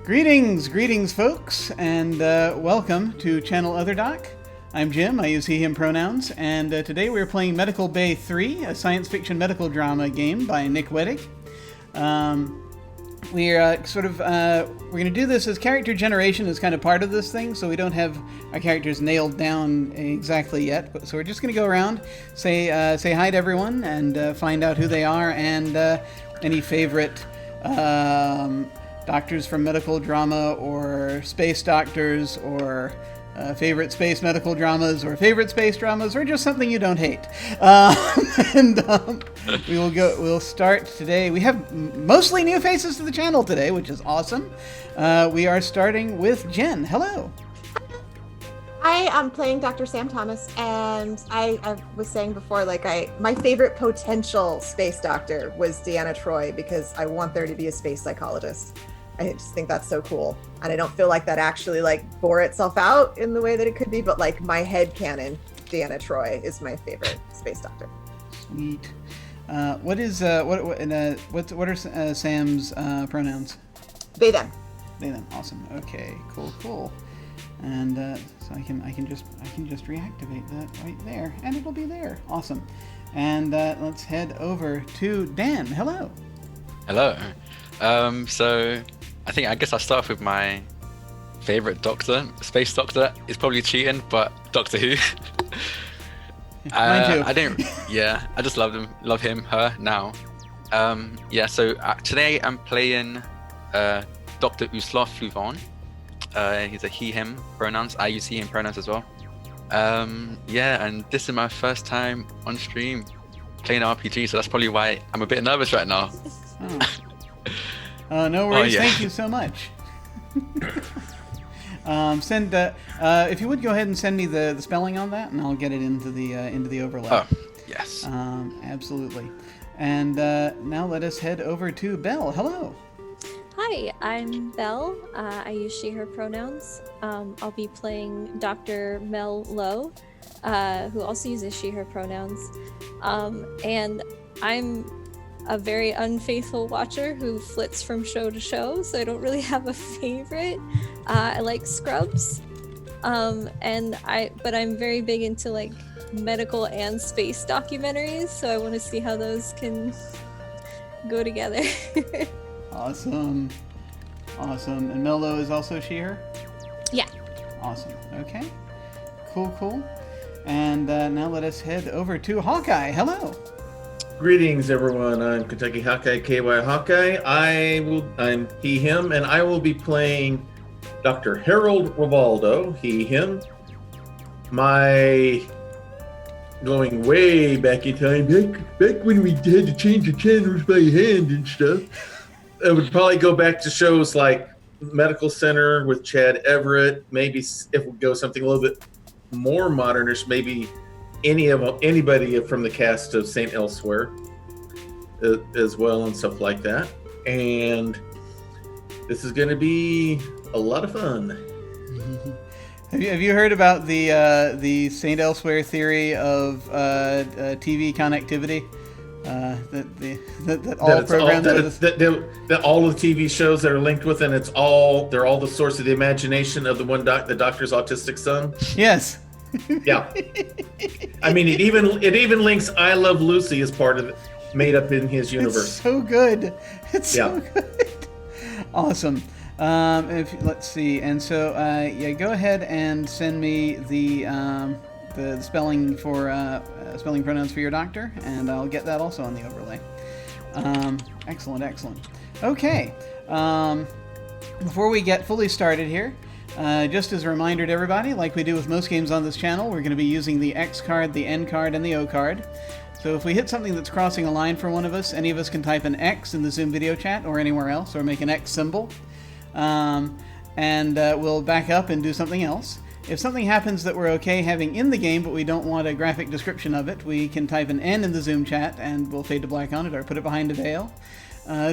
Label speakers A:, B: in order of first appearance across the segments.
A: Greetings, folks, and welcome to Channel Other Doc. I'm Jim. I use he/him pronouns, and today we're playing Medical Bay 3, a science fiction medical drama game by Nick Wedig. We're going to do this as character generation is kind of part of this thing, so we don't have our characters nailed down exactly yet. So we're just going to go around, say hi to everyone, and find out who they are and any favorite doctors from medical drama, or space doctors, or favorite space medical dramas, or favorite space dramas, or just something you don't hate. We'll start today. We have mostly new faces to the channel today, which is awesome. We are starting with Jen. Hello.
B: Hi, I'm playing Dr. Sam Thomas, and I was saying before, my favorite potential space doctor was Deanna Troi, because I want there to be a space psychologist. I just think that's so cool, and I don't feel like that actually bore itself out in the way that it could be, but my headcanon, Deanna Troi is my favorite space doctor.
A: Sweet. What are Sam's pronouns?
B: They them.
A: They them. Awesome. Okay. Cool. And so I can just reactivate that right there, and it'll be there. Awesome. And let's head over to Dan. Hello.
C: Hello. So I guess I'll start off with my favorite doctor. Space doctor is probably cheating, but Doctor Who.
A: Mine too.
C: I just love him, her now. So today I'm playing Dr. Uslov Fluvan. He's a he/him pronouns. I use he/him pronouns as well. And this is my first time on stream playing RPG, so that's probably why I'm a bit nervous right now.
A: No worries. Thank you so much. If you would go ahead and send me the spelling on that, and I'll get it into the overlap.
C: Oh, yes.
A: Absolutely. And now let us head over to Belle. Hello.
D: Hi, I'm Belle. I use she/her pronouns. I'll be playing Dr. Mel Lowe, who also uses she/her pronouns. And I'm a very unfaithful watcher who flits from show to show, so I don't really have a favorite. I like Scrubs, but I'm very big into medical and space documentaries, so I want to see how those can go together.
A: Awesome. And Mello is also she/her?
D: Yeah.
A: Awesome. Okay. Cool. And now let us head over to Hawkeye. Hello.
E: Greetings, everyone. I'm Kentucky Hawkeye, KY Hawkeye. I'm he/him, and I will be playing Dr. Harold Rivaldo, he/him. My going way back in time, back when we had to change the channels by hand and stuff. I would probably go back to shows like Medical Center with Chad Everett. Maybe if we go something a little bit more modernish, maybe anybody from the cast of St. Elsewhere as well, and stuff like that. And this is going to be a lot of fun.
A: Have you heard about the St. Elsewhere theory of TV connectivity? That all programs
E: that all of the TV shows that are linked with, and they're all the source of the imagination of the doctor's autistic son.
A: Yes.
E: Yeah. I mean, it even links I Love Lucy as part of it, made up in his universe.
A: It's so good. So good. Awesome. Let's see. And so go ahead and send me the spelling for spelling pronouns for your doctor, and I'll get that also on the overlay. Excellent. Okay. Before we get fully started here, just as a reminder to everybody, like we do with most games on this channel, we're going to be using the X card, the N card, and the O card. So if we hit something that's crossing a line for one of us, any of us can type an X in the Zoom video chat or anywhere else, or make an X symbol, and we'll back up and do something else. If something happens that we're okay having in the game, but we don't want a graphic description of it, we can type an N in the Zoom chat, and we'll fade to black on it or put it behind a veil.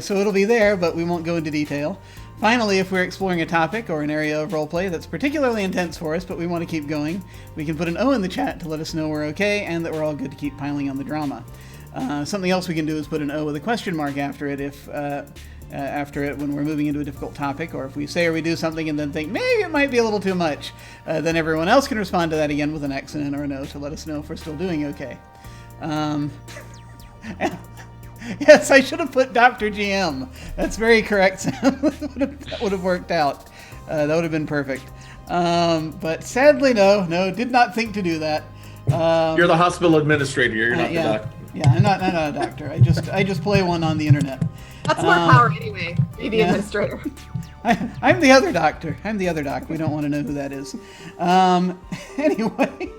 A: So it'll be there, but we won't go into detail. Finally, if we're exploring a topic or an area of roleplay that's particularly intense for us, but we want to keep going, we can put an O in the chat to let us know we're okay and that we're all good to keep piling on the drama. Something else we can do is put an O with a question mark after it if after it when we're moving into a difficult topic, or if we say or we do something and then think maybe it might be a little too much, then everyone else can respond to that again with an X and an or an O to let us know if we're still doing okay. Yes, I should have put Dr. GM. That's very correct, Sam. That would have worked out. That would have been perfect. But sadly, no, did not think to do that.
E: You're the hospital administrator. You're not the doctor.
A: Yeah, I'm not a doctor. I just play one on the internet.
B: That's more power anyway. Be the administrator.
A: I'm the other doctor. I'm the other doc. We don't want to know who that is. Anyway,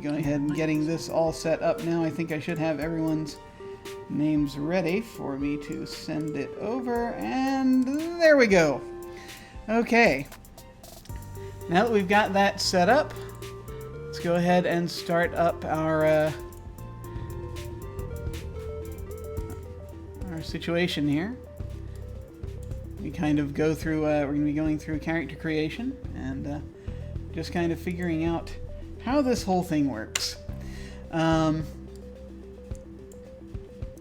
A: go ahead and getting this all set up now. I think I should have everyone's names ready for me to send it over, and there we go. Okay. Now that we've got that set up, let's go ahead and start up our situation here. We kind of go through, we're going to be going through character creation and just kind of figuring out how this whole thing works.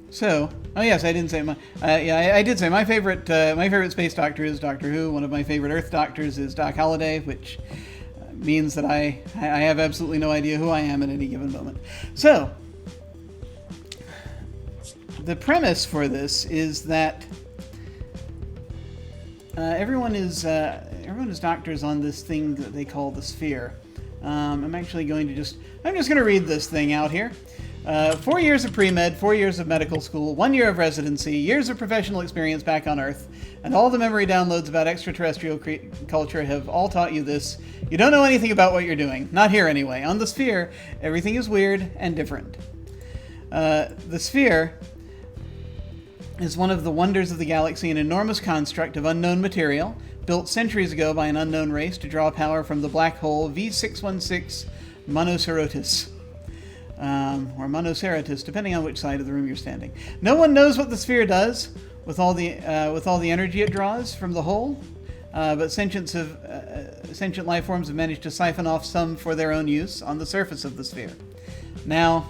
A: So, oh yes, I didn't say my, I did say my favorite space doctor is Doctor Who. One of my favorite Earth doctors is Doc Holliday, which means that I have absolutely no idea who I am at any given moment. So, the premise for this is that everyone is doctors on this thing that they call the sphere. I'm just going to read this thing out here. 4 years of pre-med, 4 years of medical school, 1 year of residency, years of professional experience back on Earth, and all the memory downloads about extraterrestrial culture have all taught you this. You don't know anything about what you're doing. Not here anyway. On the sphere, everything is weird and different. The sphere is one of the wonders of the galaxy, an enormous construct of unknown material, built centuries ago by an unknown race to draw power from the black hole V616 Monocerotis. Or Monoceratus, depending on which side of the room you're standing. No one knows what the sphere does with all the energy it draws from the whole, but sentient life forms have managed to siphon off some for their own use on the surface of the sphere. Now,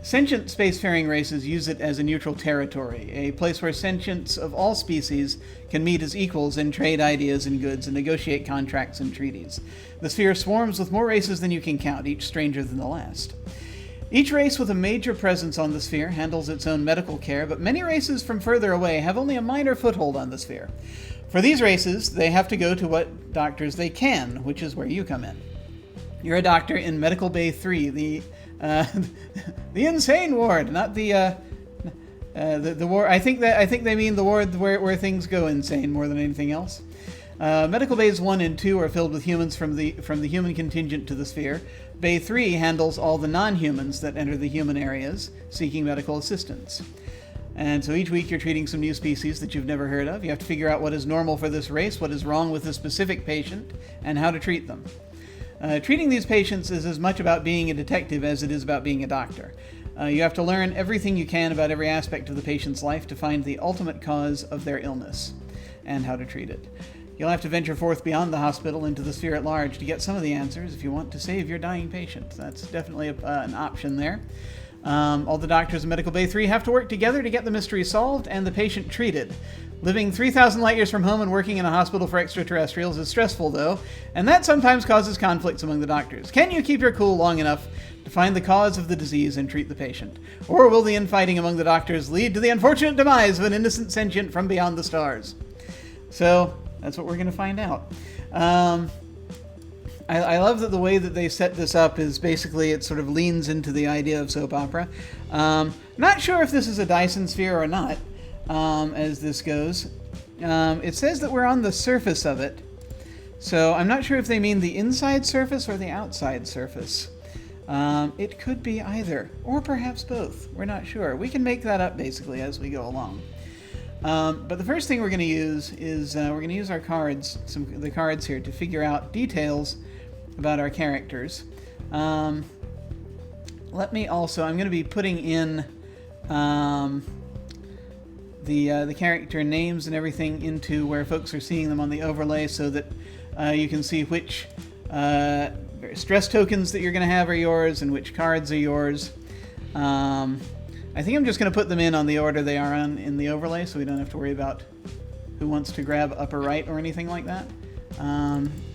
A: sentient spacefaring races use it as a neutral territory, a place where sentients of all species can meet as equals and trade ideas and goods and negotiate contracts and treaties. The sphere swarms with more races than you can count, each stranger than the last. Each race with a major presence on the sphere handles its own medical care, but many races from further away have only a minor foothold on the sphere. For these races, they have to go to what doctors they can, which is where you come in. You're a doctor in Medical Bay 3, the insane ward, not the ward. I think they mean the ward where things go insane more than anything else. Medical Bays 1 and 2 are filled with humans from the human contingent to the sphere. Bay 3 handles all the non-humans that enter the human areas seeking medical assistance. And so each week you're treating some new species that you've never heard of. You have to figure out what is normal for this race, what is wrong with a specific patient, and how to treat them. Treating these patients is as much about being a detective as it is about being a doctor. You have to learn everything you can about every aspect of the patient's life to find the ultimate cause of their illness and how to treat it. You'll have to venture forth beyond the hospital into the sphere at large to get some of the answers if you want to save your dying patient. That's definitely an option there. All the doctors in Medical Bay 3 have to work together to get the mystery solved and the patient treated. Living 3,000 light years from home and working in a hospital for extraterrestrials is stressful, though, and that sometimes causes conflicts among the doctors. Can you keep your cool long enough to find the cause of the disease and treat the patient? Or will the infighting among the doctors lead to the unfortunate demise of an innocent sentient from beyond the stars? So, that's what we're going to find out. I love that the way that they set this up is basically it sort of leans into the idea of soap opera. Not sure if this is a Dyson sphere or not, as this goes. It says that we're on the surface of it, so I'm not sure if they mean the inside surface or the outside surface. It could be either, or perhaps both. We're not sure. We can make that up basically as we go along. But the first thing we're going to use is we're going to use our cards, the cards here, to figure out details about our characters. I'm going to be putting in the character names and everything into where folks are seeing them on the overlay so that you can see which stress tokens that you're going to have are yours and which cards are yours. I think I'm just going to put them in on the order they are on in the overlay, so we don't have to worry about who wants to grab upper right or anything like that.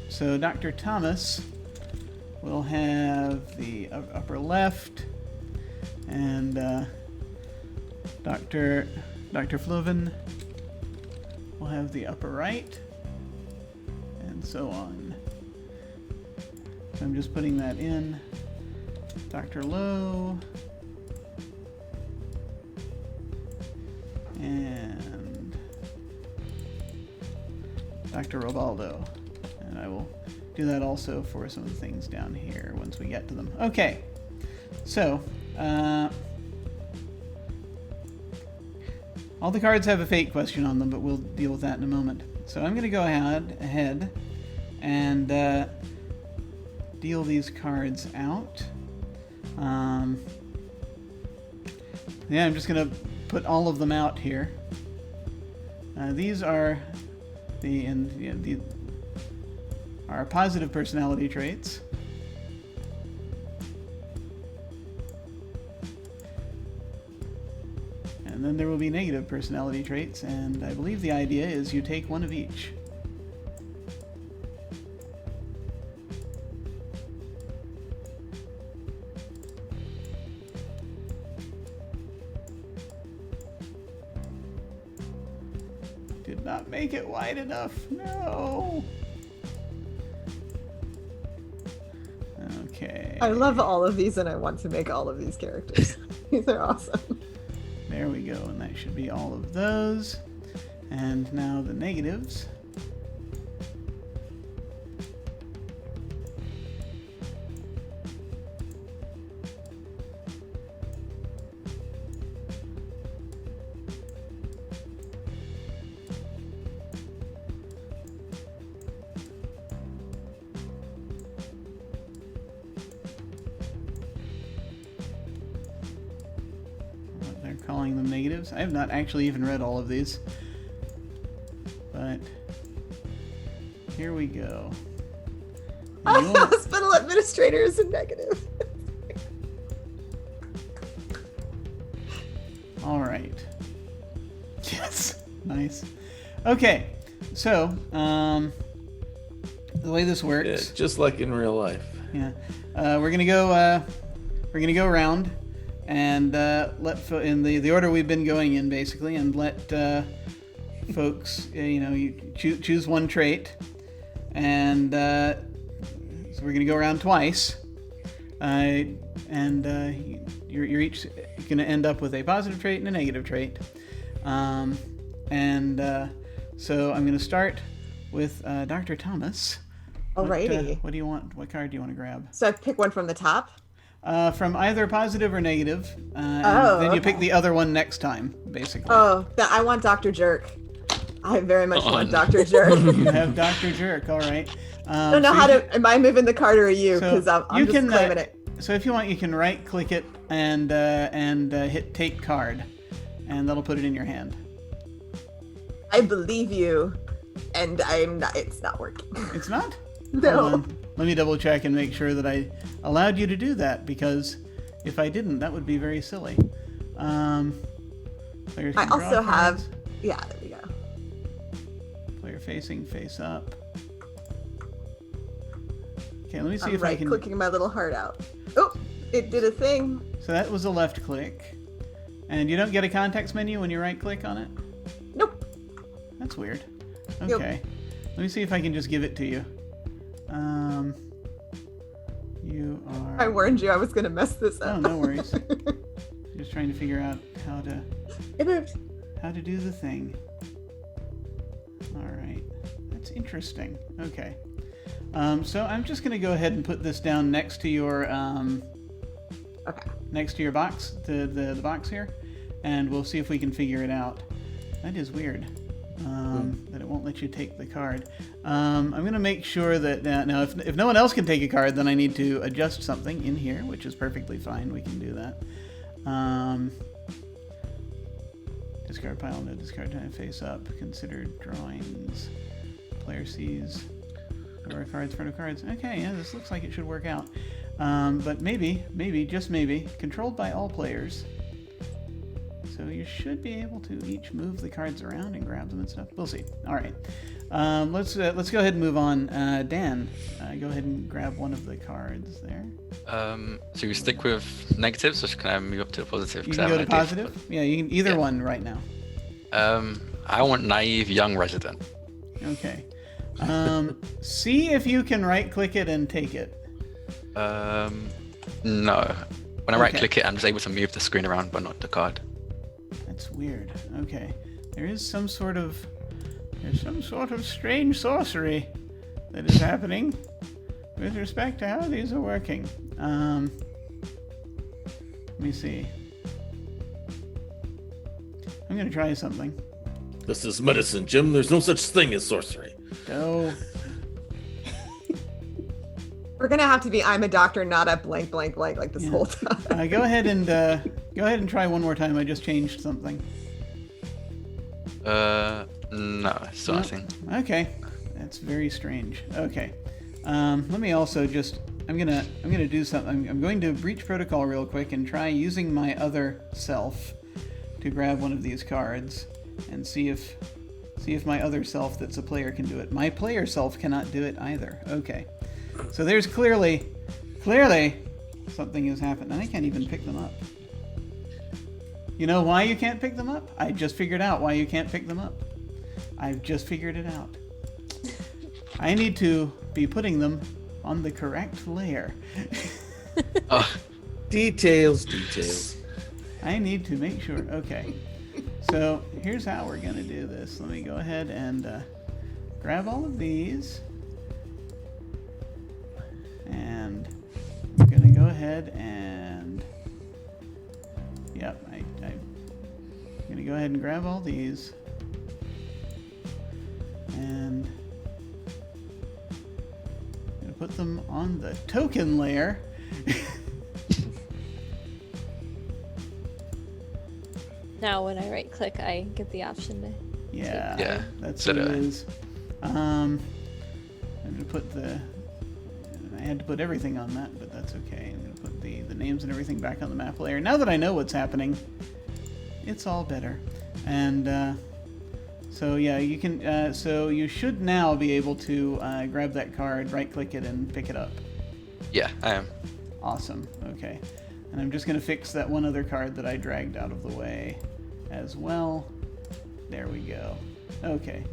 A: So Dr. Thomas will have the upper left, and Dr. Fluven will have the upper right, and so on. So I'm just putting that in. Dr. Lowe, and Dr. Robaldo. And I will do that also for some of the things down here once we get to them. Okay, so all the cards have a fate question on them, but we'll deal with that in a moment. So I'm going to go ahead and deal these cards out. Yeah, I'm just going to put all of them out here. These are our positive personality traits. And then there will be negative personality traits, and I believe the idea is you take one of each. Did not make it wide enough. No. Okay.
B: I love all of these, and I want to make all of these characters. These are awesome.
A: There we go, and that should be all of those. And now the negatives. Calling them negatives. I have not actually even read all of these, but here we go.
B: Hospital administrator is a negative.
A: All right. Yes. Nice. Okay. So, the way this works,
F: Yeah, just like in real life.
A: yeah, we're gonna go around and let in the order we've been going in, basically, and let folks, you choose one trait, and so we're gonna go around twice, and you're each gonna end up with a positive trait and a negative trait, so I'm gonna start with Dr. Thomas.
B: Alrighty.
A: What do you want? What card do you want to grab?
B: So I pick one from the top.
A: From either positive or negative. And then you pick the other one next time, basically.
B: Oh, I want Dr. Jerk. I very much want Dr. Jerk.
A: You have Dr. Jerk, all right.
B: I don't know am I moving the card or are you? Because I'm just claiming it.
A: So if you want, you can right-click it and hit Take Card, and that'll put it in your hand.
B: I believe you, and it's not working.
A: It's not?
B: No.
A: Hold on. Let me double check and make sure that I allowed you to do that, because if I didn't, that would be very silly. Players
B: I
A: can
B: also
A: draw
B: have,
A: cards.
B: yeah, there we go.
A: Player facing, face up. Okay, let me see
B: I'm
A: if I can.
B: right-clicking my little heart out. Oh, it did a thing.
A: So that was a left click. And you don't get a context menu when you right click on it?
B: Nope.
A: That's weird.
B: Yep.
A: Okay. Let me see if I can just give it to you. You are...
B: I warned you I was going to mess this up.
A: Oh, no worries. Just trying to figure out how
B: It moved.
A: to do the thing. Alright. That's interesting. Okay. So I'm just going to go ahead and put this down next to your
B: Okay.
A: next to your box, the box here, and we'll see if we can figure it out. That is weird. That it won't let you take the card. I'm going to make sure that now if no one else can take a card, then I need to adjust something in here, which is perfectly fine. We can do that. Discard pile, no discard time, face up, considered drawings, player sees there are cards, front of cards. Okay, yeah, this looks like it should work out. But maybe, just maybe, controlled by all players So you should be able to each move the cards around and grab them and stuff. We'll see. All right. Let's go ahead and move on. Dan, go ahead and grab one of the cards there.
C: So you stick with negatives, or can I move up to the positive?
A: You
C: 'Cause I
A: can
C: have
A: go
C: an
A: to
C: idea.
A: positive. Yeah, you can either one right now.
C: I want naive young resident.
A: Okay. See if you can right-click it and take it.
C: No. When I right
A: Okay.
C: click it, I'm just able to move the screen around, but not the card.
A: That's weird. Okay. There's some sort of strange sorcery that is happening with respect to how these are working. Let me see. I'm gonna try something.
E: This is medicine, Jim. There's no such thing as sorcery.
A: Go.
B: We're gonna have to be I'm a doctor, not a blank blank blank like this
A: Yeah.
B: whole time.
A: Go ahead and try one more time. I just changed something.
C: No, it's
A: No.
C: nothing.
A: Okay, that's very strange. Okay, let me also just. I'm gonna do something. I'm going to breach protocol real quick and try using my other self to grab one of these cards and see if my other self that's a player can do it. My player self cannot do it either. Okay, so there's clearly something has happened, and I can't even pick them up. You know why you can't pick them up? I just figured out why you can't pick them up. I've just figured it out. I need to be putting them on the correct layer.
C: Oh,
E: Details.
A: I need to make sure. Okay. So here's how we're going to do this. Let me go ahead and grab all of these. And I'm going to go ahead and... Yep, I'm going to go ahead and grab all these. And I'm going to put them on the token layer.
D: Now when I right click, I get the option to.
A: Yeah,
C: Yeah,
A: that's
C: so
A: what it
C: do I.
A: is. I'm going to put I had to put everything on that, but that's okay. I'm going to put the names and everything back on the map layer. Now that I know what's happening, it's all better. And so yeah, you can. So you should now be able to grab that card, right-click it, and pick it up.
C: yeah, I am.
A: Awesome. Okay. And I'm just going to fix that one other card that I dragged out of the way as well. There we go. Okay.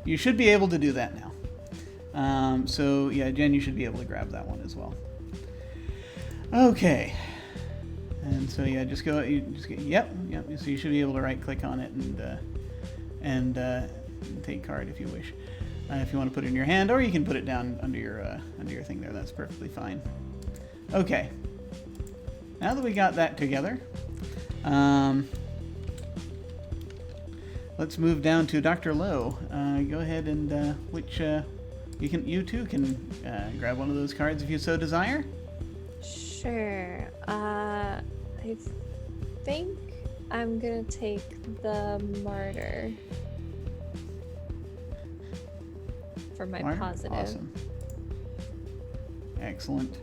A: You should be able to do that now. So yeah, Jen, you should be able to grab that one as well. Okay. And so yeah, yep. So you should be able to right-click on it and take card if you wish. If you want to put it in your hand, or you can put it down under your thing there. That's perfectly fine. Okay. Now that we got that together, let's move down to Dr. Lowe. Go ahead and you too can grab one of those cards if you so desire.
D: Sure. I think I'm gonna take the martyr for my
A: Mark?
D: positive.
A: Awesome. Excellent.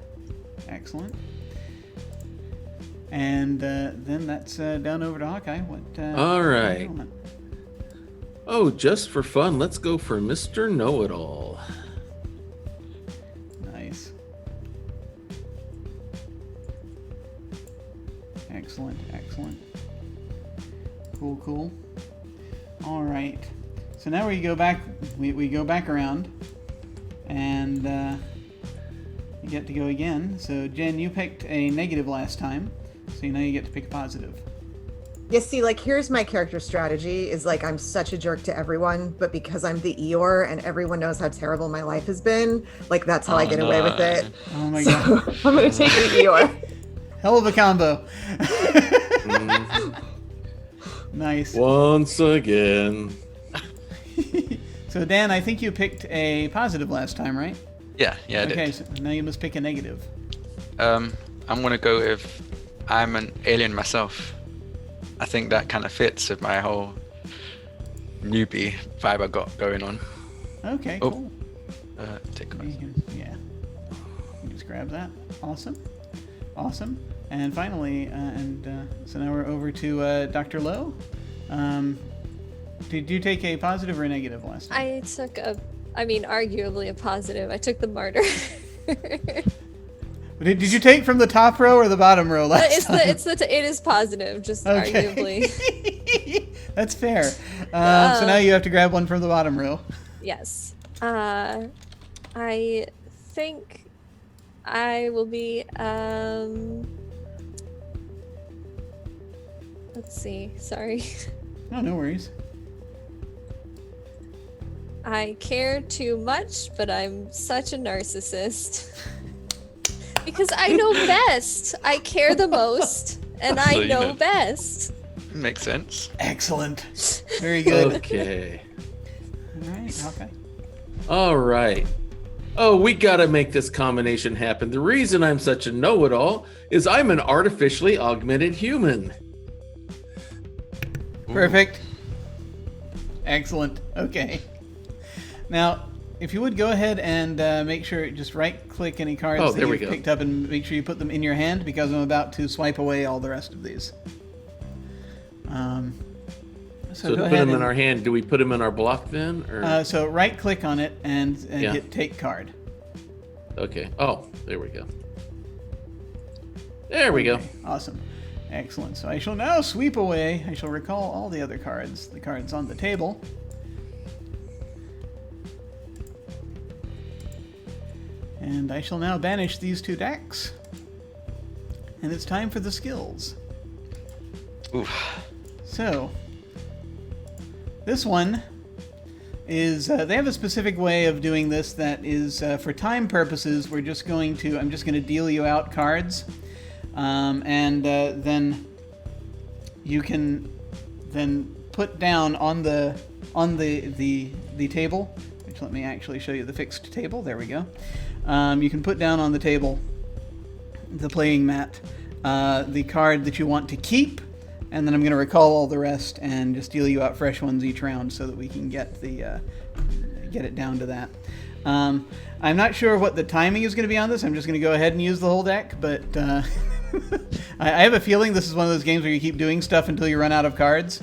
A: And then that's down over to Hawkeye. What?
E: All right.
A: what do you want?
E: Oh, just for fun, let's go for Mr. Know-It-All.
A: Nice. Excellent. Cool. All right. So now we go back. We go back around, and you get to go again. So Jen, you picked a negative last time, so now you get to pick a positive.
B: Yeah, see, like, here's my character strategy is like I'm such a jerk to everyone, but because I'm the Eeyore and everyone knows how terrible my life has been, like that's how I get away with it.
A: Oh my
B: So
A: god!
B: I'm gonna take the Eeyore.
A: Hell of a combo. Nice.
E: Once again.
A: So Dan, I think you picked a positive last time, right?
C: Yeah, I did.
A: Okay, so now you must pick a negative.
C: I'm gonna go with I'm an alien myself. I think that kind of fits with my whole newbie vibe I got going on.
A: Okay,
C: Oh.
A: cool.
C: Take
A: You
C: cards.
A: can, yeah. You just grab that. Awesome. And finally, so now we're over to Dr. Lowe. Did you take a positive or a negative last time?
D: I took arguably a positive. I took the martyr.
A: Did you take from the top row or the bottom row last time?
D: It is positive, just arguably.
A: That's fair. So now you have to grab one from the bottom row.
D: Yes. I think I will be, let's see, sorry.
A: Oh, no worries.
D: I care too much, but I'm such a narcissist. Because I know best. I care the most, and I know best.
C: Makes sense.
A: Excellent. Very good.
E: Okay.
A: All right, okay.
E: All right. Oh, we gotta make this combination happen. The reason I'm such a know-it-all is I'm an artificially augmented human.
A: Perfect. Excellent. Okay. Now, if you would go ahead and make sure, just right-click any cards that you've picked up and make sure you put them in your hand, because I'm about to swipe away all the rest of these.
E: So to put them in our hand, do we put them in our block then? Or?
A: So right-click on it and hit Take Card.
E: Okay. Oh, there we go. There we go.
A: Awesome. Excellent. So I shall now sweep away. I shall recall all the other cards, the cards on the table. And I shall now banish these two decks. And it's time for the skills.
C: Oof.
A: So, this one is, they have a specific way of doing this that is, for time purposes, I'm just going to deal you out cards. Then you can then put down on the table, which let me actually show you the fixed table. There we go. You can put down on the table, the playing mat, the card that you want to keep, and then I'm going to recall all the rest and just deal you out fresh ones each round so that we can get it down to that. I'm not sure what the timing is going to be on this. I'm just going to go ahead and use the whole deck, but I have a feeling this is one of those games where you keep doing stuff until you run out of cards.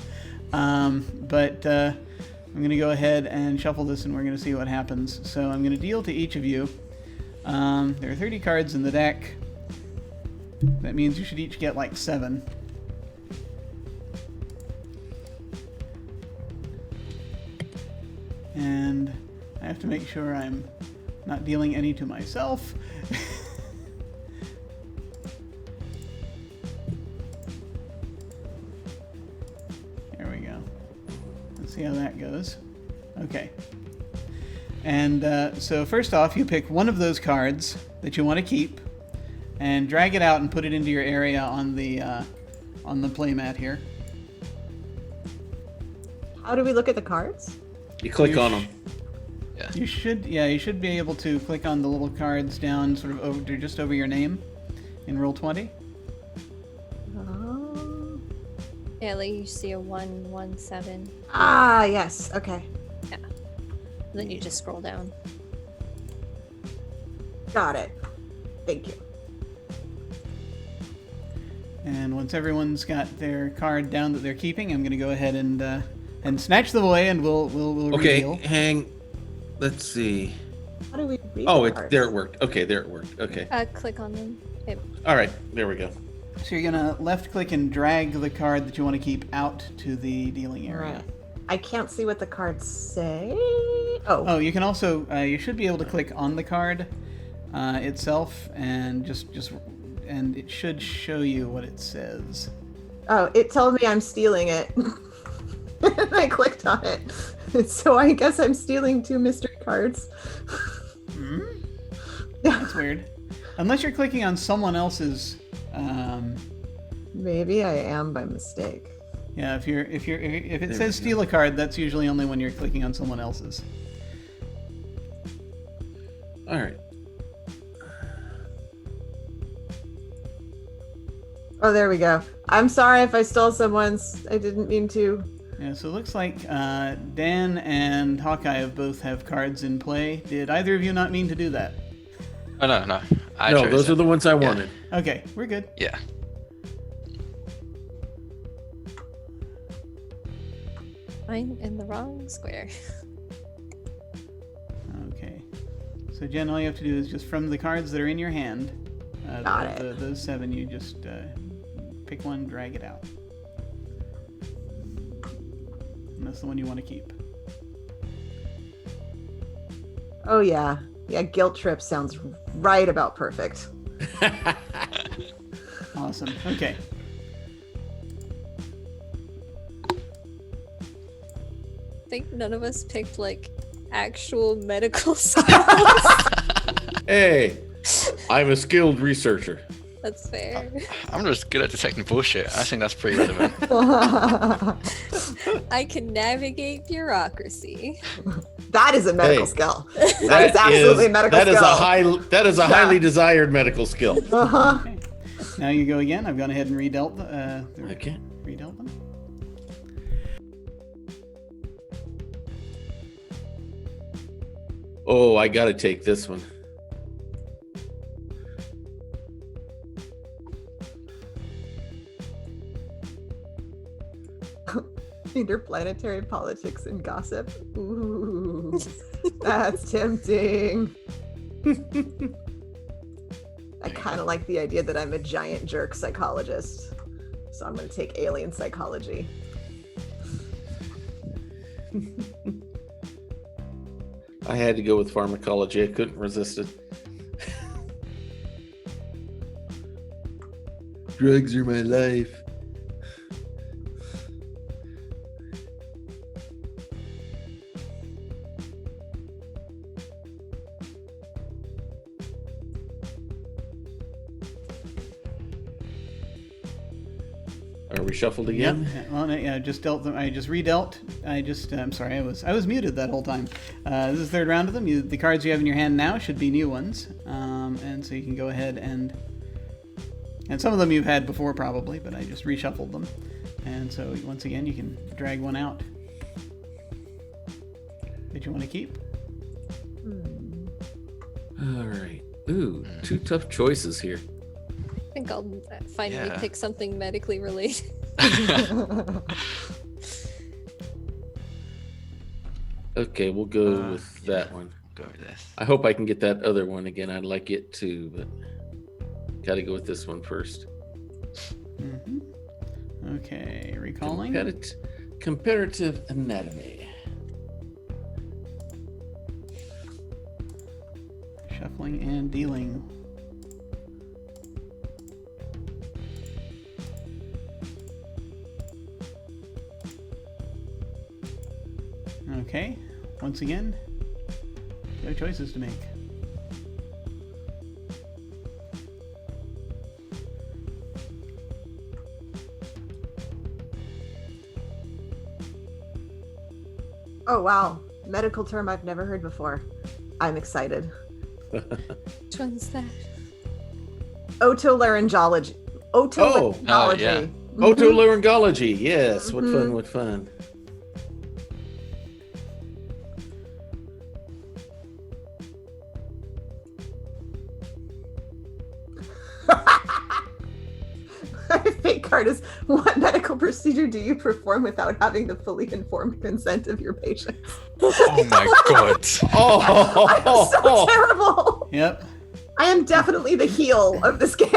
A: I'm going to go ahead and shuffle this, and we're going to see what happens. So I'm going to deal to each of you. There are 30 cards in the deck. That means you should each get like 7. And I have to make sure I'm not dealing any to myself. There we go. Let's see how that goes. Okay. And so first off, you pick one of those cards that you want to keep and drag it out and put it into your area on the playmat here.
B: How do we look at the cards?
E: You click on them.
C: Yeah.
A: You should be able to click on the little cards down sort of over, just over your name in Roll20.
B: Oh.
D: Yeah, like you see a 117.
B: Ah, yes. Okay.
D: Yeah. Then you just scroll down.
B: Got it. Thank you.
A: And once everyone's got their card down that they're keeping, I'm going to go ahead and snatch them away, and we'll reveal.
E: Let's see.
B: How do we read
E: Oh,
B: the
E: it
B: cards?
E: there it worked. Okay, there it worked. Okay.
D: Click on them.
E: All right, there we go.
A: So you're going to left click and drag the card that you want to keep out to the dealing area.
B: Right. I can't see what the cards say.
A: Oh, you can also you should be able to click on the card itself and and it should show you what it says.
B: Oh, it told me I'm stealing it. And I clicked on it. So I guess I'm stealing 2 mystery cards.
A: Hmm?
B: Yeah.
A: That's weird. Unless you're clicking on someone else's.
B: Maybe I am by mistake.
A: Yeah, if it says steal a card, that's usually only when you're clicking on someone else's.
E: All right.
B: Oh, there we go. I'm sorry if I stole someone's. I didn't mean to.
A: Yeah, so it looks like Dan and Hawkeye both have cards in play. Did either of you not mean to do that?
C: Oh, no.
E: No, those are the ones I wanted.
A: Okay, we're good.
C: Yeah.
D: I'm in the wrong square.
A: Okay. So Jen, all you have to do is just from the cards that are in your hand,
B: Got it.
A: those 7, you just pick one, drag it out. And that's the one you want to keep.
B: Oh yeah. Yeah, guilt trip sounds right about perfect.
A: Awesome. Okay.
D: I think none of us picked like actual medical skills.
E: Hey, I'm a skilled researcher.
D: That's fair.
C: I'm just good at detecting bullshit. I think that's pretty relevant.
D: I can navigate bureaucracy.
B: That is a medical
E: Hey.
B: skill. That is absolutely a medical skill.
E: That is a highly desired medical skill.
B: Uh-huh.
A: Okay. Now you go again. I've gone ahead and redealt
E: Okay.
A: redealt them.
E: Oh, I gotta take this one.
B: Interplanetary politics and gossip. Ooh, that's tempting. I kind of like the idea that I'm a giant jerk psychologist. So I'm going to take alien psychology.
E: I had to go with pharmacology. I couldn't resist it. Drugs are my life. Are we shuffled again?
A: Yep. Well, I just dealt them. I just redealt. I'm sorry. I was muted that whole time. This is the third round of them. The cards you have in your hand now should be new ones, and so you can go ahead and some of them you've had before probably, but I just reshuffled them, and so once again you can drag one out that you want to keep.
E: All right. Ooh, 2 tough choices here.
D: I think I'll finally
C: Yeah.
D: pick something medically related.
E: Okay, we'll go with that one.
C: Go with this.
E: I hope I can get that other one again. I'd like it too, but gotta go with this one first.
A: Mm-hmm. Okay, recalling.
E: Comparative anatomy.
A: Shuffling and dealing. Okay, once again, no choices to make.
B: Oh, wow. Medical term I've never heard before. I'm excited.
D: Which one's that?
B: Otolaryngology. Otolaryngology.
C: yeah.
E: Otolaryngology. Yes. What
B: Mhm.
E: fun. What fun.
B: My fake card is, what medical procedure do you perform without having the fully informed consent of your patients?
C: Oh my god.
B: I'm so
E: Oh,
B: terrible.
A: Yep.
B: I am definitely the heel of this game.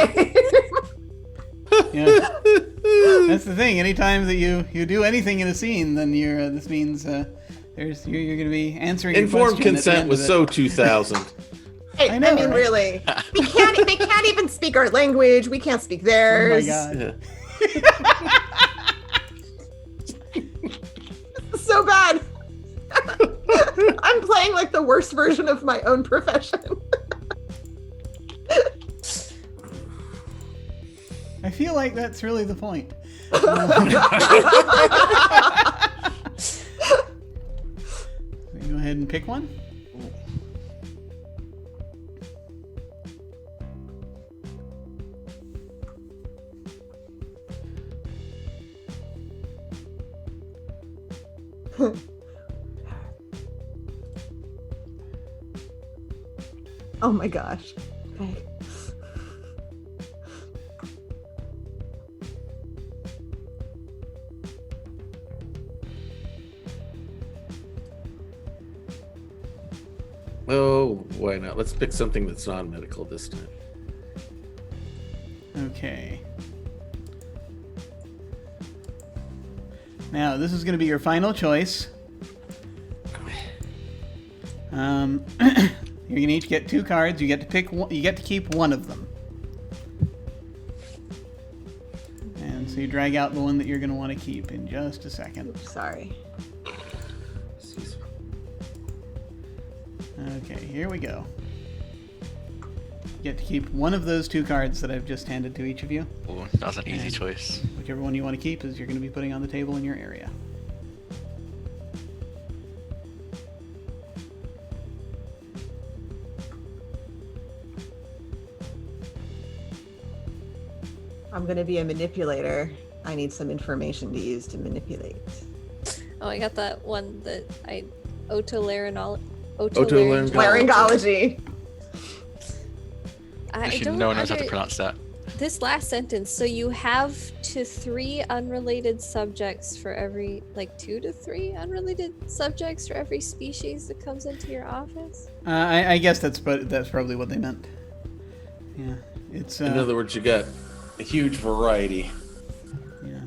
A: Yeah. That's the thing. Anytime that you do anything in a scene, then this means you're going to be answering. a
E: informed
A: question at the
E: consent
A: end
E: was
A: of it.
E: so 2000.
B: Hey,
A: I
B: I,
A: know,
B: mean,
A: right?
B: really, they can't even speak our language. We can't speak
A: Oh my
B: theirs.
A: god.
B: It's so bad. I'm playing like the worst version of my own profession.
A: I feel like that's really the point. Go ahead and pick one.
B: Oh my gosh. Okay.
E: Oh, why not? Let's pick something that's non-medical this time.
A: Okay. Now, this is going to be your final choice. You're going to each get 2 cards. You get to pick one, you get to keep one of them. And so you drag out the one that you're going to want to keep in just a second.
B: Sorry.
A: Okay, here we go. You get to keep one of those 2 cards that I've just handed to each of you.
C: Oh, that's an easy
A: And
C: choice.
A: Whichever one you want to keep is you're going to be putting on the table in your area.
B: I'm going to be a manipulator. I need some information to use to manipulate.
D: Oh, I got that one that I otolaryngology.
B: Laryngology.
D: I
C: Actually,
D: don't
C: no one knows how to
D: under-
C: pronounce that.
D: This last sentence. So you have to 3 unrelated subjects for every, like 2 to 3 unrelated subjects for every species that comes into your office.
A: I guess that's probably what they meant. Yeah, it's.
E: In other words, you got a huge variety.
A: Yeah.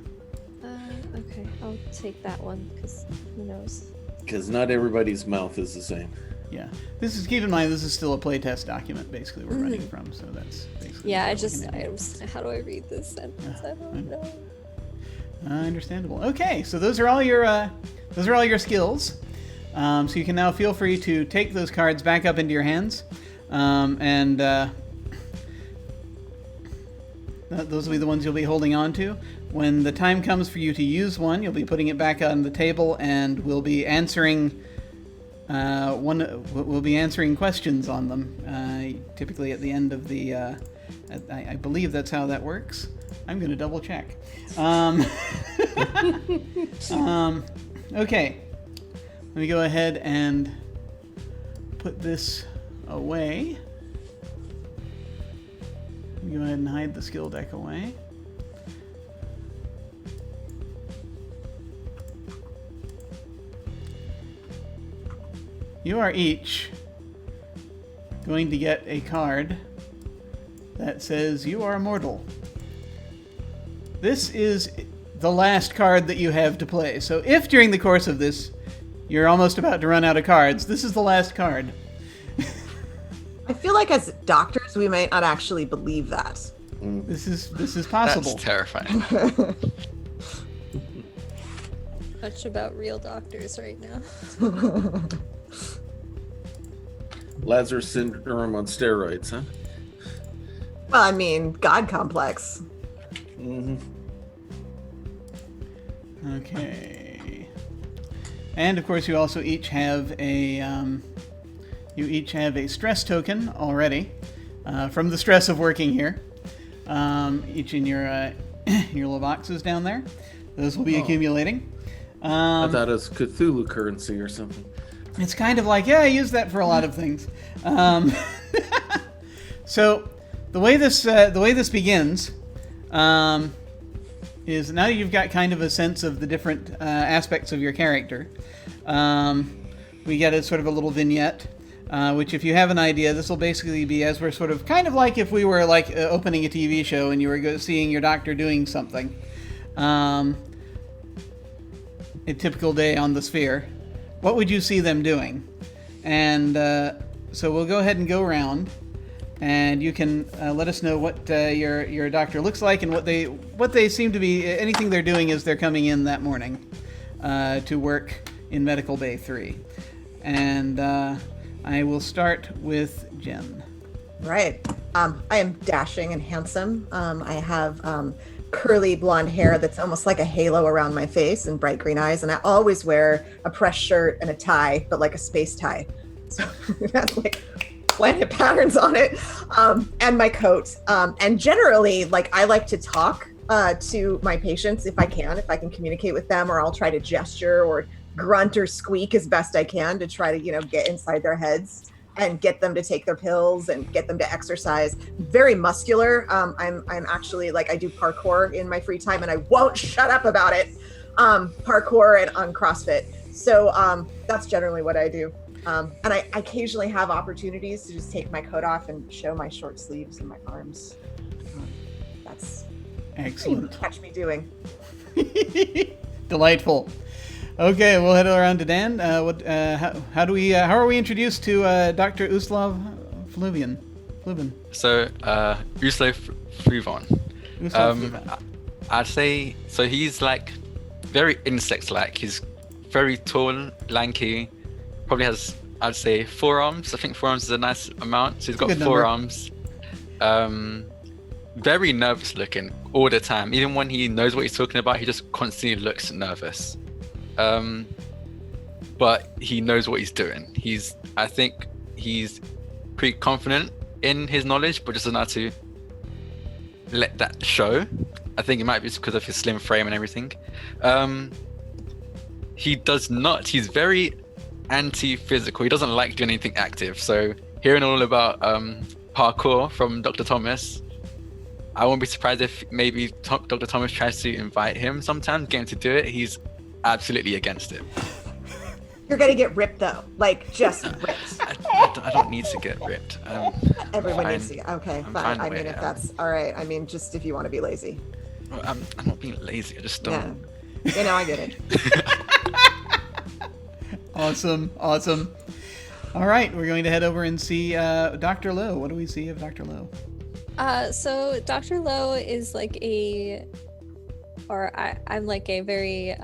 D: Okay, I'll take that one because who knows.
E: Because not everybody's mouth is the same.
A: Yeah. Keep in mind, this is still a playtest document, basically, we're running from, so that's basically.
D: Yeah,
A: what we're gonna do.
D: how do I read this sentence? I don't know.
A: Understandable. Okay, so those are all your skills. So you can now feel free to take those cards back up into your hands, and those will be the ones you'll be holding on to. When the time comes for you to use one, you'll be putting it back on the table, and we'll be answering. We'll be answering questions on them, typically at the end of the. I believe that's how that works. I'm going to double check. Okay, let me go ahead and put this away. Let me go ahead and hide the skill deck away. You are each going to get a card that says you are immortal. This is the last card that you have to play. So if during the course of this you're almost about to run out of cards, this is the last card.
B: I feel like as doctors, we might not actually believe that.
A: This is possible.
C: That's terrifying.
D: Much about real doctors right now.
E: Lazarus syndrome on steroids, huh?
B: Well, I mean, God complex.
E: Mm-hmm.
A: Okay. And of course, you also each have a stress token already from the stress of working here. Each in your little boxes down there. Those will be accumulating.
E: I thought it was Cthulhu currency or something.
A: It's kind of like, yeah, I use that for a lot of things. So the way this begins is now you've got kind of a sense of the different aspects of your character. We get a sort of a little vignette, which if you have an idea, this will basically be as we're sort of kind of like if we were like opening a TV show and you were seeing your doctor doing something. A typical day on the sphere. What would you see them doing? And so we'll go ahead and go around, and you can let us know what your doctor looks like and what they seem to be. Anything they're doing as they're coming in that morning to work in Medical Bay 3. And I will start with Jen.
B: Right. I am dashing and handsome. I have curly blonde hair that's almost like a halo around my face and bright green eyes. And I always wear a pressed shirt and a tie, but like a space tie. So it has like planet patterns on it. And my coat. And generally, like I like to talk to my patients if I can communicate with them, or I'll try to gesture or grunt or squeak as best I can to try to, get inside their heads and get them to take their pills and get them to exercise. Very muscular. I'm actually I do parkour in my free time and I won't shut up about it. Parkour and on CrossFit. So that's generally what I do. And I occasionally have opportunities to just take my coat off and show my short sleeves and my arms. That's
A: Excellent.
B: what you catch me doing.
A: Delightful. Okay, we'll head around to Dan. How are we introduced to Dr. Uslav Fluvian?
C: So, Uslav Fluvon. I'd say, so he's like very insect-like. He's very tall, lanky, probably has, I'd say, 4 arms. I think 4 arms is a nice amount. So he's got 4 arms. Very nervous looking all the time. Even when he knows what he's talking about, he just constantly looks nervous. But he knows what he's doing. I think he's pretty confident in his knowledge, but just doesn't know how to let that show. I think it might be because of his slim frame and everything. He's very anti-physical. He doesn't like doing anything active. So hearing all about parkour from Dr. Thomas, I won't be surprised if maybe Dr. Thomas tries to invite him sometimes, get him to do it. He's absolutely against it.
B: You're gonna get ripped though, like just ripped.
C: I don't need to get ripped.
B: Everyone needs to. Okay, fine. I mean, if that's all right. I mean, just if you want to be lazy.
C: Well, I'm not being lazy. I just don't.
B: Yeah. You know, I get it.
A: Awesome. All right, we're going to head over and see Dr. Lowe. What do we see of Dr. Lowe?
D: So Dr. Lowe is like I'm like a very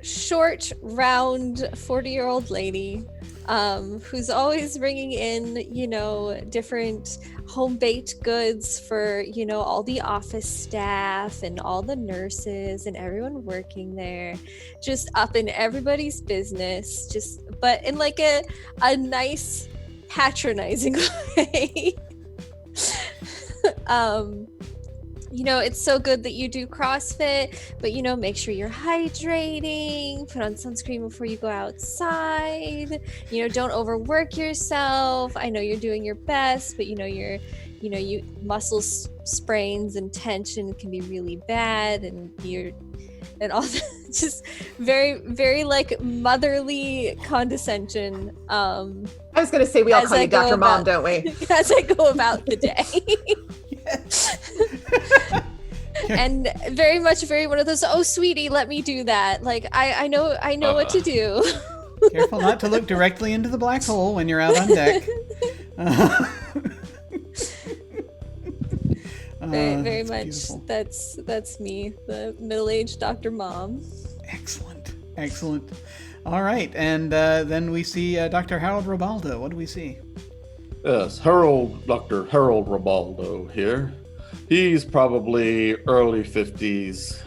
D: short, round 40-year-old lady who's always bringing in, different home-baked goods for, all the office staff and all the nurses and everyone working there, just up in everybody's business, but in like a nice, patronizing way. It's so good that you do CrossFit, but make sure you're hydrating, put on sunscreen before you go outside, don't overwork yourself. I know you're doing your best, but your muscle sprains and tension can be really bad, and all that, just very, very like motherly condescension.
B: I was gonna say we all call you Dr. Mom, don't we?
D: As I go about the day. And very one of those, oh sweetie, let me do that. Like I know what to do.
A: Careful not to look directly into the black hole when you're out on deck.
D: Very much beautiful. That's me, the middle-aged Dr. Mom.
A: Excellent. All right, and then we see Dr. Harold Robaldo. What do we see?
E: Yes, Dr. Harold Robaldo here. He's probably early 50s.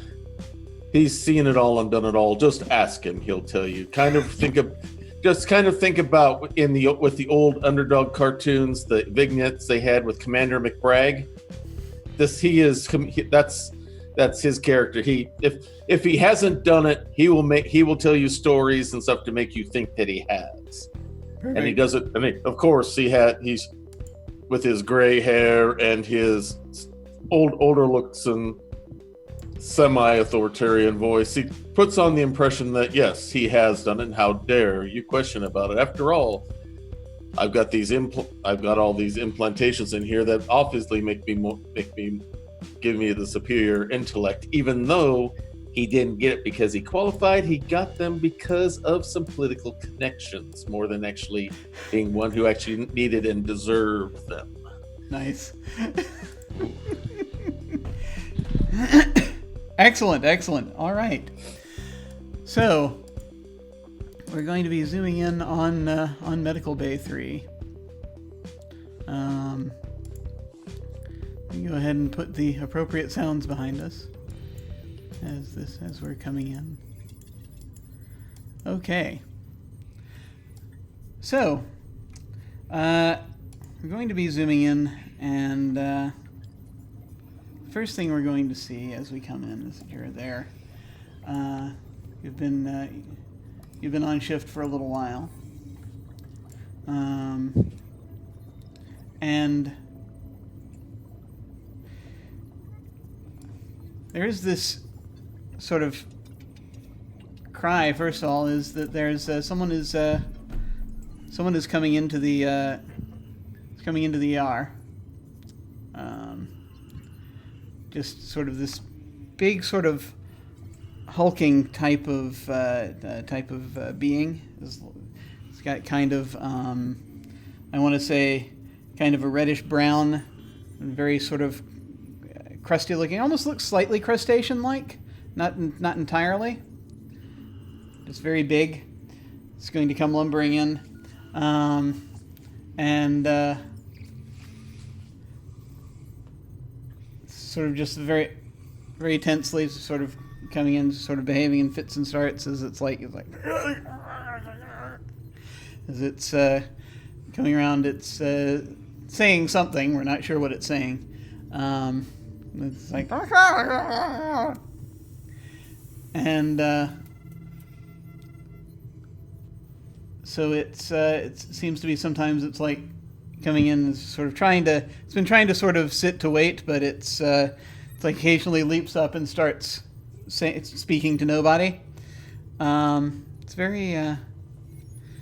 E: He's seen it all and done it all. Just ask him; he'll tell you. Kind of think about with the old Underdog cartoons, the vignettes they had with Commander McBragg. That's his character. If he hasn't done it, he will tell you stories and stuff to make you think that he has. Perfect. And he does it. I mean, of course, he's with his gray hair and his older looks and semi-authoritarian voice. He puts on the impression that yes, he has done it. And how dare you question about it? After all, I've got all these implantations in here that obviously give me the superior intellect, even though he didn't get it because he qualified. He got them because of some political connections more than actually being one who actually needed and deserved them.
A: Nice. Excellent. All right. So we're going to be zooming in on Medical Bay 3. We go ahead and put the appropriate sounds behind us as we're coming in. Okay. So we're going to be zooming in, and first thing we're going to see as we come in is that you're there. You've been on shift for a little while, and there is this sort of cry. First of all, is that there's someone is someone is coming into the ER. Just sort of this big sort of hulking type of being. It's got kind of I want to say kind of a reddish brown, very sort of crusty looking. Almost looks slightly crustacean like, not entirely. Just very big. It's going to come lumbering in, and sort of just very, very tensely, sort of coming in, sort of behaving in fits and starts as it's like as it's coming around. It's saying something. We're not sure what it's saying. It's like, and so it seems to be sometimes it's like coming in, sort of it's been trying to sort of sit to wait, but it's like occasionally leaps up and starts speaking to nobody. It's very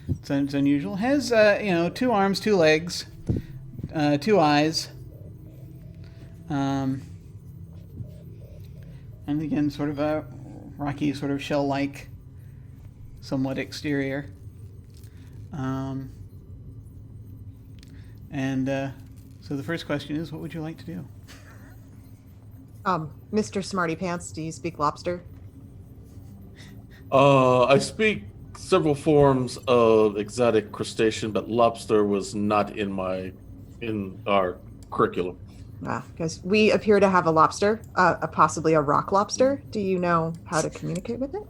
A: it's unusual. Has 2 arms, 2 legs, 2 eyes, and again sort of a rocky, sort of shell-like, somewhat exterior. So the first question is, what would you like to do?
B: Mr. Smarty Pants, do you speak lobster?
E: I speak several forms of exotic crustacean, but lobster was not in our curriculum.
B: Because we appear to have a lobster, possibly a rock lobster. Do you know how to communicate with it?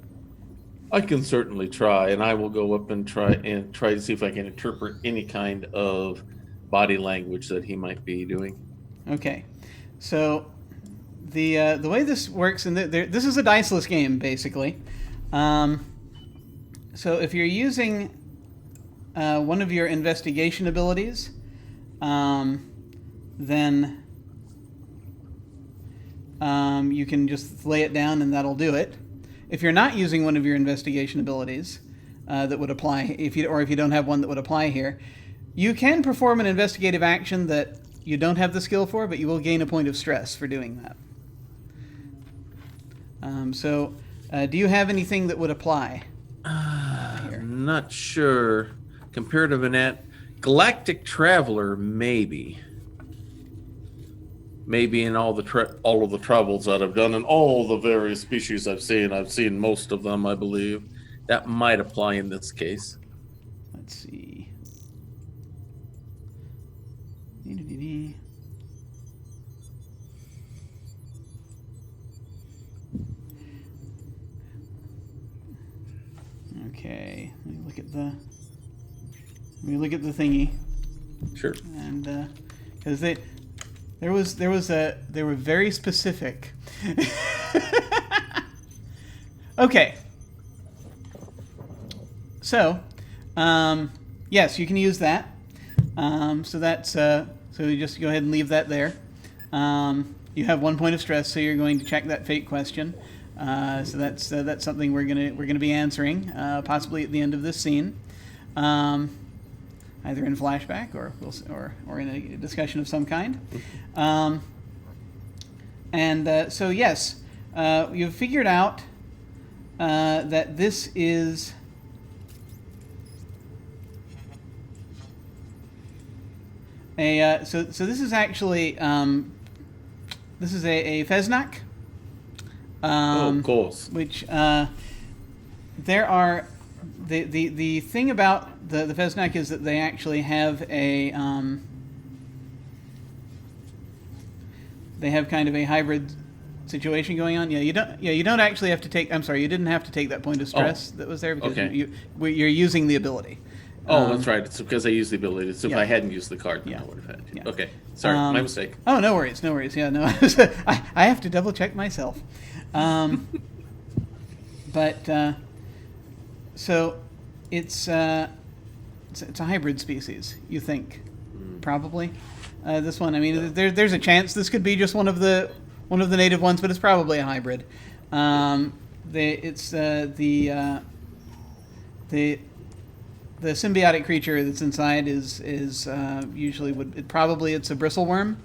E: I can certainly try, and I will go up and try to see if I can interpret any kind of body language that he might be doing.
A: Okay, so the way this works, and this is a diceless game basically. So if you're using one of your investigation abilities, then you can just lay it down and that'll do it. If you're not using one of your investigation abilities that would apply, if you don't have one that would apply here, you can perform an investigative action that you don't have the skill for, but you will gain a point of stress for doing that. Do you have anything that would apply? Here?
E: Not sure. Comparative Galactic Traveler, maybe. Maybe in all of the travels that I've done and all the various species I've seen most of them, I believe. That might apply in this case.
A: Let's see. Okay, let me look at the thingy.
E: Sure.
A: And because they were very specific. Okay. So, yes, you can use that. So you just go ahead and leave that there. You have 1 point of stress, so you're going to check that fate question. So that's something we're gonna be answering, possibly at the end of this scene, either in flashback or in a discussion of some kind. So yes, you've figured out that this is so this is actually this is a Fesnak.
E: Of course.
A: Which there are the thing about the Fesnak is that they actually have a they have kind of a hybrid situation going on. You don't actually have to take. I'm sorry, you didn't have to take that point of stress that was there because you're using the ability.
E: That's right. It's because I used the ability. So if I hadn't used the card, then I would have had to. Okay. Sorry, my mistake.
A: Oh, no worries. Yeah, no. I have to double check myself. So it's a hybrid species, you think? Probably. This one, I mean, there's a chance this could be just one of the native ones, but it's probably a hybrid. symbiotic creature that's inside is usually it's a bristleworm,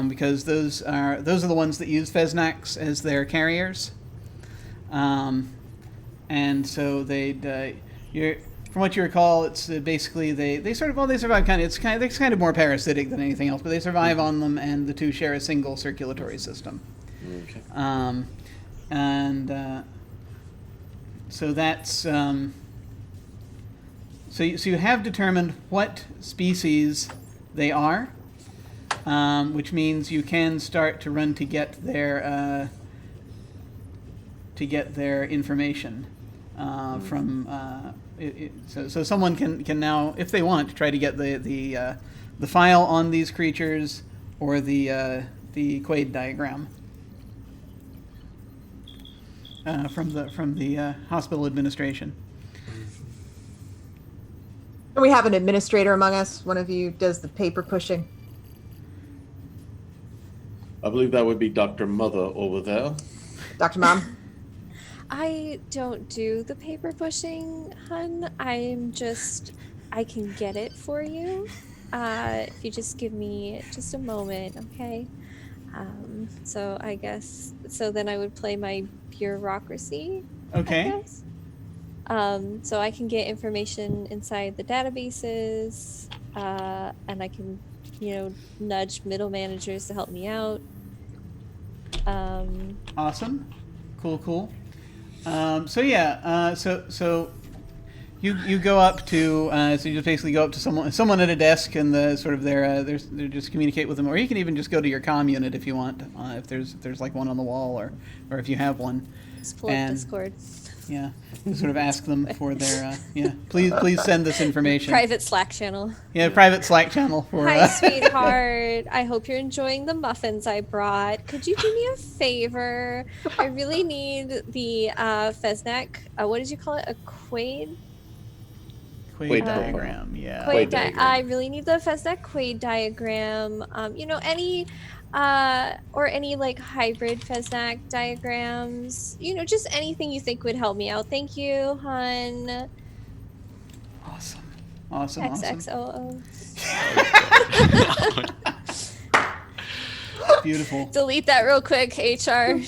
A: because those are the ones that use Feznax as their carriers, and so from what you recall, it's basically they survive they're kind of more parasitic than anything else, but they survive on them, and the two share a single circulatory system.
E: Okay.
A: So that's so you have determined what species they are, which means you can start to run to get their information from. So someone can now, if they want, try to get the file on these creatures or the Quaid diagram from the hospital administration.
B: We have an administrator among us. One of you does the paper pushing.
E: I believe that would be Dr. Mother over there.
B: Dr. Mom?
D: I don't do the paper pushing, hun. I can get it for you. If you just give me just a moment, okay? So then I would play my bureaucracy.
A: Okay.
D: I guess. So I can get information inside the databases, and I can, nudge middle managers to help me out.
A: Awesome. Cool. So you go up to so you just basically go up to someone at a desk, and the sort of they just communicate with them, or you can even just go to your comm unit if you want, if there's like one on the wall, or if you have one.
D: Just pull up Discord.
A: Yeah, sort of ask them for their please send this information.
D: Private Slack channel.
A: Yeah, private Slack channel for.
D: Hi, sweetheart. I hope you're enjoying the muffins I brought. Could you do me a favor? I really need the Feznac. What did you call it? A Quaid?
A: Quaid diagram. Yeah.
D: Quaid diagram. I really need the Feznac Quaid diagram. Any. Or any like hybrid Feznac diagrams, just anything you think would help me out. Thank you, hun.
A: Awesome.
D: XXOO.
A: Beautiful.
D: Delete that real quick, HR.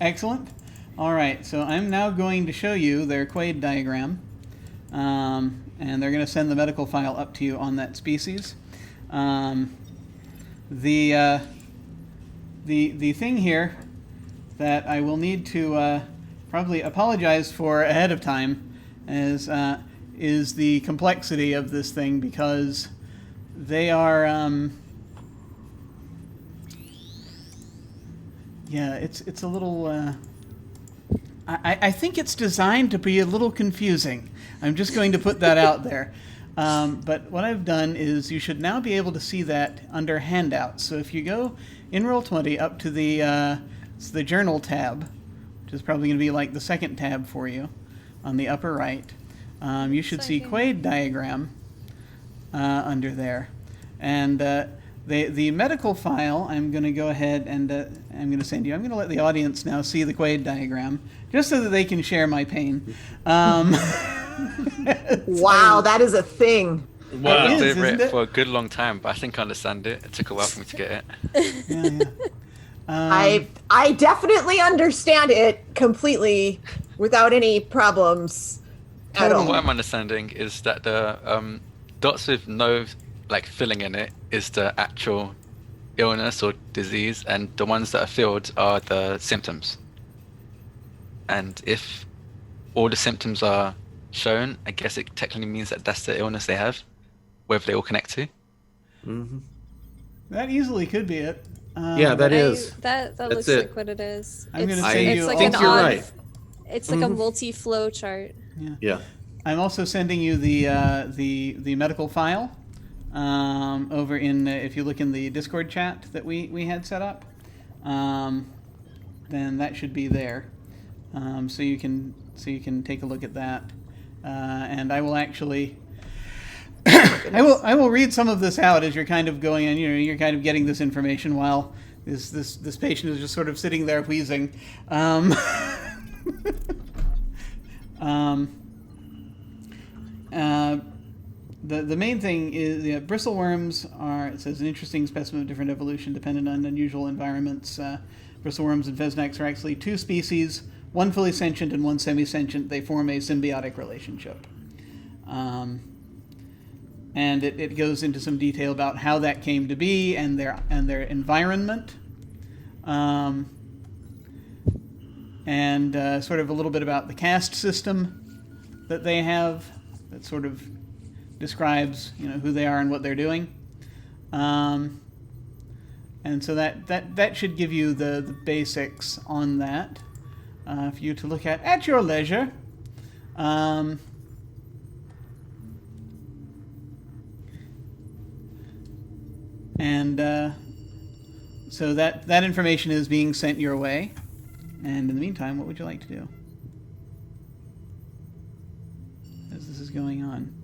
A: Excellent. All right, so I'm now going to show you their Quaid diagram, and they're going to send the medical file up to you on that species. The thing here that I will need to probably apologize for ahead of time is the complexity of this thing, because they are it's a little I think it's designed to be a little confusing. I'm just going to put that out there. But what I've done is you should now be able to see that under handouts. So if you go in Roll20 up to the journal tab, which is probably going to be like the second tab for you on the upper right, you should see Quaid diagram under there. And the medical file, I'm going to go ahead and I'm going to send you. I'm going to let the audience now see the Quaid diagram, just so that they can share my pain.
B: Wow, that is a thing.
E: Wow.
C: I've been over it for a good long time, but I think I understand it. It took a while for me to get it.
A: Yeah.
B: I definitely understand it completely without any problems at all.
C: What I'm understanding is that the dots with no filling in it is the actual illness or disease, and the ones that are filled are the symptoms. And if all the symptoms are shown, I guess it technically means that that's the illness they have, whether they all connect to.
E: Mm-hmm.
A: That easily could be it.
E: Yeah, that is.
D: That looks
E: it.
D: like what it is.
A: I'm going to send you.
D: It's like
E: think
D: an
E: you're
D: odd.
E: right.
D: It's like a multi-flow chart.
E: Yeah.
A: I'm also sending you the medical file over in if you look in the Discord chat that we had set up, then that should be there, so you can take a look at that, and I will actually. I will read some of this out as you're kind of going in. You're kind of getting this information while this patient is just sort of sitting there wheezing. The main thing is the bristleworms are, it says, an interesting specimen of different evolution dependent on unusual environments. Bristleworms and Vesnax are actually two species, one fully sentient and one semi-sentient. They form a symbiotic relationship. And it goes into some detail about how that came to be and their environment. And sort of a little bit about the caste system that they have that sort of describes, who they are and what they're doing. And so that should give you the basics on that for you to look at your leisure. So that information is being sent your way. And in the meantime, what would you like to do as this is going on?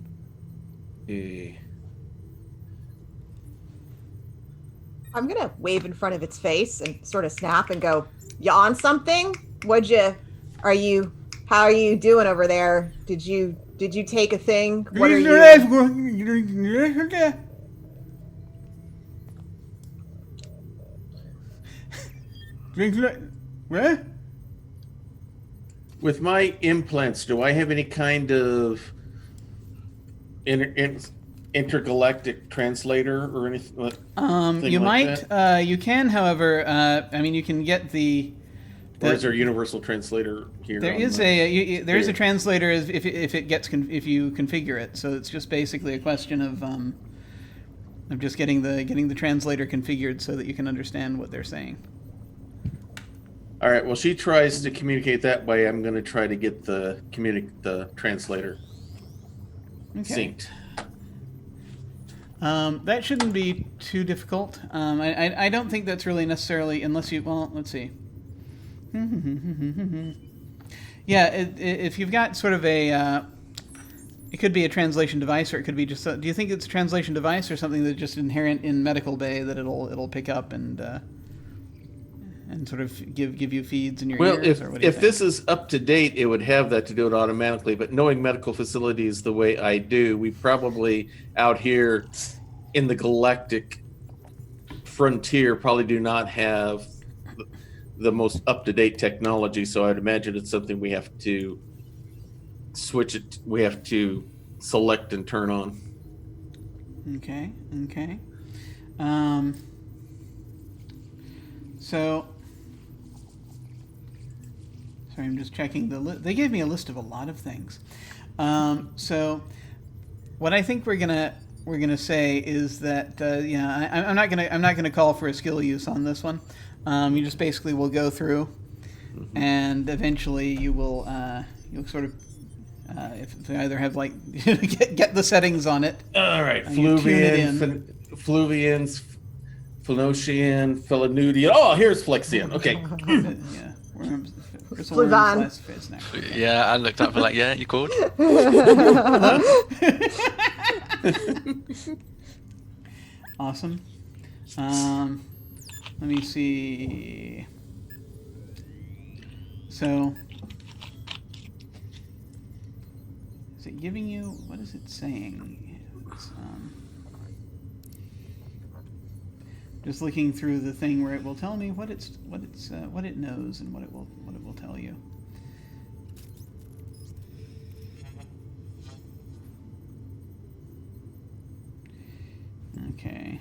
B: I'm gonna wave in front of its face and sort of snap and go, "You on something? How are you doing over there? Did you take a thing? What are you?"
A: What?
E: With my implants, do I have any kind of intergalactic translator or anything?
A: You
E: like
A: might.
E: that?
A: You can, however. You can get the.
E: Or is there a universal translator here?
A: There is a translator if you configure it. So it's just basically a question of just getting the translator configured so that you can understand what they're saying.
E: All right. Well, she tries to communicate that way. I'm going to try to get the translator synced.
A: That shouldn't be too difficult. I don't think that's really necessarily, unless you. Well, let's see. Yeah, if you've got sort of a. It could be a translation device, or it could be just. Do you think it's a translation device, or something that's just inherent in Medical Bay that it'll pick up and sort of give you feeds in your ears? Or what do you
E: if
A: think?
E: this is up to date, it would have that to do it automatically. But knowing medical facilities the way I do, we probably out here in the galactic frontier probably do not have the most up-to-date technology. So I'd imagine it's something we have to switch it. We have to select and turn on.
A: Okay. So, sorry, I'm just checking the list. They gave me a list of a lot of things. So, what I think we're gonna say is that I'm not gonna call for a skill use on this one. You just basically will go through, and eventually you will you'll sort of if they either have like get the settings on it.
E: All right,
A: Fluvian,
E: Fluvians, Phoenician, Philinudian. Oh, here's Flexian. Okay.
A: Yeah, worms,
B: Fluvan.
C: Yeah, I looked up for like, yeah, you called?
A: Awesome. Let me see. So, is it giving you? What is it saying? It's, just looking through the thing where it will tell me what it knows and what it will tell you. Okay.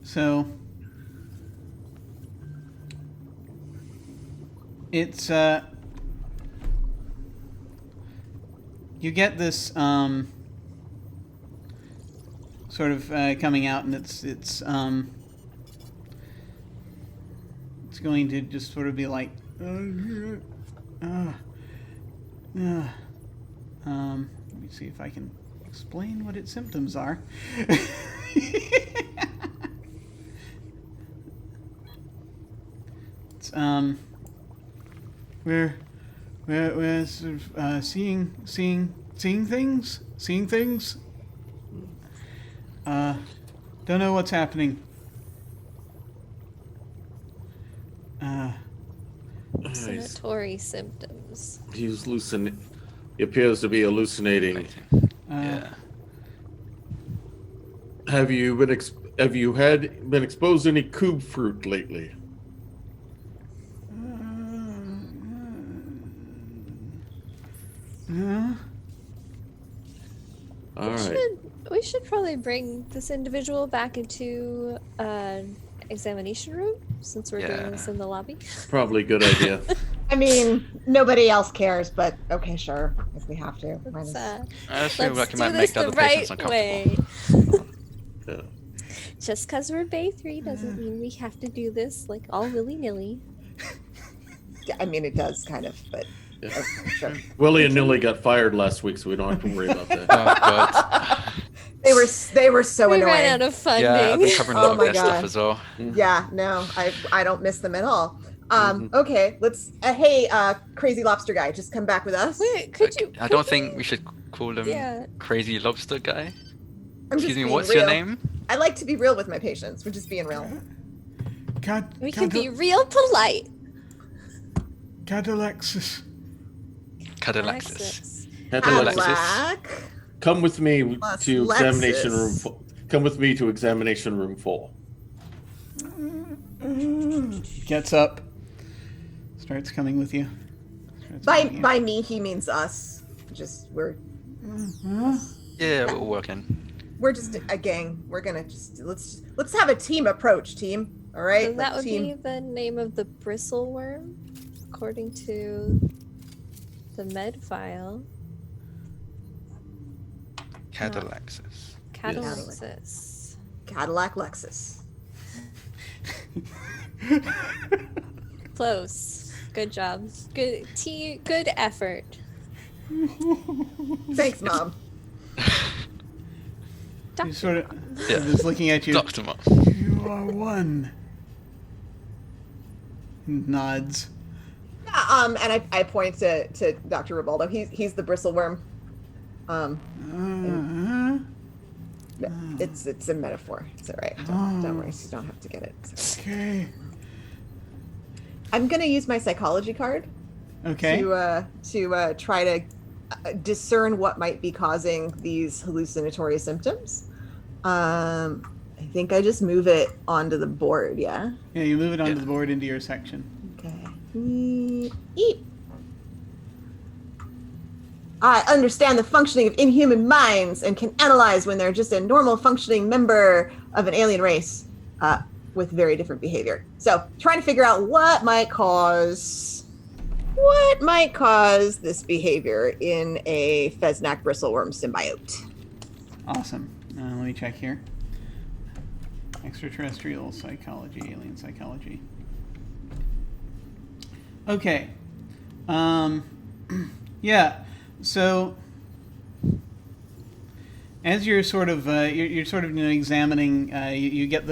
A: So it's you get this sort of coming out, and it's going to just sort of be like let me see if I can explain what its symptoms are. It's we're sort of seeing Seeing things? Seeing things? Don't know what's happening.
D: Hallucinatory symptoms.
E: He's He appears to be hallucinating.
C: Yeah.
E: Have you been exposed to any cube fruit lately? All right.
D: We should probably bring this individual back into an examination room since we're doing this in the lobby.
E: Probably a good idea.
B: I mean, nobody else cares, but okay, sure, if we have to.
C: I feel like it
D: do
C: might
D: this
C: make the other
D: the
C: patients
D: right way.
C: uncomfortable.
E: Yeah.
D: Just because we're Bay 3 doesn't mean we have to do this like all willy-nilly.
B: Yeah, I mean, it does kind of, but
E: Yeah.
B: sure.
E: Willie and Nilly got fired last week, so we don't have to worry about that.
C: Oh, God.
B: They were so
D: We
B: annoying.
D: ran out of funding.
C: Yeah, I've been covering a lot
B: Oh
C: of
B: my
C: their stuff
B: God.
C: as well.
B: Yeah, no, I don't miss them at all. Okay, let's. Hey, crazy lobster guy, just come back with us.
D: Wait, could you?
C: I don't think we should call him
D: Yeah.
C: Crazy Lobster Guy.
B: I'm just
C: Excuse me,
B: being
C: what's
B: real.
C: your name?
B: I like to be real with my patients. We're just being real.
D: We can be real polite.
A: Cadalexis.
C: Cadillaxis.
B: Cadillac.
E: Come with me
B: Plus
E: to examination room.
B: Lexus.
E: Come with me to examination room 4.
A: Gets up. Starts coming with you. Starts coming in.
B: By me, he means us. Just
C: Yeah, we're working.
B: we're just a gang. We're gonna let's have a team approach, team. All right.
D: So that would
B: team.
D: be the name of the bristleworm, according to the med file.
C: Cadillaxis.
D: Catalysis.
B: Cadillac Lexus.
D: Close. Good job. Good good effort.
B: Thanks, Mom.
A: He's sort of
C: Yeah.
A: just looking at you.
C: Dr. Mom.
A: You are one. Nods.
B: And I point to Dr. Ribaldo. He's the bristleworm. It's a metaphor. It's all right. Don't worry. You don't have to get it.
A: Okay.
B: I'm gonna use my psychology card
A: Okay.
B: to try to discern what might be causing these hallucinatory symptoms. I think I just move it onto the board. Yeah.
A: Yeah, you move it onto the board into your section.
B: Okay. Eep. I understand the functioning of inhuman minds and can analyze when they're just a normal functioning member of an alien race with very different behavior. So, trying to figure out what might cause this behavior in a Fesnac bristleworm symbiote.
A: Awesome. Let me check here. Extraterrestrial psychology, alien psychology. Okay. Yeah. So, as you're sort of examining, you get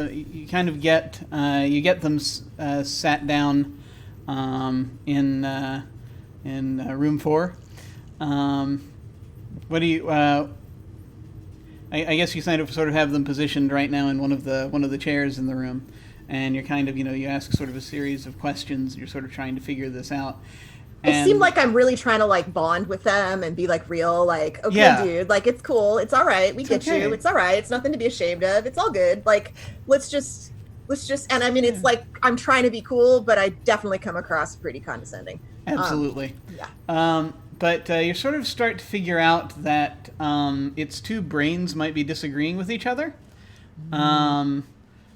A: them sat down in room 4. What do you? I guess you sort of have them positioned right now in one of the chairs in the room, and you're kind of you ask sort of a series of questions. You're sort of trying to figure this out.
B: It seemed like I'm really trying to like bond with them and be like real, like, okay,
A: Yeah.
B: dude, like it's cool, it's all right, we get
A: okay.
B: you, it's all right, it's nothing to be ashamed of, it's all good. Like, let's just, and I mean, it's like I'm trying to be cool, but I definitely come across pretty condescending.
A: Absolutely.
B: Yeah.
A: But you sort of start to figure out that its two brains might be disagreeing with each other.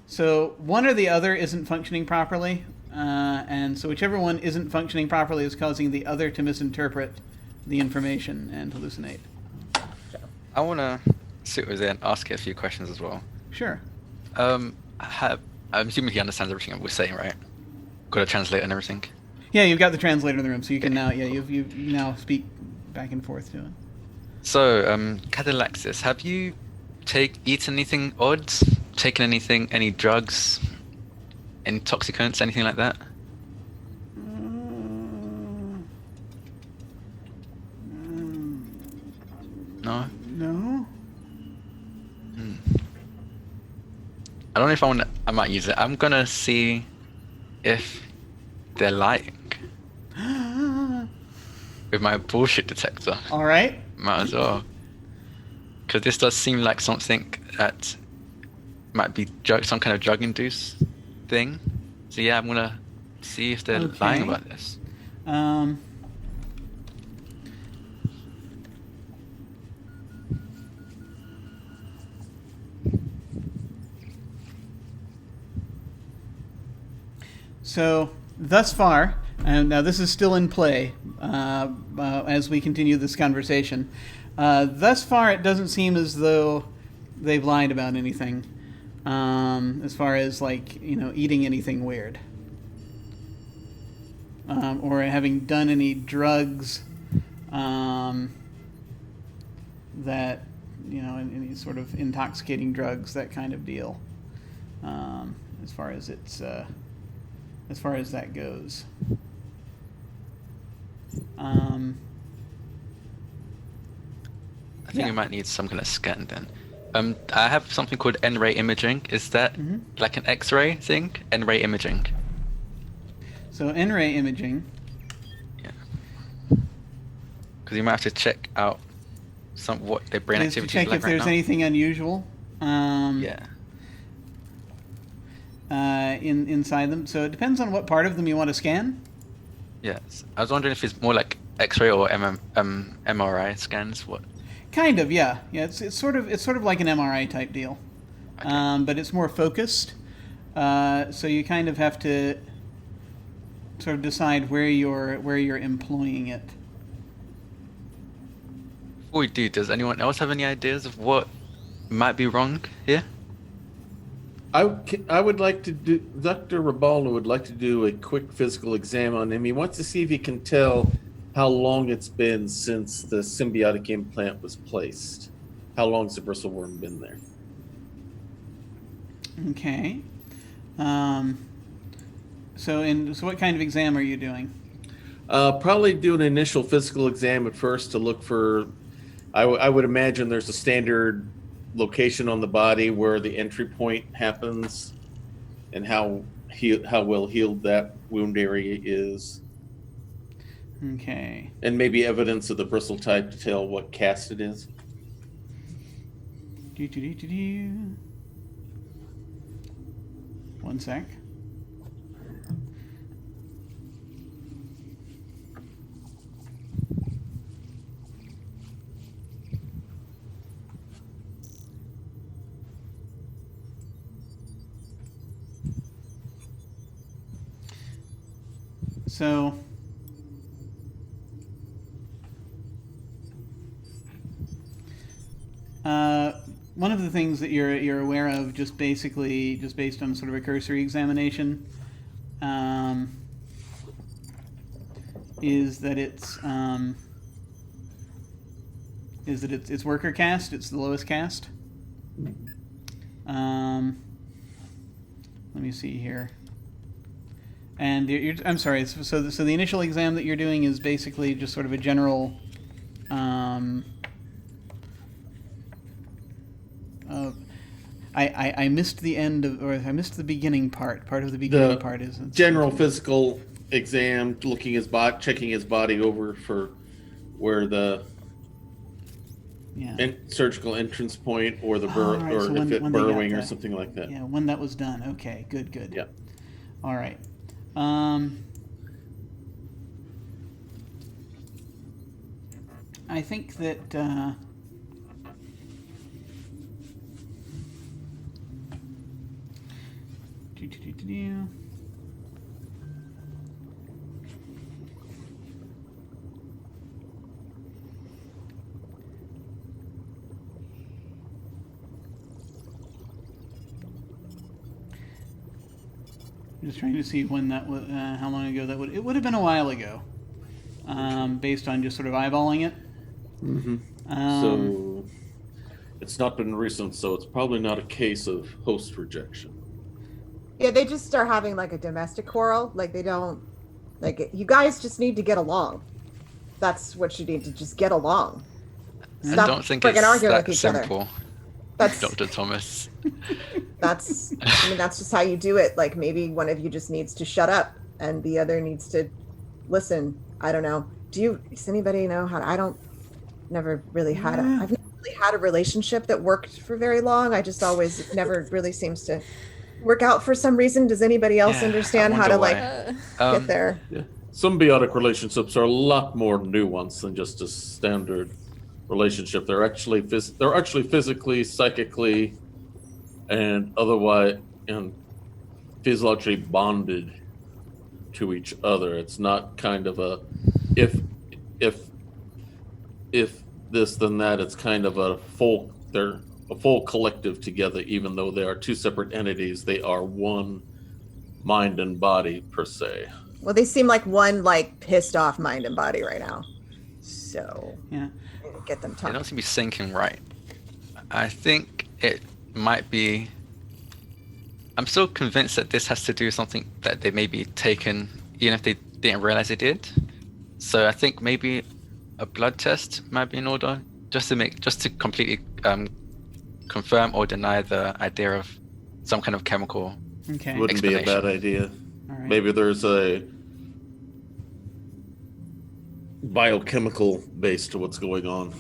A: So one or the other isn't functioning properly. And so whichever one isn't functioning properly is causing the other to misinterpret the information and hallucinate.
C: I want to sit with it and ask it a few questions as well.
A: Sure.
C: I'm assuming he understands everything we're saying, right? Got a translator and everything.
A: Yeah, you've got the translator in the room, so you can now, you now speak back and forth to it.
C: So, Cadillaxis, have you eaten anything odd? Taken any drugs? Intoxicants, anything like that? No.
A: No.
C: I don't know if I might use it. I'm gonna see if they're lying with my bullshit detector.
A: All right.
C: Might as well. Because this does seem like something that might be some kind of drug-induced thing. So yeah, I'm gonna see if they're lying
A: Okay.
C: about this.
A: So, thus far, and now this is still in play as we continue this conversation. Thus far, it doesn't seem as though they've lied about anything, as far as like eating anything weird, or having done any drugs that any sort of intoxicating drugs, that kind of deal. As far as as far as that goes.
C: I think
A: Yeah.
C: we might need some kind of scan then. I have something called N-ray imaging. Is that like an X-ray thing? N-ray imaging.
A: So N-ray imaging.
C: Yeah. Because you might have to check out what their brain
A: Is to
C: activity
A: check
C: is like
A: if
C: right
A: there's
C: now.
A: anything unusual.
C: Yeah.
A: Inside them. So it depends on what part of them you want to scan.
C: Yes. I was wondering if it's more like X-ray or MRI scans. What?
A: Kind of, yeah. Yeah, it's sort of like an MRI type deal.
C: Okay.
A: But it's more focused. So you kind of have to sort of decide where you're employing it.
C: Before we do, does anyone else have any ideas of what might be wrong here?
E: I would like to do. Dr. Ribaldo would like to do a quick physical exam on him. He wants to see if he can tell how long it's been since the symbiotic implant was placed. How long's the bristleworm been there?
A: Okay. So what kind of exam are you doing?
E: Probably do an initial physical exam at first to look for. I would imagine there's a standard location on the body where the entry point happens, and how well healed that wound area is,
A: Okay.
E: and maybe evidence of the bristle type to tell what cast it is.
A: One sec. So one of the things that you're aware of, just based on sort of a cursory examination, is that it's worker caste. It's the lowest caste. Let me see here. And I'm sorry. So the initial exam that you're doing is basically just sort of a general. I missed the end of, or I missed the beginning part. Part of the beginning part is
E: general physical exam, looking checking his body over for where the surgical entrance point or the
A: right,
E: or
A: so
E: if it's burrowing or
A: that.
E: something like that.
A: Yeah, when that was done. Okay, good.
E: Yeah.
A: All right. I think that. I'm just trying to see when that was, how long ago that would. It would have been a while ago, based on just sort of eyeballing it.
E: Mm-hmm. So it's not been recent, so it's probably not a case of host rejection.
B: Yeah, they just start having like a domestic quarrel. Like they don't, like you guys just need to get along. That's what you need to just get along.
C: I
B: Stop
C: don't think
B: friggin'
C: it's
B: arguing
C: that
B: with each other.
C: simple,
B: That's
C: Dr. Thomas.
B: that's that's just how you do it. Like maybe one of you just needs to shut up and the other needs to listen. I don't know. Does anybody know how I don't never really had
A: Yeah.
B: I've never really had a relationship that worked for very long. I just always it never really seems to work out for some reason. Does anybody else
C: Yeah, I
B: understand how
C: wonder
B: to like
C: why.
B: get there?
E: Yeah. Symbiotic relationships are a lot more nuanced than just a standard relationship. They're actually physically, psychically, and otherwise and physiologically bonded to each other. It's not kind of a if if if this then that. It's kind of they're a full collective together, even though they are two separate entities. They are one mind and body per se.
B: Well, they seem like one like pissed off mind and body right now. So
A: Yeah.
B: get them
C: It
B: talking.
C: don't seem to be syncing right. I think it might be. I'm still convinced that this has to do something that they maybe taken, even if they didn't realize they did. So I think maybe a blood test might be in order, just to completely confirm or deny the idea of some kind of chemical.
A: Okay.
E: Wouldn't be a bad idea.
A: All right.
E: Maybe there's a biochemical base to what's going on.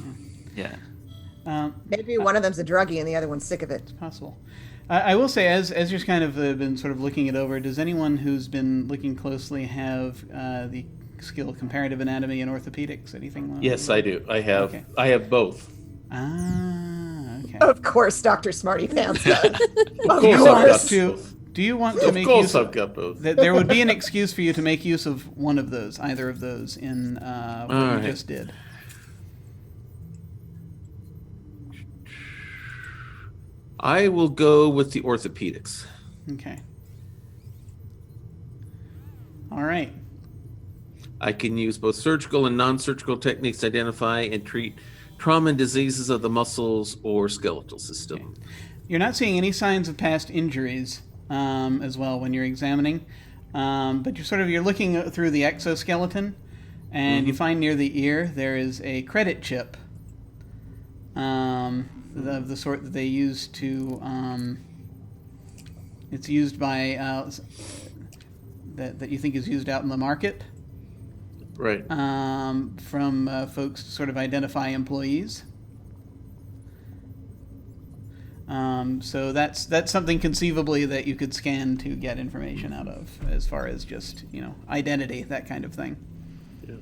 C: Yeah.
B: Maybe one of them's a druggie and the other one's sick of it.
A: Possible. I will say, as you're kind of been sort of looking it over, does anyone who's been looking closely have the skill comparative anatomy and orthopedics? Anything?
E: Yes, I do. I have.
A: Okay.
E: I have both.
A: Okay.
B: Of course, Dr. Smarty Pants does.
E: Of
B: Of
E: course,
A: you
E: I've
A: want
E: got
A: to?
E: both.
A: Do you want to
E: Of
A: make
E: course,
A: use
E: I've got both.
A: there would be an excuse for you to make use of one of those, either of those, in what you
E: right.
A: just did.
E: I will go with the orthopedics.
A: Okay. All right.
E: I can use both surgical and non-surgical techniques to identify and treat trauma and diseases of the muscles or skeletal system.
A: You're not seeing any signs of past injuries as well when you're examining, but you're looking through the exoskeleton, and you find near the ear there is a credit chip of the sort that they use to. It's used by that you think is used out in the market.
E: Right.
A: From folks to sort of identify employees. So that's something conceivably that you could scan to get information out of, as far as just identity, that kind of thing.
E: Yeah.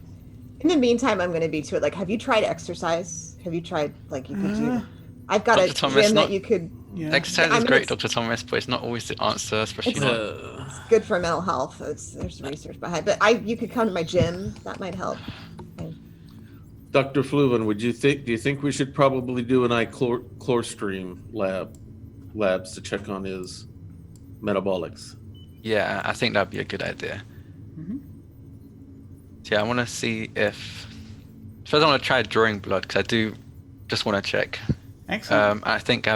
B: In the meantime, I'm going to be to it. Like, have you tried exercise? Have you tried, like, you could do... I've got
C: Dr.
B: a
C: Thomas,
B: gym
C: not-
B: that you could...
A: Yeah.
C: Exercise
B: I
C: is
B: mean,
C: great,
B: it's-
C: Dr. Thomas, but it's not always the answer, especially
B: It's-
C: not.
B: It's good for mental health. There's research behind it. But you could come to my gym. That might help.
E: Dr. Fluven, do you think we should probably do an chlorstream labs to check on his metabolics?
C: Yeah, I think that'd be a good idea.
A: Mm-hmm.
C: So yeah, I want to see if. First, I want to try drawing blood because I do just want to check.
A: Excellent.
C: I think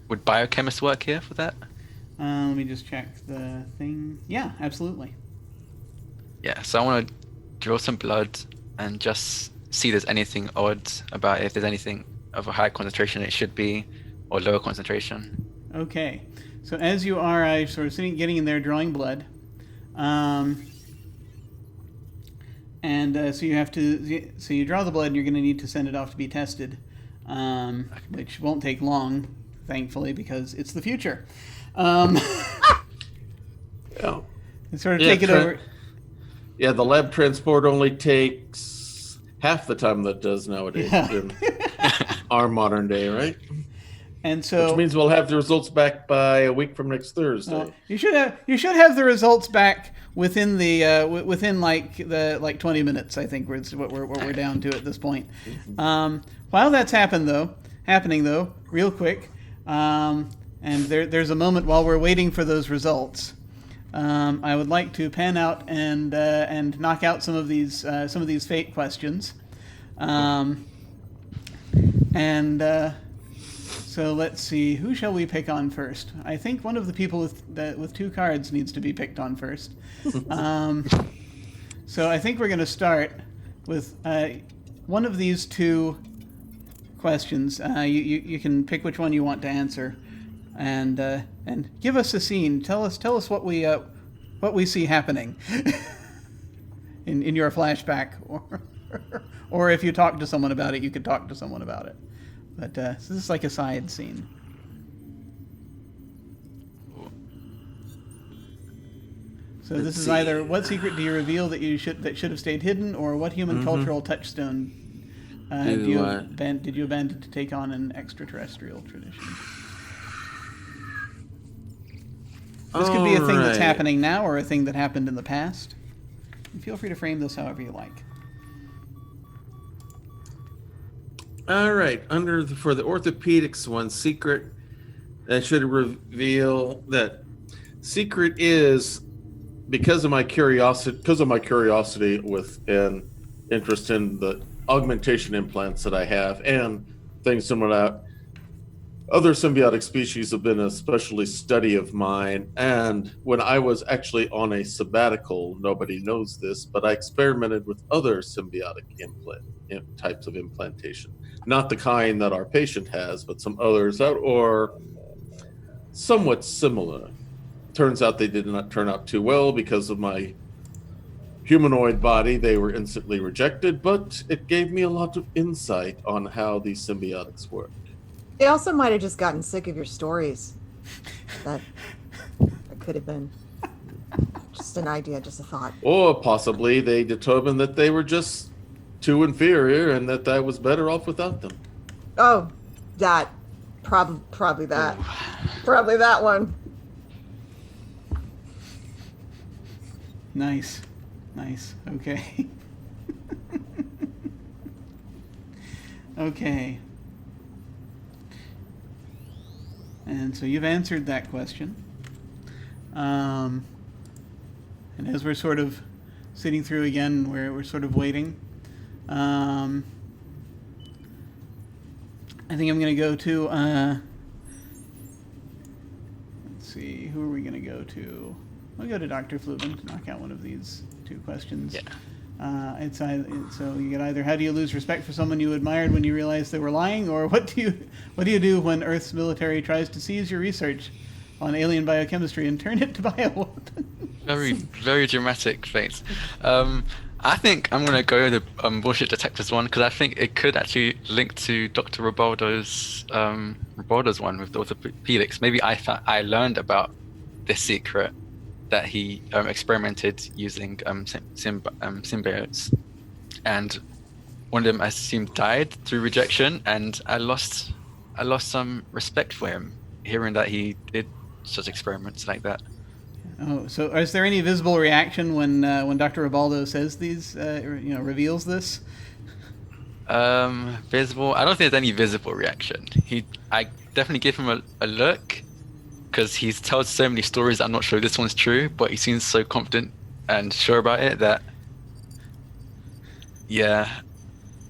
C: would biochemists work here for that?
A: Let me just check the thing. Yeah, absolutely.
C: Yeah, so I want to draw some blood and just see if there's anything odd about it, if there's anything of a high concentration it should be, or lower concentration.
A: Okay. So as you are sort of getting in there, drawing blood, and so you draw the blood, and you're going to need to send it off to be tested, which won't take long, thankfully, because it's the future.
E: Yeah.
A: And sort of take it over.
E: Yeah, the lab transport only takes half the time that does nowadays in our modern day, right?
A: And so,
E: which means we'll have the results back by a week from next Thursday.
A: You should have the results back within the within like 20 minutes. I think what we're down to at this point. While that's happening though, real quick, and there's a moment while we're waiting for those results. I would like to pan out and knock out some of these fate questions, So let's see, who shall we pick on first? I think one of the people with two cards needs to be picked on first. So I think we're going to start with one of these two questions. You can pick which one you want to answer, and give us a scene. Tell us what we see happening in your flashback, or if you talk to someone about it, you could talk to someone about it. But so this is like a side scene. So this is either what secret do you reveal that should have stayed hidden, or what human cultural touchstone did you abandon to take on an extraterrestrial tradition? This could be a thing that's happening now, or a thing that happened in the past. And feel free to frame this however you like.
E: All right. For the orthopedics one, secret, I should reveal that secret is because of my curiosity with an interest in the augmentation implants that I have and things similar to that. Other symbiotic species have been a specialty study of mine, and when I was actually on a sabbatical, nobody knows this, but I experimented with other symbiotic types of implantation. Not the kind that our patient has, but some others that are somewhat similar. Turns out they did not turn out too well because of my humanoid body. They were instantly rejected, but it gave me a lot of insight on how these symbiotics work.
B: They also might have just gotten sick of your stories. That could have been just an idea, just a thought.
E: Or possibly they determined that they were just too inferior and that I was better off without them.
B: Oh, that. Probably that. Probably that one.
A: Nice. Okay. Okay. And so you've answered that question. And as we're sort of sitting through again, we're sort of waiting. I think I'm going to go to, let's see, who are we going to go to? I'll go to Dr. Flubin to knock out one of these two questions.
C: Yeah.
A: So you get either how do you lose respect for someone you admired when you realize they were lying, or what do you do when Earth's military tries to seize your research on alien biochemistry and turn it to bioweapons?
C: Very, very dramatic face. I think I'm going to go the bullshit detectors one, because I think it could actually link to Dr. Ribaldo's one with the orthopedics. Maybe I learned about this secret that he experimented using symbiotes, and one of them I assume died through rejection, and I lost some respect for him, hearing that he did such experiments like that.
A: Oh, so is there any visible reaction when Dr. Ribaldo says these, reveals this?
C: Visible? I don't think there's any visible reaction. I definitely give him a look, because he's told so many stories. I'm not sure this one's true, but he seems so confident and sure about it that, yeah,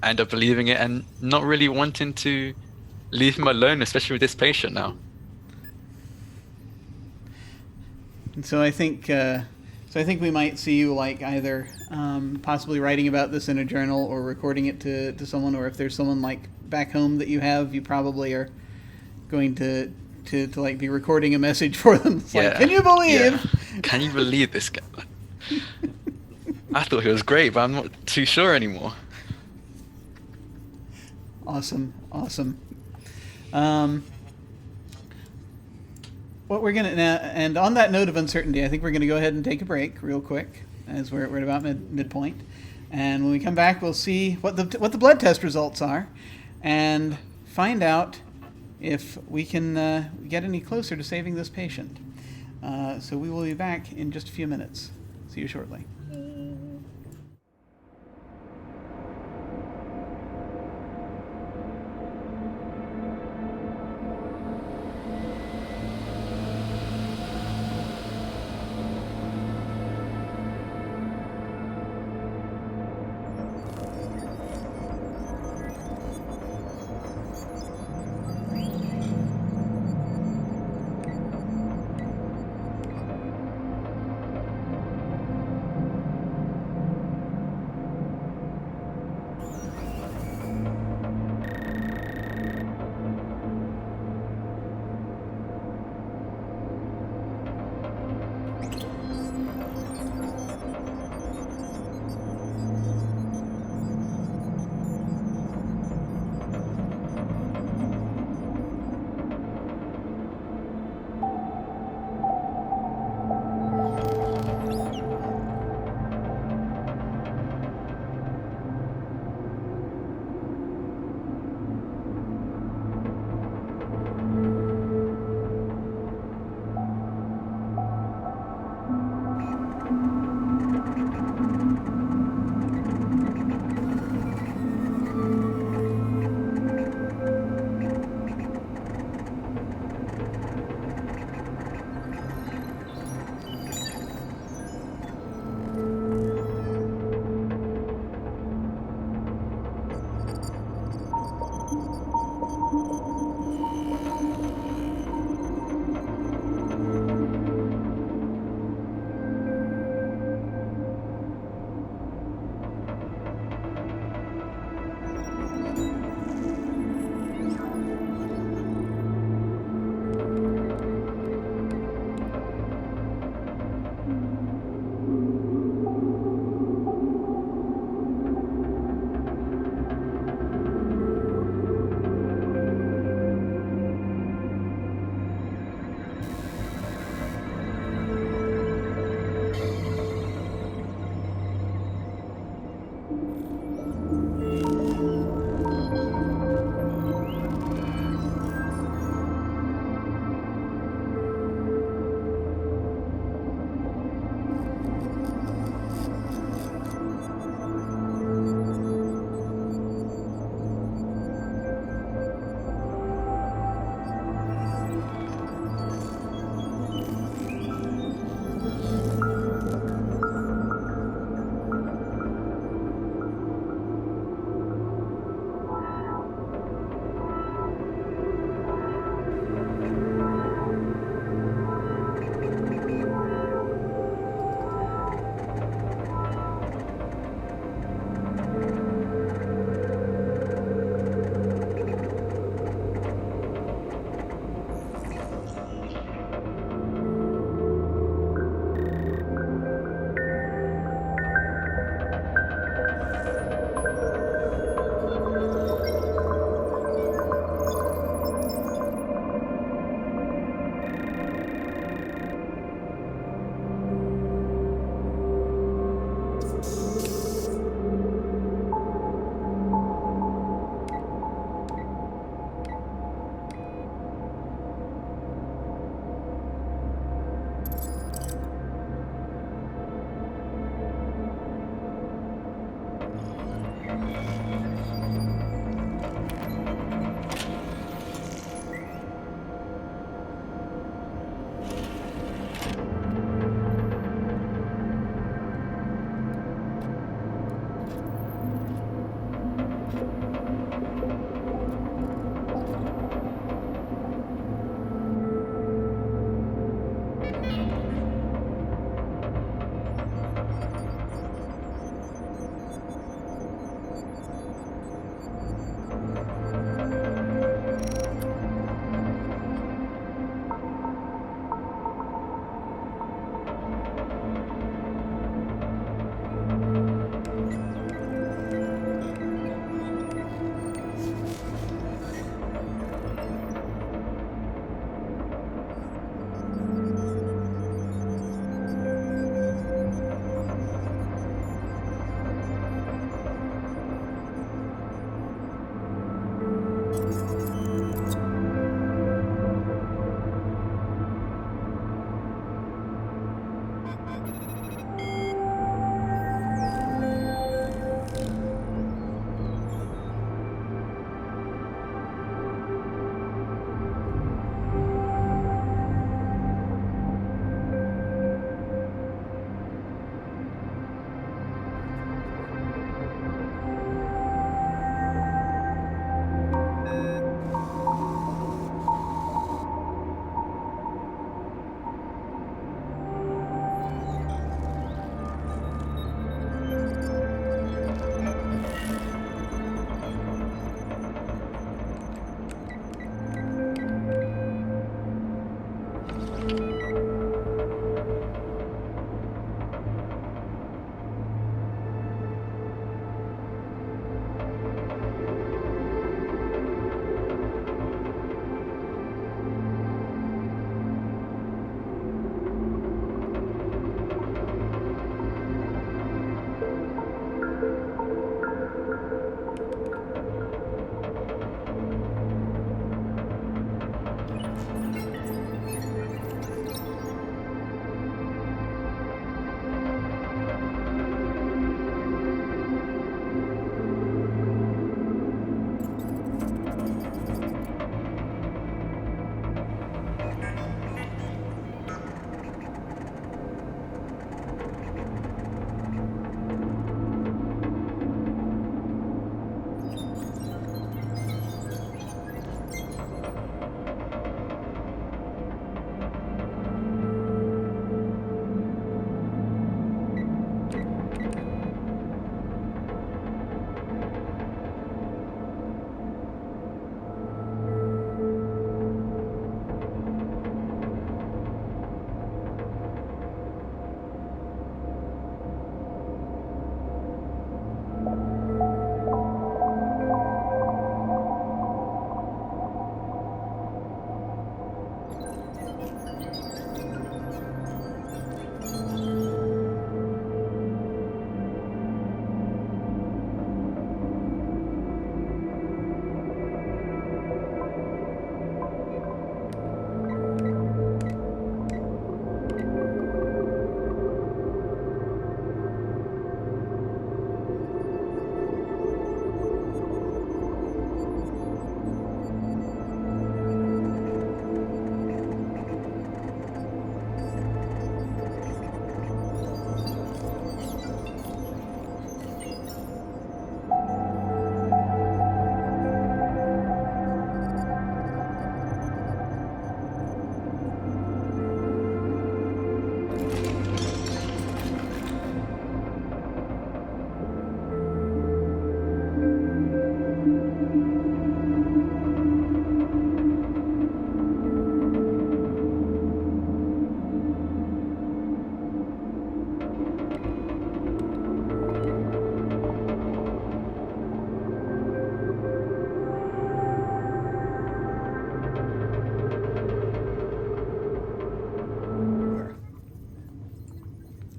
C: I end up believing it and not really wanting to leave him alone, especially with this patient now.
A: And so I think we might see you like either possibly writing about this in a journal or recording it to someone, or if there's someone like back home that you have, you probably are going to like be recording a message for them. It's like, can you believe?
C: Yeah. Can you believe this guy? I thought he was great, but I'm not too sure anymore.
A: Awesome. What we're gonna and on that note of uncertainty, I think we're gonna go ahead and take a break real quick, as we're at about midpoint, and when we come back, we'll see what the blood test results are, and find out if we can get any closer to saving this patient. So we will be back in just a few minutes. See you shortly.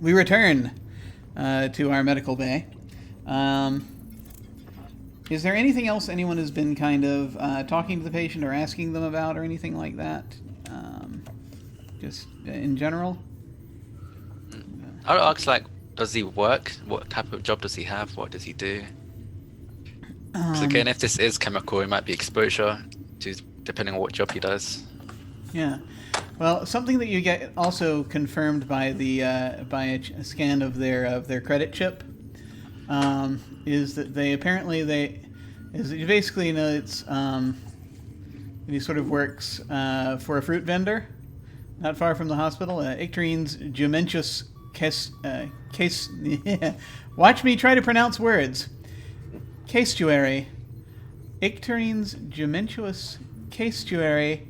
A: We return to our medical bay. Is there anything else anyone has been kind of talking to the patient or asking them about or anything like that? Just in general?
C: I would ask, like, does he work? What type of job does he have? What does he do? Because again, if this is chemical, it might be exposure to, depending on what job he does.
A: Yeah. Well, something that you get also confirmed by the by a scan of their credit chip is that they apparently basically it's he sort of works for a fruit vendor not far from the hospital. Icterine's Jumentous case. Watch me try to pronounce words. Castuary. Icterine's Jumentous Castuary.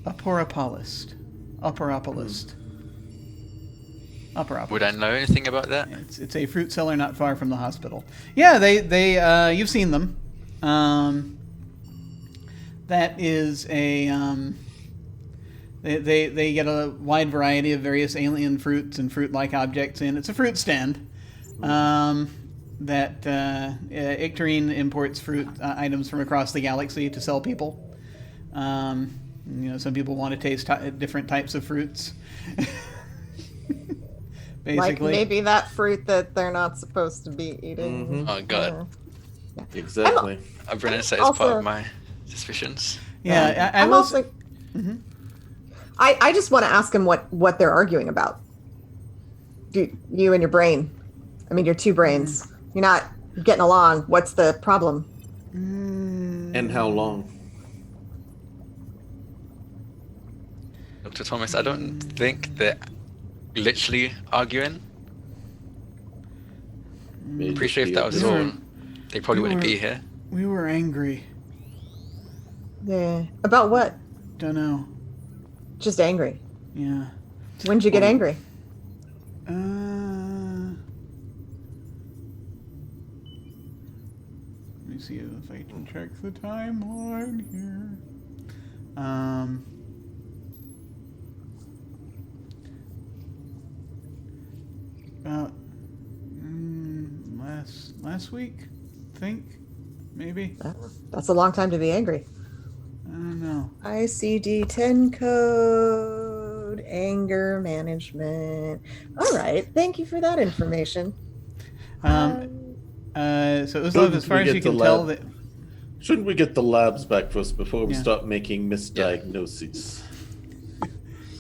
A: Oporopolist.
C: Would I know anything about that?
A: It's a fruit seller not far from the hospital. Yeah, they you've seen them. That is a they get a wide variety of various alien fruits and fruit-like objects in. It's a fruit stand. That Icterine imports fruit items from across the galaxy to sell people. Some people want to taste different types of fruits. basically.
B: Like maybe that fruit that they're not supposed to be eating.
C: Oh god,
E: Exactly.
C: I've been say it's part
B: also-
C: of my suspicions.
A: Yeah, I
B: I'm
A: was.
B: also. I just want to ask them what they're arguing about. You and your brain. I mean, your two brains. You're not getting along. What's the problem?
E: And how long?
C: Dr. Thomas, I don't think they're literally arguing.
E: May
C: Pretty
E: just
C: sure if
E: be
C: that
E: a-
C: was all, they probably wouldn't be here.
A: We were angry.
B: Yeah. About what?
A: Don't know.
B: Just angry.
A: Yeah.
B: When did you get angry?
A: Let me see if I can check the timeline here. About last week, I think, maybe.
B: That's a long time to be angry.
A: I don't know.
B: ICD-10 code, anger management. All right. Thank you for that information.
A: So it was
E: Shouldn't
A: as far
E: we
A: as
E: get
A: you
E: the
A: can tell
E: lab-
A: that.
E: Shouldn't we get the labs back first before we
A: Yeah.
E: start making misdiagnoses?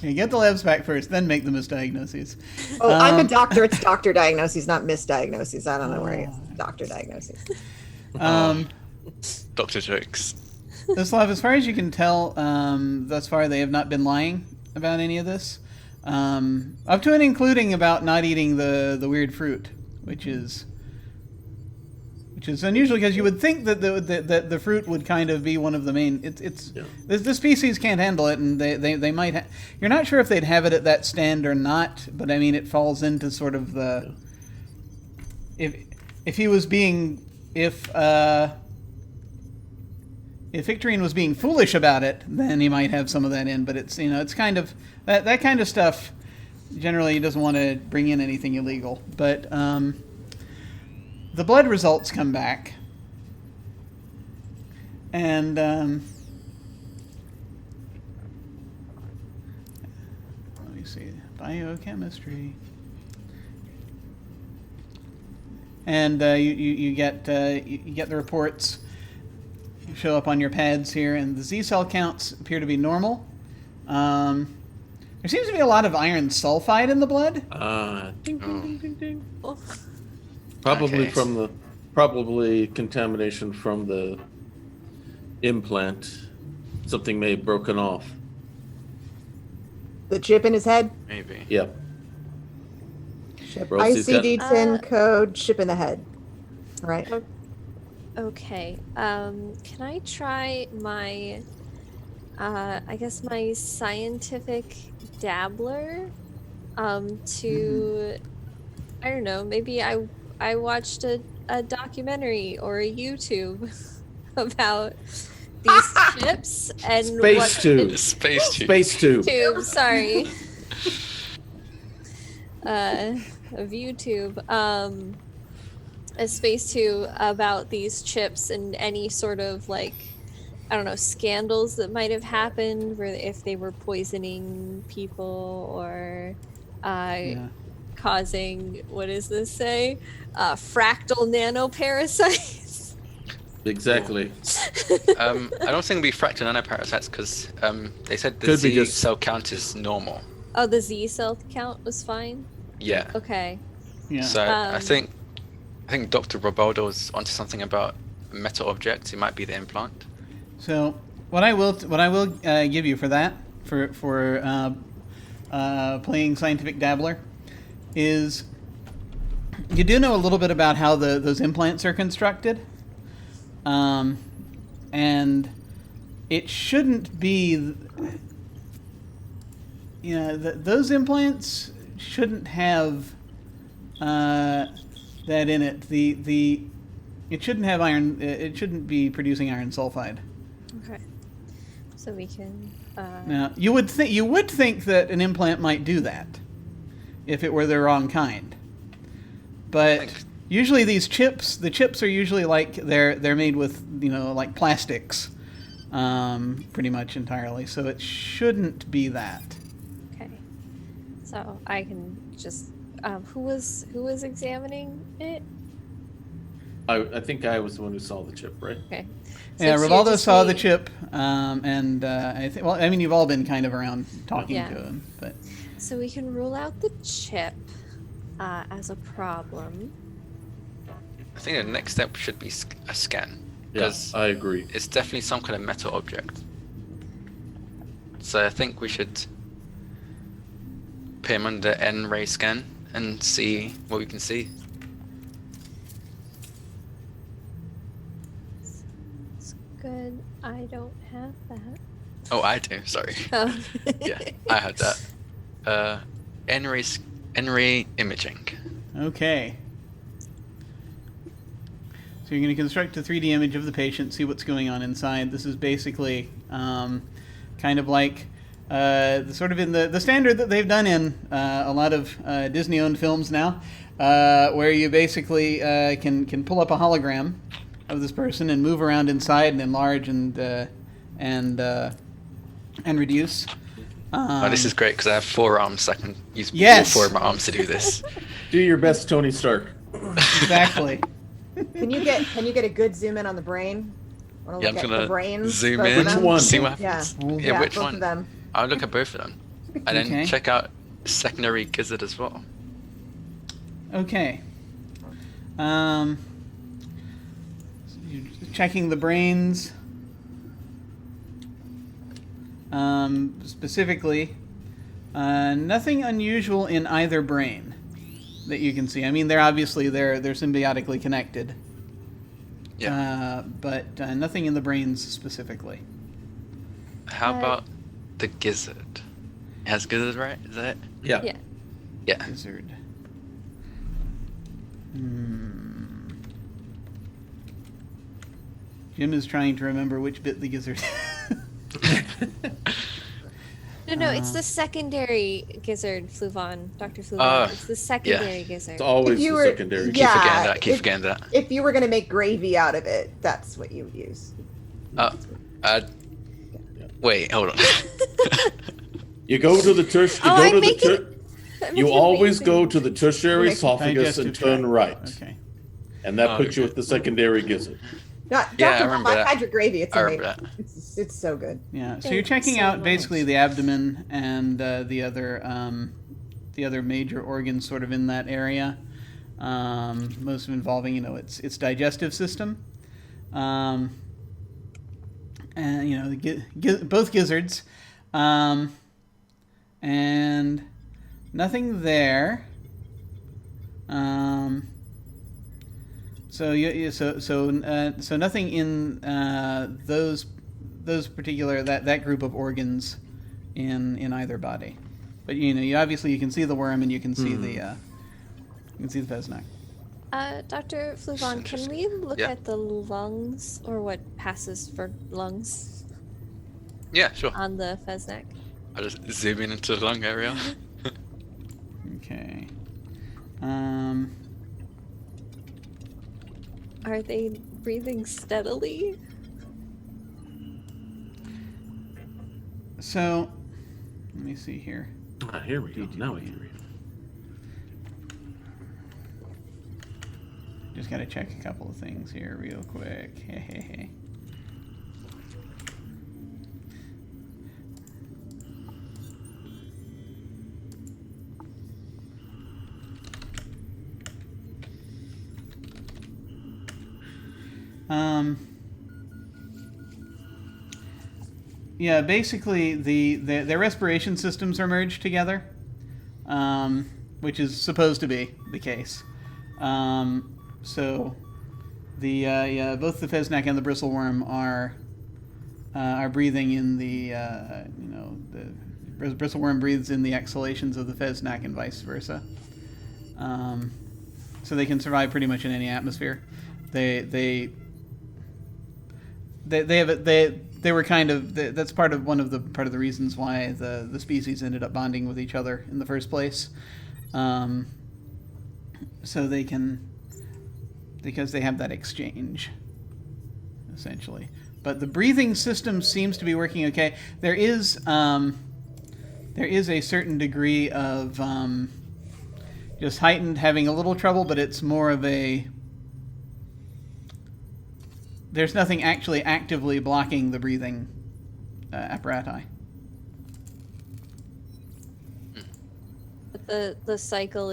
A: You get the labs back first, then make the misdiagnoses.
B: Oh, I'm a doctor. It's doctor diagnoses, not misdiagnoses. I don't know where he gets doctor diagnoses.
C: Doctor jokes.
A: Slav, as far as you can tell, thus far they have not been lying about any of this. Up to and including about not eating the weird fruit, which is unusual because you would think that the fruit would kind of be one of the main. The species can't handle it, and they might. You're not sure if they'd have it at that stand or not, but I mean it falls into sort of the. If he was being if Victorine was being foolish about it, then he might have some of that in. But it's kind of that kind of stuff. Generally, he doesn't want to bring in anything illegal, but. The blood results come back, and let me see, biochemistry, and you get the reports show up on your pads here, and the Z cell counts appear to be normal. There seems to be a lot of iron sulfide in the blood.
E: Ding, ding, ding, ding, ding.
D: Oh.
E: Probably probably contamination from the implant. Something may have broken off.
B: The chip in his head.
C: Maybe.
E: Yep. Rosie's got-
B: ICD-10 code, chip in the head. Right.
D: Okay. Can I try my, I guess my scientific dabbler, to, I don't know, maybe I watched a documentary or a YouTube about these chips and
E: Space tube.
C: Space tube.
E: Space tube.
D: tube, sorry. Of YouTube. A space tube about these chips and any sort of like, I don't know, scandals that might have happened where if they were poisoning people or causing, what does this say? Fractal nanoparasites.
E: Exactly.
C: I don't think it'll be fractal nanoparasites because they said the
E: Could be
C: Z
E: just-
C: cell count is normal.
D: Oh, the Z cell count was fine?
C: Yeah.
D: Okay.
A: Yeah.
C: So I think Dr. Robaldo is onto something about metal objects. It might be the implant.
A: So what I will give you for that for playing Scientific Dabbler is you do know a little bit about how those implants are constructed, and it shouldn't be. Those implants shouldn't have that in it. It shouldn't have iron. It shouldn't be producing iron sulfide.
D: Okay. So we can.
A: Now you would think that an implant might do that if it were the wrong kind, but usually the chips are usually like they're made with like plastics, pretty much entirely. So it shouldn't be that.
D: Okay. So I can just who was examining it?
E: I think I was the one who saw the chip, right?
D: Okay.
A: Yeah,
D: it's
A: Rivaldo
D: just
A: saw
D: me.
A: the chip, and I think. Well, I mean, you've all been kind of around talking
D: Yeah.
A: to him, but
D: So we can rule out the chip as a problem.
C: I think the next step should be a scan.
E: Yes, I agree.
C: It's definitely some kind of metal object. So I think we should put him under N-ray scan and see what we can see.
D: It's good. I don't have that.
C: Oh, I do. Sorry.
D: Oh.
C: Yeah, I had that. N-ray imaging.
A: okay. So you're going to construct a 3D image of the patient, see what's going on inside. This is basically kind of like sort of in the standard that they've done in a lot of Disney-owned films now, where you basically can pull up a hologram of this person and move around inside and enlarge and reduce.
C: This is great because I have 4 arms. So I can use
A: Yes.
C: all 4 of my arms to do this.
E: Do your best, Tony Stark.
A: Exactly.
B: Can you get a good zoom in on the brain? Wanna
C: Yeah, I'm
B: look at
C: gonna
B: the brains,
C: zoom
B: both of
C: in,
E: Which
B: them?
E: one?
C: see what
B: Yeah.
C: happens.
B: Yeah,
C: Which
B: both
C: one?
B: of them.
C: I'll look at both of them, and then
A: Okay.
C: check out secondary gizzard as well.
A: Okay. You're checking the brains. Specifically, nothing unusual in either brain that you can see. I mean, they're symbiotically connected.
C: Yeah.
A: But nothing in the brains specifically.
C: How about the gizzard? It has gizzard, right? Is that it?
E: Yeah.
D: Yeah.
C: Yeah.
A: Gizzard. Jim is trying to remember which bit the gizzard.
D: No, it's the secondary gizzard, Fluvon, Dr. Fluvon. It's the secondary gizzard.
E: It's always
B: If you
E: the
B: were-
E: secondary.
C: Keep
B: Yeah,
C: forgetting that. Keep
B: if-
C: forgetting that.
B: If you were going to make gravy out of it, that's what you would use.
C: Wait, hold on.
E: You go to the tush. You
D: Oh,
E: go
D: I'm
E: to
D: making-
E: the tush.
D: That
E: You
D: makes it
E: always
D: amazing.
E: go to the tertiary
B: Make-
E: esophagus
A: Digestive
E: and turn
A: tract.
E: right,
A: Okay.
E: and that puts you
C: Okay.
E: at the secondary gizzard.
B: Not
C: Yeah, I
B: Dr.
C: remember
B: Bob,
C: that.
B: I had your gravy. It's
C: I
B: amazing.
C: remember that.
B: It's so good.
A: Yeah. So
D: Thank
A: you're
D: you
A: checking
D: so
A: out basically
D: much.
A: the abdomen and the other major organs sort of in that area. Most of involving its digestive system. And both gizzards. And nothing there. So nothing in those particular that group of organs in either body, but you obviously you can see the worm and you can see the Vesnac.
D: Dr. Fluvon, can we look
C: Yeah.
D: at the lungs, or what passes for lungs,
C: Yeah, sure.
D: on the Fesnac?
C: I'll just zoom in into the lung area.
A: Okay.
D: Are they breathing steadily?
A: So let me see here.
E: Here we go. Now we can read.
A: Just got to check a couple of things here real quick. Hey. Yeah, basically their respiration systems are merged together, which is supposed to be the case. So both the Fesnac and the bristleworm are breathing in the bristleworm breathes in the exhalations of the Fesnac and vice versa. So they can survive pretty much in any atmosphere. They were kind of that's part of the reasons why the species ended up bonding with each other in the first place. So they can, because they have that exchange, essentially. But the breathing system seems to be working okay. There is a certain degree of just heightened, having a little trouble, but it's more of a... There's nothing actually actively blocking the breathing apparatus.
D: But the cycle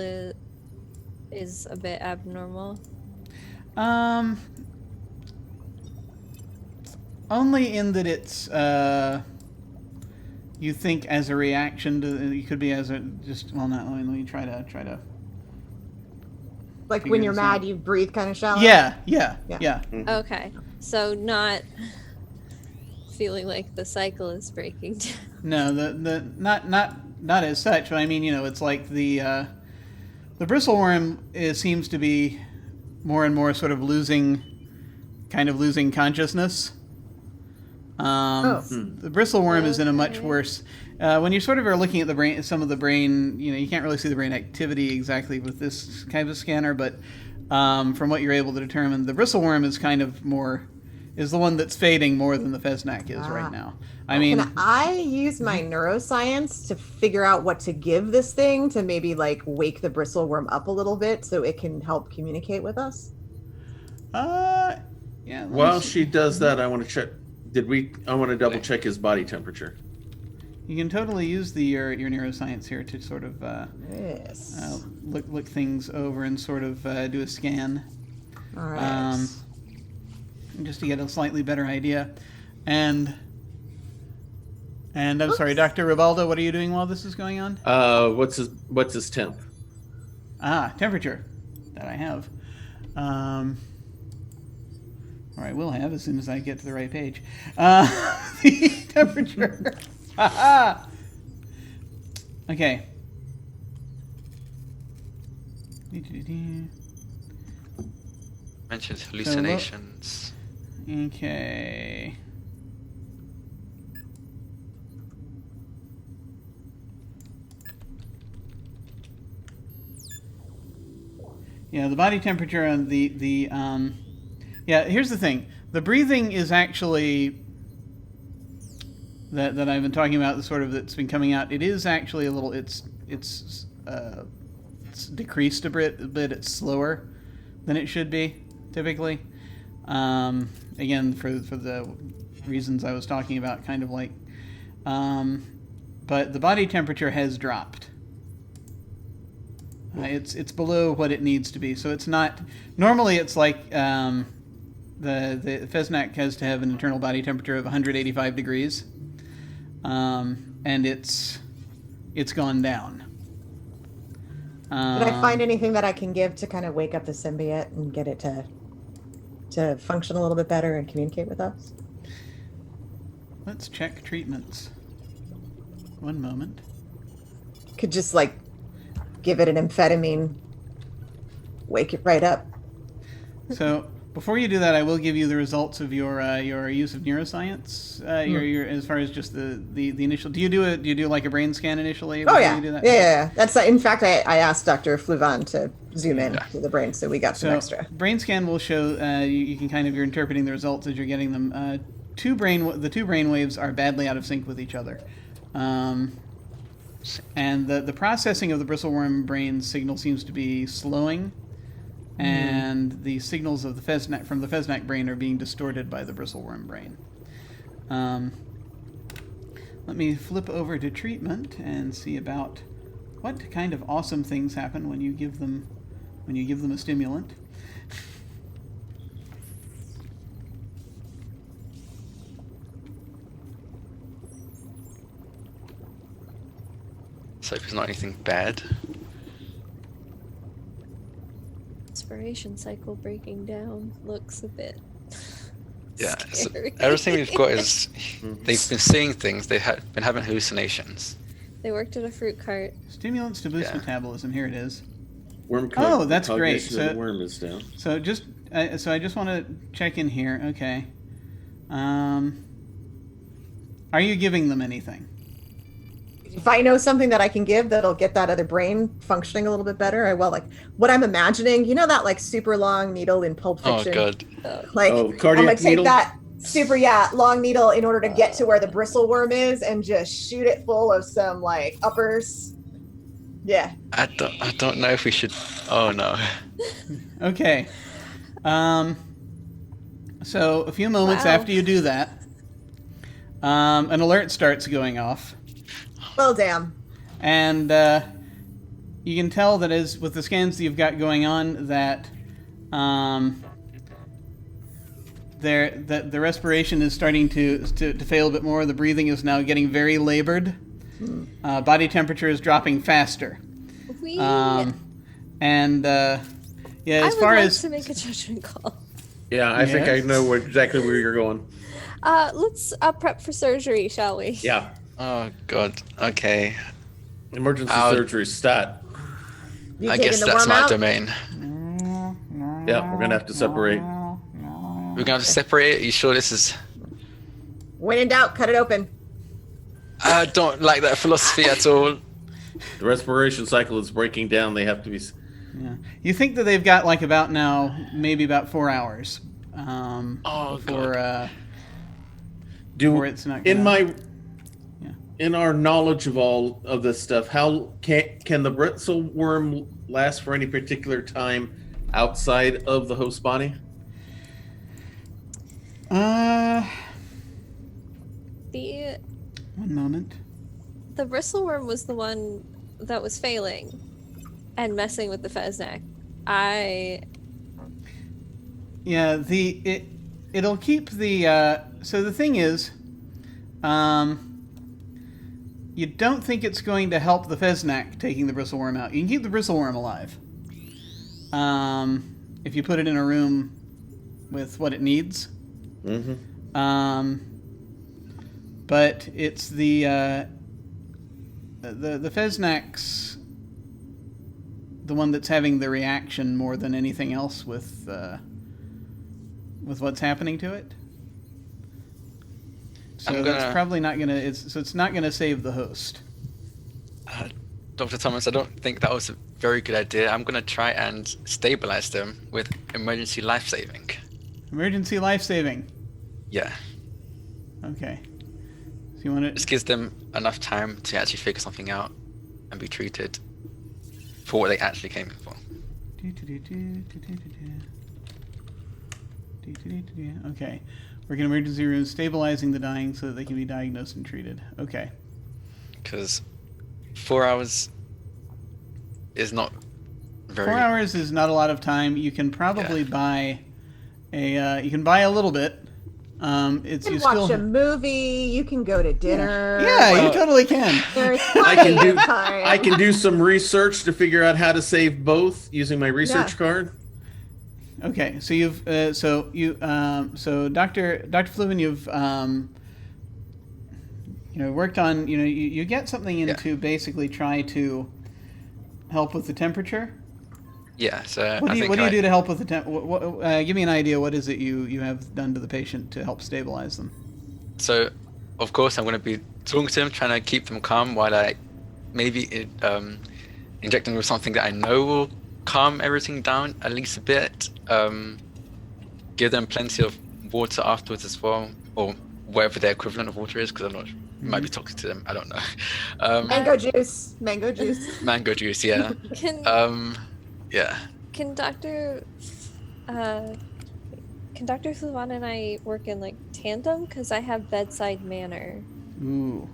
D: is a bit abnormal.
A: Only in that it's you think as a reaction to, it could be as a just, well, not, let me try to
B: Like
A: figure
B: when you're
A: this
B: mad,
A: out.
B: you breathe kind of shallow.
A: Yeah.
D: Okay, so not feeling like the cycle is breaking down.
A: No, the not as such, but I mean, it's like the bristleworm seems to be more and more sort of losing consciousness. The bristleworm is in a much worse. When you sort of are looking at the brain, some of the brain, you can't really see the brain activity exactly with this kind of scanner, but from what you're able to determine, the bristleworm is is the one that's fading more than the Fesnac is right now. I mean,
B: can I use my neuroscience to figure out what to give this thing to maybe like wake the bristleworm up a little bit so it can help communicate with us?
A: yeah.
E: While she does that, I want to check. I want to double check his body temperature.
A: You can totally use your neuroscience here to sort of
B: Yes.
A: look things over and sort of do a scan.
B: All right.
A: Just to get a slightly better idea. And I'm sorry, Dr. Ribaldo, what are you doing while this is going on?
E: What's his temp?
A: Temperature that I have. Or I will have as soon as I get to the right page. The temperature. Okay.
C: Mentions hallucinations.
A: Okay. Yeah, the body temperature and yeah, here's the thing. The breathing is actually that I've been talking about, the sort of that's been coming out. It is actually a little. It's decreased a bit. It's slower than it should be typically. Again, for the reasons I was talking about, kind of like. But the body temperature has dropped. It's below what it needs to be, so it's not. Normally, it's like. The Fesnac has to have an internal body temperature of 185 degrees, and it's gone down.
B: Did I find anything that I can give to kind of wake up the symbiote and get it to function a little bit better and communicate with us?
A: Let's check treatments. One moment.
B: Could just like give it an amphetamine, wake it right up.
A: So. Before you do that, I will give you the results of your use of neuroscience. Your as far as just the initial. Do you do like a brain scan initially?
B: Oh yeah,
A: you do that?
B: yeah. That's in fact, I asked Dr. Fluvan to zoom in to the brain, so we got some extra.
A: Brain scan will show you can kind of you're interpreting the results as you're getting them. The two brain waves are badly out of sync with each other, and the processing of the bristleworm brain signal seems to be slowing. And the signals of the Fesnac from the Fesnac brain are being distorted by the bristleworm brain. Let me flip over to treatment and see about what kind of awesome things happen when you give them a stimulant.
C: So if it's not anything bad.
D: Inspiration cycle breaking down looks a bit
C: Yeah, so
D: scary.
C: everything we've got is they've been seeing things. They have been having hallucinations.
D: They worked at a fruit cart.
A: Stimulants to boost metabolism. Here it is.
E: Worm
A: Oh, that's great.
E: cognition of the worm is down.
A: So I just want to check in here. Okay. Are you giving them anything?
B: If I know something that I can give that'll get that other brain functioning a little bit better, I will. Like what I'm imagining, that like super long needle in Pulp Fiction.
C: Oh, good.
B: Like
E: cardiac
B: I'm gonna take
E: needle?
B: that super long needle in order to get to where the bristleworm is and just shoot it full of some like uppers. Yeah.
C: I don't know if we should. Oh no.
A: Okay. So a few moments
D: Wow.
A: after you do that, an alert starts going off.
B: Well, damn.
A: And you can tell that as with the scans that you've got going on that the respiration is starting to fail a bit more. The breathing is now getting very labored. Body temperature is dropping faster. Yeah, as far
D: I would like
A: as
D: to make a judgment call.
E: Yeah, I think I
A: Yes.
E: know exactly where you're going.
D: Let's prep for surgery, shall we?
E: Yeah.
C: Oh god. Okay.
E: Emergency
C: I'll-
E: surgery stat.
B: You
C: I
B: taking
C: guess
B: the
C: that's
B: worm
C: my
B: out?
C: domain.
E: Yeah, we're gonna have to separate.
C: We're gonna have to separate it. You sure this is?
B: When in doubt, cut it open.
C: I don't like that philosophy at all.
E: The respiration cycle is breaking down. They have to be.
A: yeah. You think that they've got like about now maybe about 4 hours
C: Oh
A: before
C: god.
E: Do
A: it's not
E: in
A: gonna-
E: my
A: Yeah.
E: in our knowledge of all of this stuff, how can the brittle worm last for any particular time outside of the host body?
D: The
A: One moment.
D: bristleworm was the one that was failing and messing with the Feznak.
A: Yeah, it'll keep the so the thing is, you don't think it's going to help the Feznak taking the bristleworm out. You can keep the bristleworm alive. If you put it in a room with what it needs.
E: Mm-hmm.
A: But it's the Feznak's the one that's having the reaction more than anything else with what's happening to it. So that's probably not gonna. It's not gonna save the host.
C: Dr. Thomas, I don't think that was a very good idea. I'm gonna try and stabilize them with emergency life saving.
A: Emergency life saving.
C: Yeah.
A: Okay. So you want to?
C: This gives them enough time to actually figure something out and be treated for what they actually came for.
A: Okay. Work in emergency rooms, stabilizing the dying so that they can be diagnosed and treated. Okay.
C: Because 4 hours is not very.
A: 4 hours is not a lot of time. You can probably buy a. You can buy a little bit. It's
B: You
A: you
B: can watch
A: still.
B: a movie. You can go to dinner.
A: Yeah, you totally can.
B: There's
E: I can
B: plenty
E: do.
B: of time.
E: I can do some research to figure out how to save both using my research
B: Yeah.
E: card.
A: Okay, so you've so Dr. Fluvin, you've worked on you get something in to basically try to help with the temperature.
C: Yeah. So
A: What
C: I
A: do you
C: think
A: what do you do to help with the temp? Give me an idea. What is it you have done to the patient to help stabilize them?
C: So, of course, I'm going to be talking to them, trying to keep them calm while I maybe inject them with something that I know will calm everything down at least a bit. Give them plenty of water afterwards as well, or whatever their equivalent of water is, because I'm not. It might be toxic to them. I don't know.
B: Mango juice. Mango juice.
C: Mango juice, yeah. Yeah.
D: Can Dr. Fluvan and I work in like tandem? Because I have bedside manner.
A: Ooh.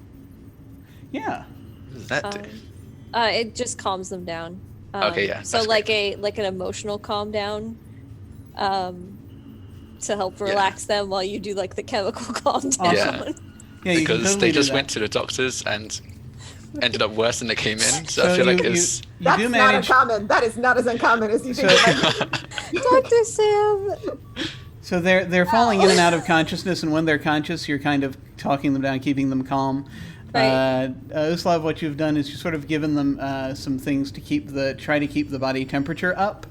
A: Yeah.
C: What does that do?
D: It just calms them down.
C: Okay, yeah,
D: So
C: that's
D: like an emotional calm down, to help relax them while you do like the chemical calm down.
C: Yeah.
A: Yeah, you can
C: Because
A: totally
C: they
A: do
C: just
A: that.
C: went to the doctors and ended up worse than they came in. So,
A: So
C: I feel like
A: you
C: it's.
B: That's
A: do
B: not
A: manage.
B: uncommon. That is not as uncommon as you think.
D: Dr. Sam.
A: So they're falling in and out of consciousness, and when they're conscious, you're kind of talking them down, keeping them calm.
D: Right.
A: Uslav, what you've done is you sort of given them some things to try to keep the body temperature up,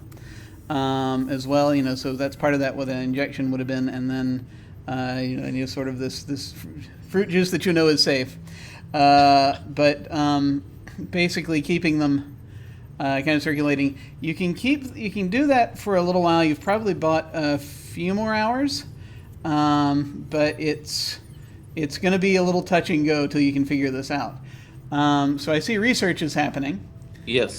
A: as well. So that's part of that. What an injection would have been, and then and you sort of this fruit juice that you know is safe, but basically keeping them kind of circulating. You can do that for a little while. You've probably bought a few more hours, but it's going to be a little touch and go till you can figure this out. So I see research is happening.
E: Yes.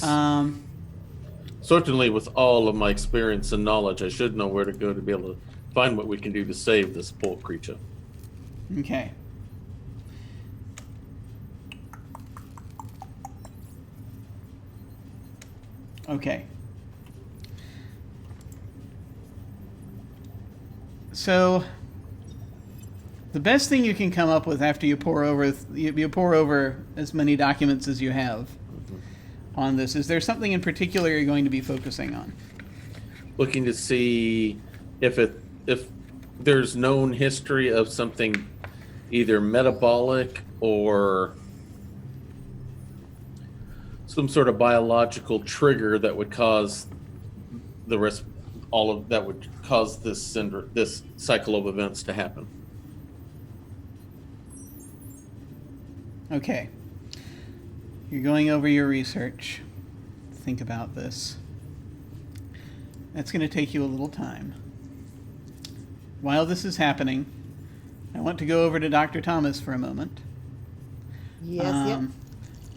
E: Certainly, with all of my experience and knowledge, I should know where to go to be able to find what we can do to save this poor creature.
A: Okay. Okay. So, the best thing you can come up with after you pour over as many documents as you have on this, is there something in particular you're going to be focusing on?
E: Looking to see if there's known history of something either metabolic or some sort of biological trigger that would cause that would cause this cycle of events to happen.
A: Okay. You're going over your research. Think about this. That's going to take you a little time. While this is happening, I want to go over to Dr. Thomas for a moment.
B: Yes,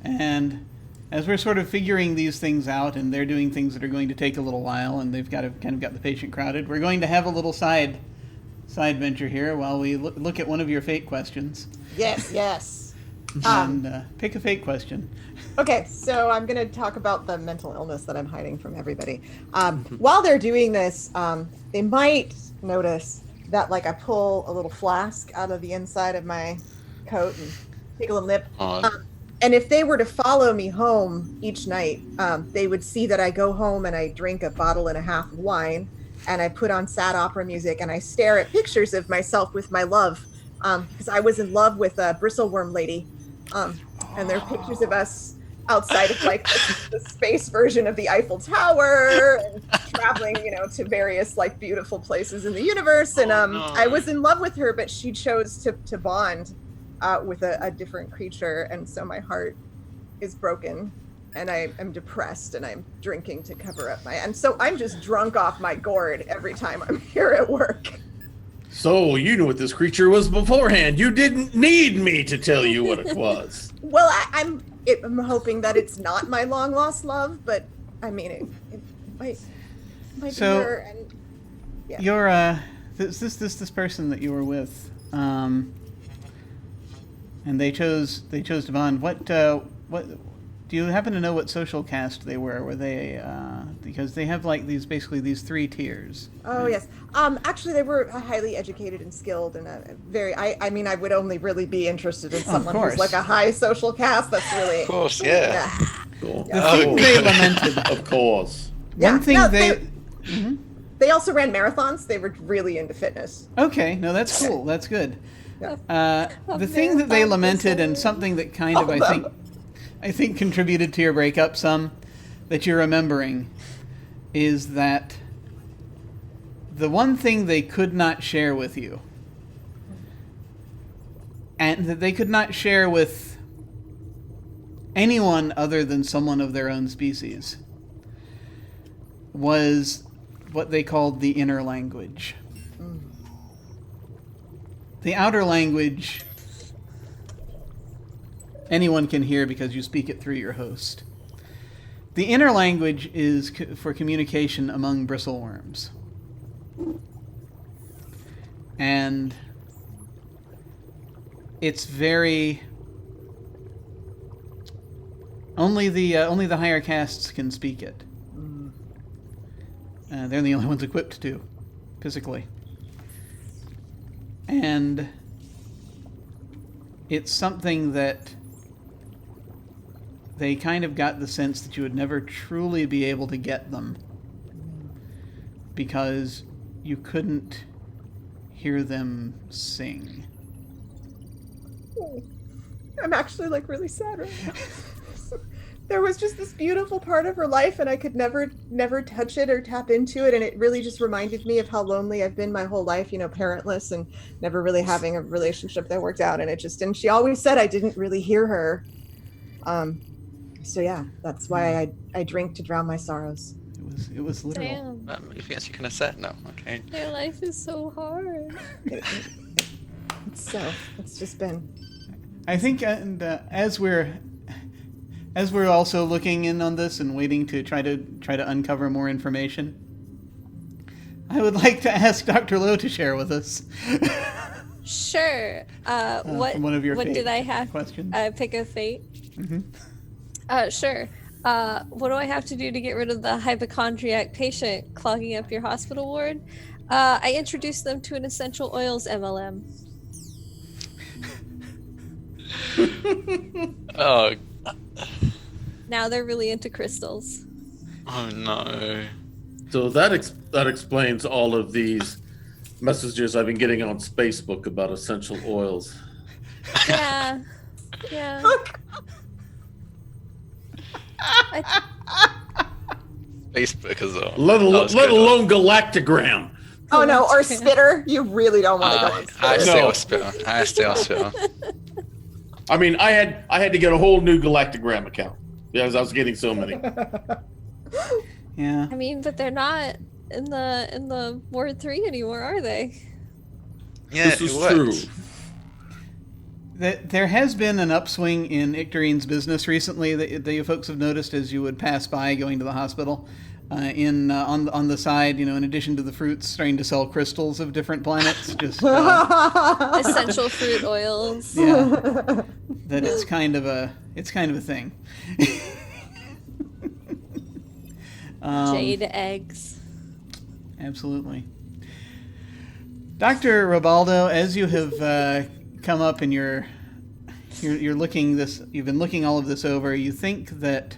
A: And as we're sort of figuring these things out, and they're doing things that are going to take a little while, and they've got the patient crowded, we're going to have a little side venture here while we look at one of your fate questions.
B: Yes.
A: And pick a fate question.
B: Okay, so I'm going to talk about the mental illness that I'm hiding from everybody. While they're doing this, they might notice that, like, I pull a little flask out of the inside of my coat and take a little nip. And if they were to follow me home each night, they would see that I go home and I drink a bottle and a half of wine, and I put on sad opera music, and I stare at pictures of myself with my love, because I was in love with a bristleworm lady. And there are pictures of us outside of, like, the space version of the Eiffel Tower, and traveling, to various, like, beautiful places in the universe. And I was in love with her, but she chose to bond with a different creature, and so my heart is broken, and I am depressed, and I'm drinking to cover up and so I'm just drunk off my gourd every time I'm here at work.
E: So you knew what this creature was beforehand. You didn't need me to tell you what it was.
B: Well, I'm hoping that it's not my long lost love, but I mean it might
A: So,
B: be her. And yeah.
A: You're this person that you were with, and they chose to bond. What do you happen to know what social caste they were? Were they because they have, like, these 3 tiers?
B: Oh, right? Yes. Actually, they were highly educated and skilled, and very. I mean, I would only really be interested in someone who's like a high social caste. That's really.
C: Of course, yeah.
E: Cool.
A: The thing they lamented.
E: Of course.
A: One thing
B: they also ran marathons. They were really into fitness.
A: Okay, no, that's cool. That's good.
B: Yeah.
A: The thing that they lamented, and something that kind of I think contributed to your breakup some, that you're remembering, is that the one thing they could not share with you, and that they could not share with anyone other than someone of their own species, was what they called the inner language. The outer language anyone can hear because you speak it through your host. The inner language is for communication among bristleworms. And it's very... Only the higher castes can speak it. They're the only ones equipped to, physically. And it's something that they kind of got the sense that you would never truly be able to get them because you couldn't hear them sing.
B: I'm actually, like, really sad right now. There was just this beautiful part of her life, and I could never touch it or tap into it, and it really just reminded me of how lonely I've been my whole life, parentless and never really having a relationship that worked out, and she always said I didn't really hear her. So yeah, that's why I drink to drown my sorrows.
A: It was literal.
D: Damn.
C: You think you can assert? No, okay.
D: Your life is so hard.
B: It's just been.
A: I think, and as we're as we're also looking in on this and waiting to try to uncover more information, I would like to ask Dr. Lowe to share with us.
D: Sure. What
A: one of your
D: what
A: fate
D: did I have?
A: questions.
D: Pick a fate.
A: Mm-hmm.
D: Sure. What do I have to do to get rid of the hypochondriac patient clogging up your hospital ward? I introduced them to an essential oils MLM.
C: Oh,
D: Now they're really into crystals.
C: oh no.
E: So that explains all of these messages I've been getting on Facebook about essential oils.
D: Yeah. Yeah.
C: Facebook as well.
E: Let alone Galactogram.
B: Oh no, or Spitter. You really don't want to go on
C: I
B: Spitter.
C: stay
E: No.
C: off Spitter. I stay off Spitter.
E: I mean, I had to get a whole new Galactogram account because I was getting so many.
A: Yeah.
D: I mean, but they're not in the Ward 3 anymore, are they?
C: Yeah,
E: This is
C: it worked.
E: true.
A: There has been an upswing in Icterine's business recently that you folks have noticed as you would pass by going to the hospital. On the side, in addition to the fruits, starting to sell crystals of different planets. Just
D: Essential fruit oils.
A: yeah, that it's kind of a thing.
D: Jade eggs.
A: Absolutely. Dr. Ribaldo, as you have come up and you're looking you've been looking all of this over, you think that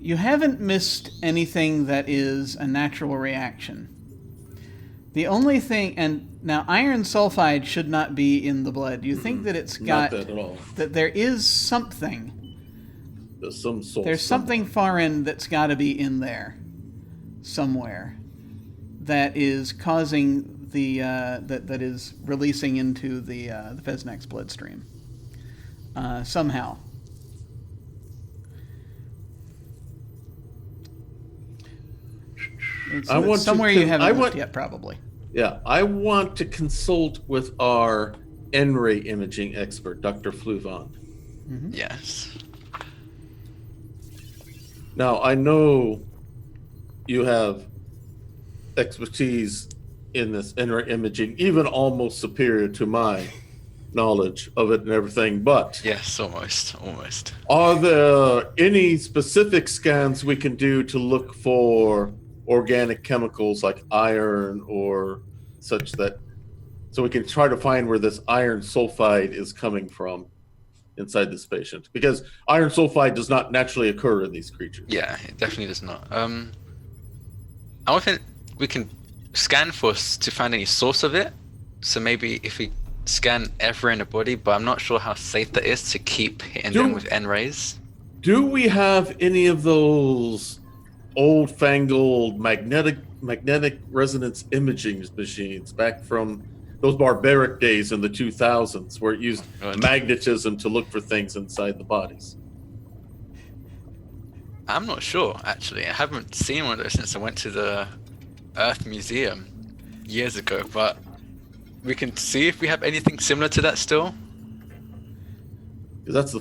A: you haven't missed anything that is a natural reaction. The only thing, and now iron sulfide should not be in the blood. You think that it's got,
E: Not that at all.
A: that there is something.
E: There's some salt.
A: There's something foreign that's got to be in there somewhere that is causing that is releasing into the Fesnex bloodstream somehow. It's somewhere you haven't looked yet, probably.
E: Yeah, I want to consult with our N-ray imaging expert, Dr. Fluvon.
C: Yes.
E: Now, I know you have expertise in this N-ray imaging, even almost superior to my knowledge of it and everything, but
C: Yes, almost.
E: are there any specific scans we can do to look for organic chemicals like iron or such so we can try to find where this iron sulfide is coming from inside this patient? Because iron sulfide does not naturally occur in these creatures.
C: Yeah, it definitely does not. I don't think we can scan to find any source of it. So maybe if we scan everywhere in the body, but I'm not sure how safe that is to keep hitting them with N-rays.
E: Do we have any of those old-fangled magnetic resonance imaging machines back from those barbaric days in the 2000s where it used magnetism to look for things inside the bodies?
C: I'm not sure, actually. I haven't seen one of those since I went to the Earth Museum years ago, but we can see if we have anything similar to that still.
E: Because that's the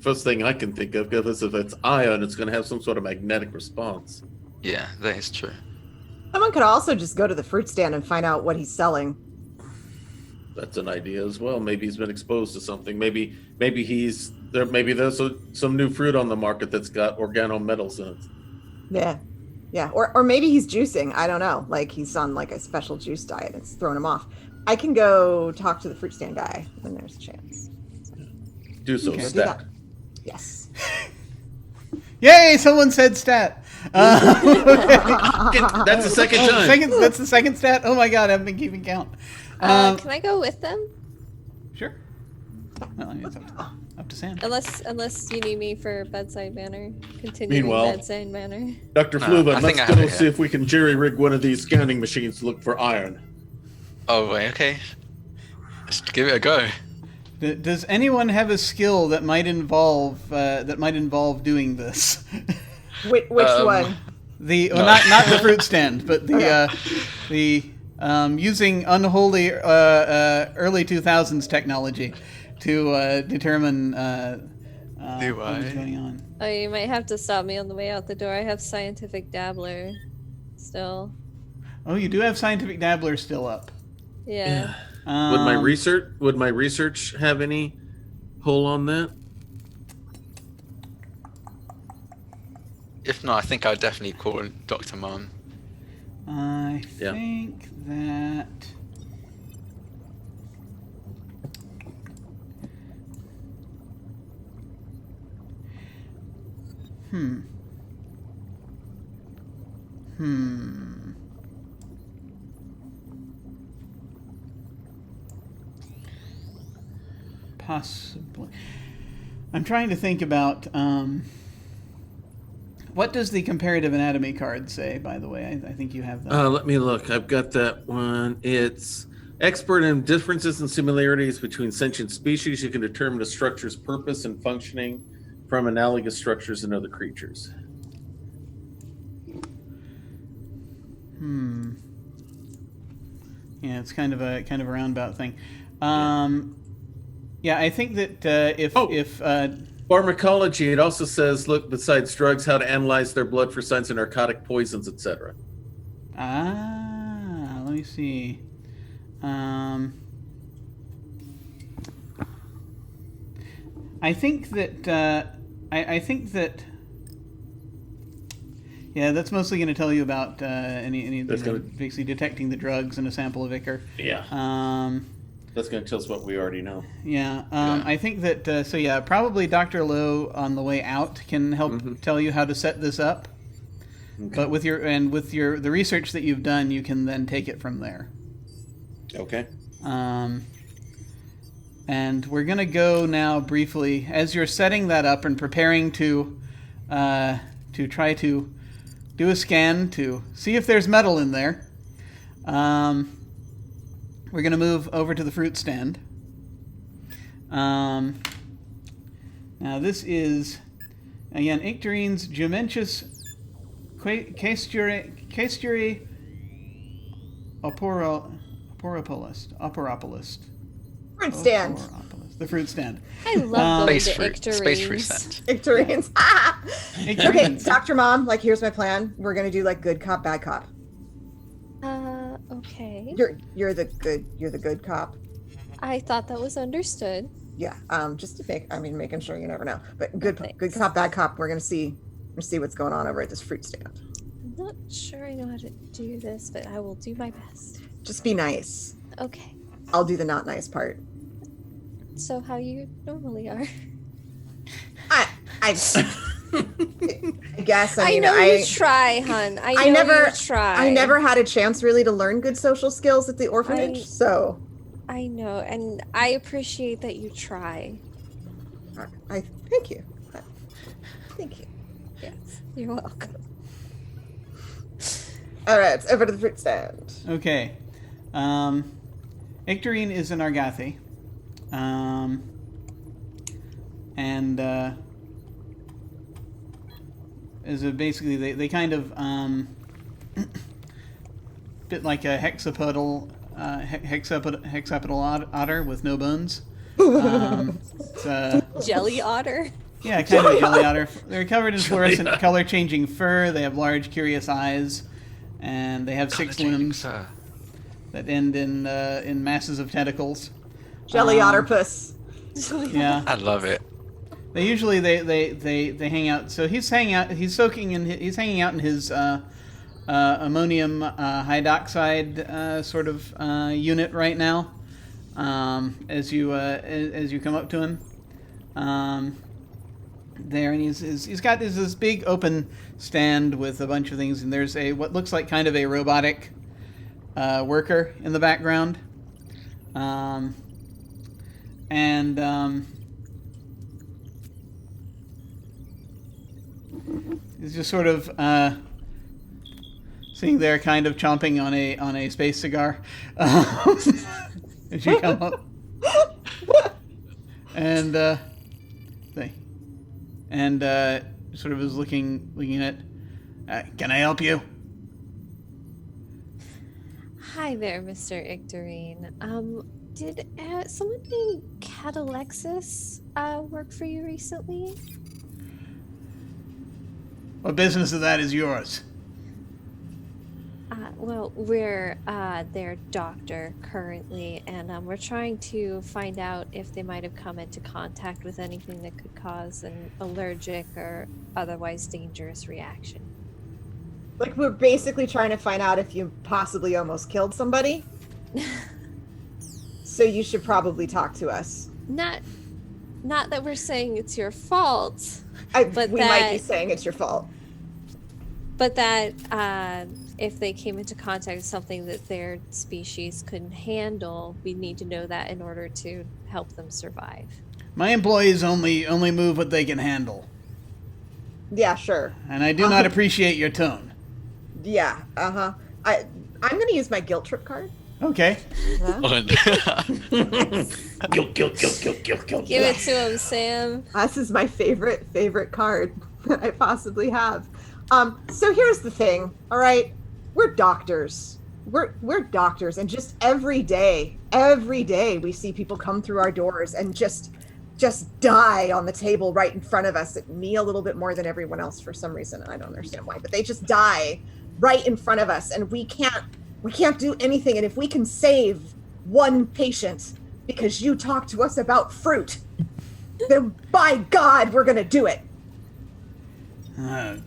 E: first thing I can think of, because if it's iron, it's going to have some sort of magnetic response.
C: Yeah, that is true.
B: Someone could also just go to the fruit stand and find out what he's selling.
E: That's an idea as well. Maybe he's been exposed to something. Maybe he's there. Maybe there's some new fruit on the market that's got organometals in it.
B: Yeah. Or maybe he's juicing. I don't know. Like he's on like a special juice diet. It's throwing him off. I can go talk to the fruit stand guy when there's a chance.
E: Do so,
B: Okay.
E: stat.
B: Yes.
A: Yay! Someone said stat.
E: That's the second time.
A: That's the second stat. Oh my god! I haven't been keeping count.
D: Can I go with them?
A: Sure. Well, I mean, it's up to Sam.
D: Unless you need me for bedside manner. Continuing
E: Meanwhile,
D: bedside manner.
E: Dr.
C: No,
E: Fluva,
C: I think
E: let's
C: I have
E: go
C: it
E: see
C: here.
E: if we can jerry-rig one of these scanning machines to look for iron.
C: Oh, wait, okay. Let's give it a go.
A: Does anyone have a skill that might involve doing this?
B: Which one?
A: Not the fruit stand, but the using unholy early 2000s technology to determine what is going on.
D: Oh, you might have to stop me on the way out the door. I have Scientific Dabbler still.
A: Oh, you do have Scientific Dabbler still up.
D: Yeah.
E: Would my research have any pull on that?
C: If not, I think I'd definitely call Dr. Mom.
A: I think that... Possibly. I'm trying to think about... what does the comparative anatomy card say, by the way? I think you have that.
E: Let me look. I've got that one. It's expert in differences and similarities between sentient species. You can determine a structure's purpose and functioning from analogous structures in other creatures.
A: Yeah, it's kind of a roundabout thing. Yeah, I think that if
E: Pharmacology, it also says, look, besides drugs, how to analyze their blood for signs of narcotic poisons, etc.
A: Let me see. I think that yeah, that's mostly going to tell you about anything basically detecting the drugs in a sample of ichor.
E: Yeah. That's going to tell us what we already know.
A: Yeah. I think that probably Dr. Lowe on the way out can help tell you how to set this up. Okay. But with the research that you've done, you can then take it from there.
E: Okay.
A: And we're going to go now briefly as you're setting that up and preparing to try to do a scan to see if there's metal in there. We're going to move over to the fruit stand. Now this is, again, Icterine's Jumentus Caesturi Oporopolist.
B: Fruit stand.
A: The fruit stand.
D: I love going to
C: Space fruit stand.
B: Icterines. Okay, Dr. Mom, here's my plan. We're going to do good cop, bad cop.
D: Okay.
B: You're the good cop.
D: I thought that was understood.
B: Yeah. Just to making sure, you never know. But good cop, bad cop. We're gonna see what's going on over at this fruit stand.
D: I'm not sure I know how to do this, but I will do my best.
B: Just be nice.
D: Okay.
B: I'll do the not nice part.
D: So how you normally are?
B: I guess.
D: I know you try, hun. I never try.
B: I never had a chance really to learn good social skills at the orphanage, so.
D: I know, and I appreciate that you try.
B: I thank you. Thank you.
D: Yes, you're welcome.
B: All right, over to the fruit stand.
A: Okay. Icterine is an Argathi. And is basically they kind of bit like a hexapodal otter with no bones. It's
D: jelly otter.
A: Yeah, kind of a jelly otter. They're covered in fluorescent, color-changing fur. They have large, curious eyes, and they have 6 limbs that end in masses of tentacles.
B: Jelly otterpuss.
A: Yeah,
C: I love it.
A: They usually they hang out. So he's hanging out. He's hanging out in his ammonium hydroxide sort of unit right now. As you come up to him, there, and he's got this big open stand with a bunch of things, and there's what looks like kind of a robotic worker in the background, he's just sort of sitting there, kind of chomping on a space cigar as you come up, and sort of is looking at. Can I help you?
D: Hi there, Mr. Icterine. Did someone named had Alexis work for you recently?
A: What business of that is yours?
D: Well, we're their doctor currently, and we're trying to find out if they might have come into contact with anything that could cause an allergic or otherwise dangerous reaction.
B: Like, we're basically trying to find out if you possibly almost killed somebody. So you should probably talk to us.
D: Not that we're saying it's your fault,
B: But we might be saying it's your fault.
D: but that if they came into contact with something that their species couldn't handle, we need to know that in order to help them survive.
A: My employees only move what they can handle.
B: Yeah, sure.
A: And I do not appreciate your tone.
B: Yeah, uh-huh. I'm going to use my guilt trip card.
A: Okay.
B: Yeah.
E: Guilt.
D: Give it to him, Sam.
B: This is my favorite card that I possibly have. So here's the thing, all right? We're doctors. We're doctors, and just every day we see people come through our doors and just die on the table right in front of us. Me a little bit more than everyone else for some reason. I don't understand why, but they just die right in front of us, and we can't do anything. And if we can save one patient because you talk to us about fruit, then by God, we're gonna do it.
A: Oh,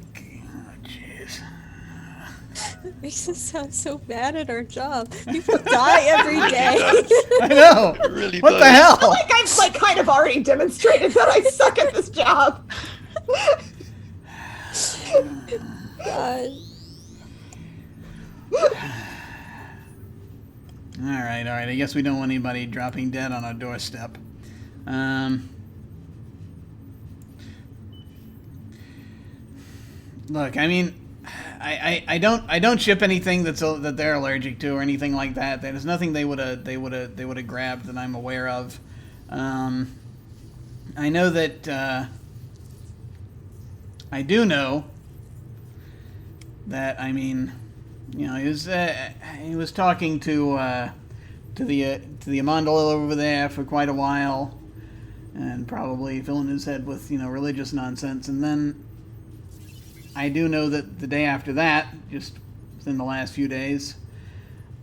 A: jeez.
D: It makes us sound so bad at our job. People die every day.
A: I know.
C: It really
A: What
C: does.
A: the hell?
B: Like I've kind of already demonstrated that I suck at this job.
D: God.
A: All right. I guess we don't want anybody dropping dead on our doorstep. Look, I mean, I don't ship anything that they're allergic to or anything like that. There's nothing they would have grabbed that I'm aware of. I know that I do know that, I mean, you know, he was talking to the Amandal over there for quite a while, and probably filling his head with, you know, religious nonsense. And then I do know that the day after that, just within the last few days,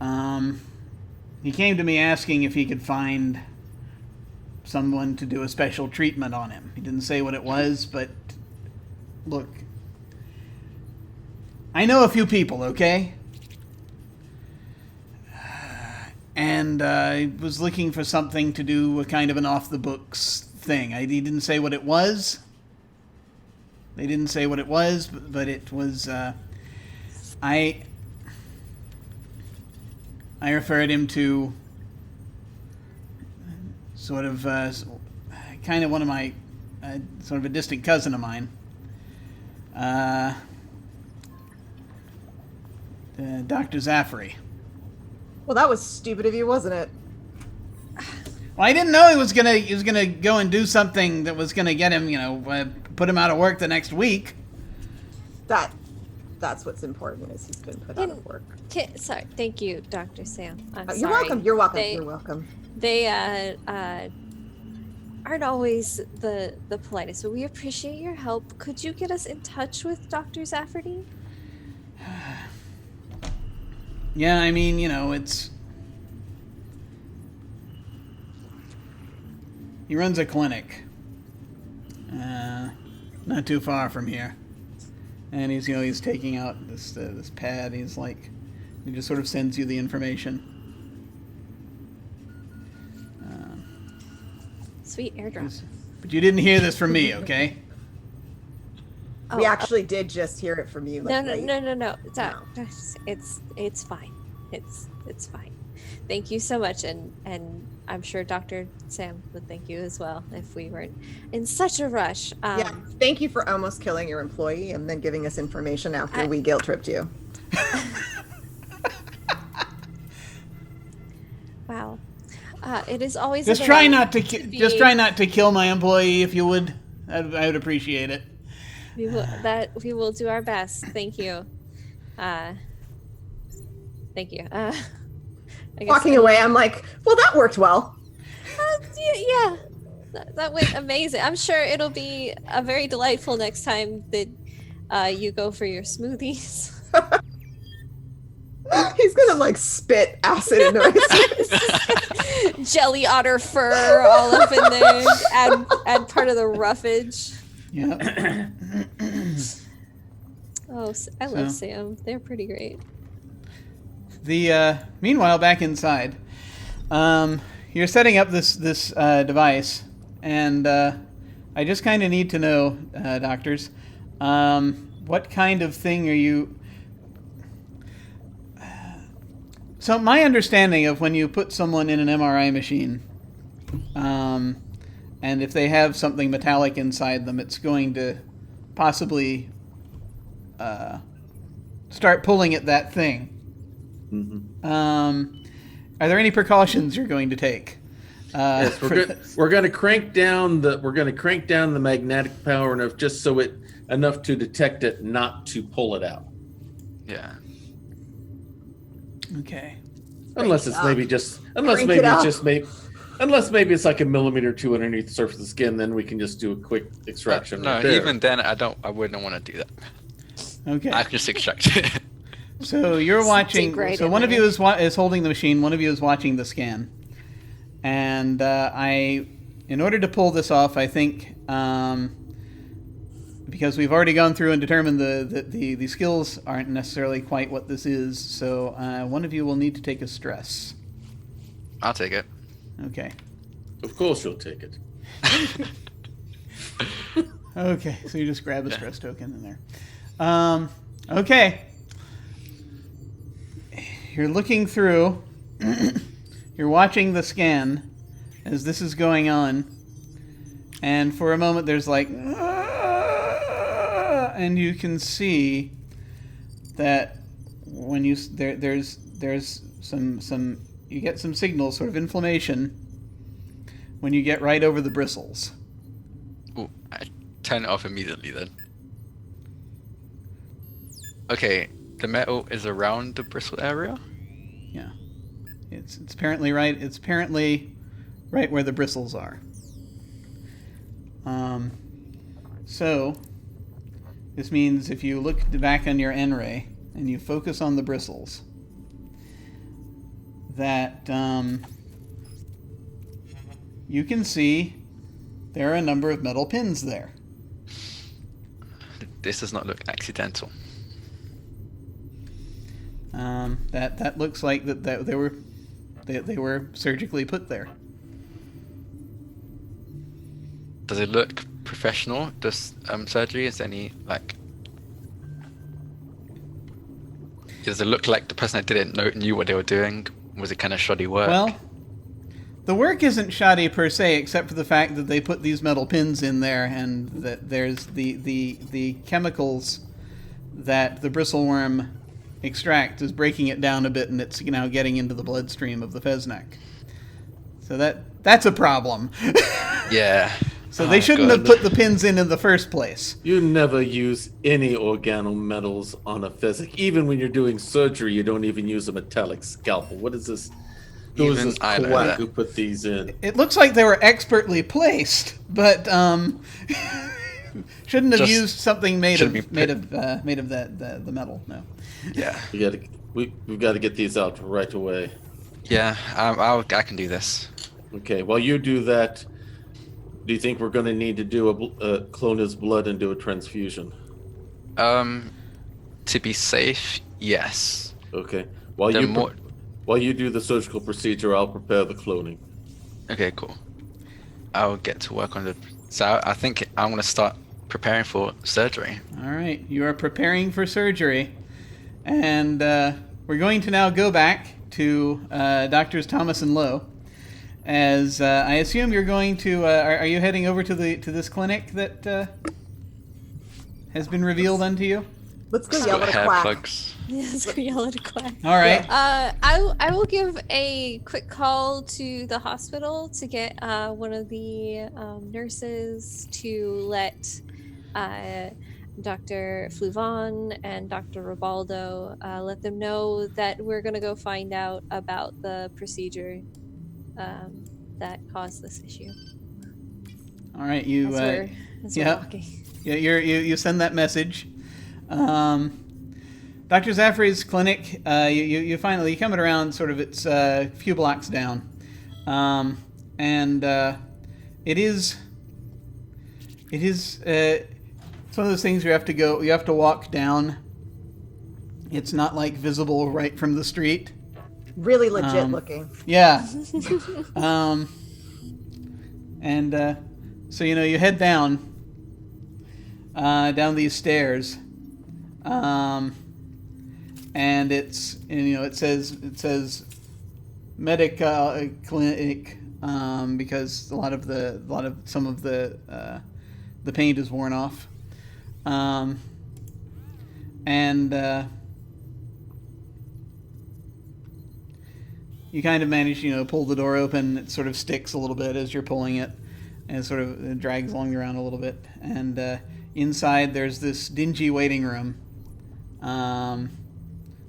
A: he came to me asking if he could find someone to do a special treatment on him. He didn't say what it was, but look, I know a few people, okay? And I was looking for something to do a kind of an off-the-books thing. He didn't say what it was. They didn't say what it was, but it was, I referred him to sort of, kind of one of my, sort of a distant cousin of mine. Dr. Zaffery.
B: Well, that was stupid of you, wasn't it?
A: Well, I didn't know he was gonna go and do something that was gonna get him, you know, put him out of work the next week.
B: That's what's important, is he's been put out of work.
D: Sorry, thank you, Dr. Sam. I'm sorry.
B: You're welcome. You're welcome. You're welcome.
D: They aren't always the politest, but we appreciate your help. Could you get us in touch with Dr. Zafferty?
A: Yeah, I mean, you know, it's... He runs a clinic. Not too far from here. And he's, you know, he's taking out this pad. He's like... He just sort of sends you the information.
D: Sweet airdrop.
A: But you didn't hear this from me, okay?
B: We actually did just hear it from you.
D: No. It's fine. It's fine. Thank you so much, and I'm sure Dr. Sam would thank you as well if we weren't in such a rush.
B: Yeah. Thank you for almost killing your employee and then giving us information after we guilt tripped you.
D: Wow. It is always
A: just try not to kill my employee, if you would. I would appreciate it.
D: We will do our best. Thank you. Thank you.
B: Walking away, I'm like, well, that worked well.
D: Yeah. That went amazing. I'm sure it'll be very delightful next time that you go for your smoothies.
B: He's gonna like spit acid into my smoothies.
D: Jelly otter fur all up in there. Add part of the roughage.
A: Yeah.
D: Oh, I love Sam. They're pretty great.
A: Meanwhile, back inside, you're setting up this device, and I just kind of need to know, doctors, what kind of thing are you? So my understanding of when you put someone in an MRI machine, and if they have something metallic inside them, it's going to possibly start pulling at that thing.
E: Mm-hmm.
A: Are there any precautions you're going to take?
E: Yes, we're going to crank down the magnetic power enough to detect it, not to pull it out.
C: Yeah.
A: Okay.
E: Unless maybe it's like a millimeter or two underneath the surface of the skin, then we can just do a quick extraction.
C: No,
E: right there.
C: even then, I wouldn't want to do that.
A: Okay.
C: I can just extract it.
A: So you're watching.
D: Right
A: So one of you is holding the machine. One of you is watching the scan. And in order to pull this off, I think, because we've already gone through and determined the skills aren't necessarily quite what this is. So one of you will need to take a stress.
C: I'll take it.
A: Okay.
E: Of course, you'll take it.
A: Okay. So you just grab a stress token in there. Okay. You're looking through. You're watching the scan as this is going on. And for a moment there's like... and you can see that when you... There's some... You get some signals, sort of inflammation, when you get right over the bristles.
C: Ooh, I turn it off immediately then. Okay, the metal is around the bristle area?
A: Yeah. It's apparently right. It's apparently right where the bristles are. So this means if you look back on your N-ray and you focus on the bristles, that you can see there are a number of metal pins there.
C: This does not look accidental.
A: That looks like that they were surgically put there.
C: Does it look professional? Does surgery is any does it look like the person that did it knew what they were doing? Was it kind of shoddy work?
A: Well, the work isn't shoddy per se, except for the fact that they put these metal pins in there, and that there's the chemicals that the bristleworm extract is breaking it down a bit, and it's now getting into the bloodstream of the Feznek. So that's a problem.
C: Yeah.
A: So they shouldn't have put the pins in the first place.
E: You never use any organometals on a Fezzik. Even when you're doing surgery, you don't even use a metallic scalpel. What is this? Who is this quack who put these in?
A: It looks like they were expertly placed, but shouldn't have used something made of the metal. No.
C: Yeah.
E: We've got to get these out right away.
C: Yeah, I can do this.
E: Okay. While you do that, do you think we're going to need to do clone his blood and do a transfusion?
C: To be safe, yes.
E: Okay. While you do the surgical procedure, I'll prepare the cloning.
C: Okay, cool. I'll get to work on So I think I'm going to start preparing for surgery.
A: All right, you are preparing for surgery, and we're going to now go back to Doctors Thomas and Lowe. As I assume you're going to, are you heading over to this clinic that has been revealed unto you?
B: Let's go yell at a quack.
C: Plugs.
D: Let's go yell at a quack.
A: All right.
D: I will give a quick call to the hospital to get one of the nurses to let Dr. Fluvon and Dr. Ribaldo let them know that we're gonna go find out about the procedure. that caused this issue.
A: All right, you
D: As we're
A: yeah.
D: walking.
A: Yeah, you send that message. Dr. Zaffrey's clinic, you finally coming around sort of it's a few blocks down. And it is it's one of those things you have to walk down. It's not like visible right from the street.
B: Really legit looking.
A: Yeah. So you head down these stairs, and it says medic clinic because some of the paint is worn off, and you kind of manage pull the door open. It sort of sticks a little bit as you're pulling it, and it sort of drags along around a little bit. And inside there's this dingy waiting room.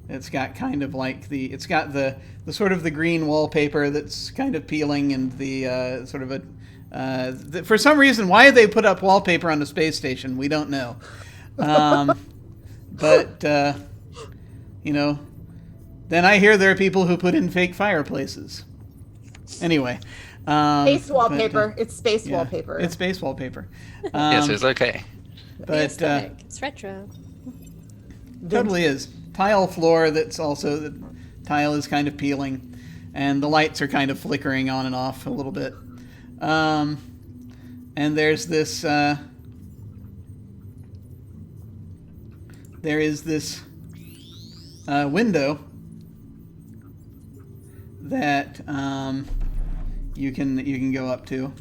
A: It's got kind of like it's got the sort of the green wallpaper that's kind of peeling, and the sort of for some reason, why they put up wallpaper on the space station, we don't know. But then I hear there are people who put in fake fireplaces. Anyway.
B: Space wallpaper. It's space wallpaper.
A: It's space wallpaper.
C: Yes, it's okay.
A: But
D: it's retro.
A: Totally is. Tile floor that's also, the tile is kind of peeling, and the lights are kind of flickering on and off a little bit. And there's this, there is this window that you can go up to.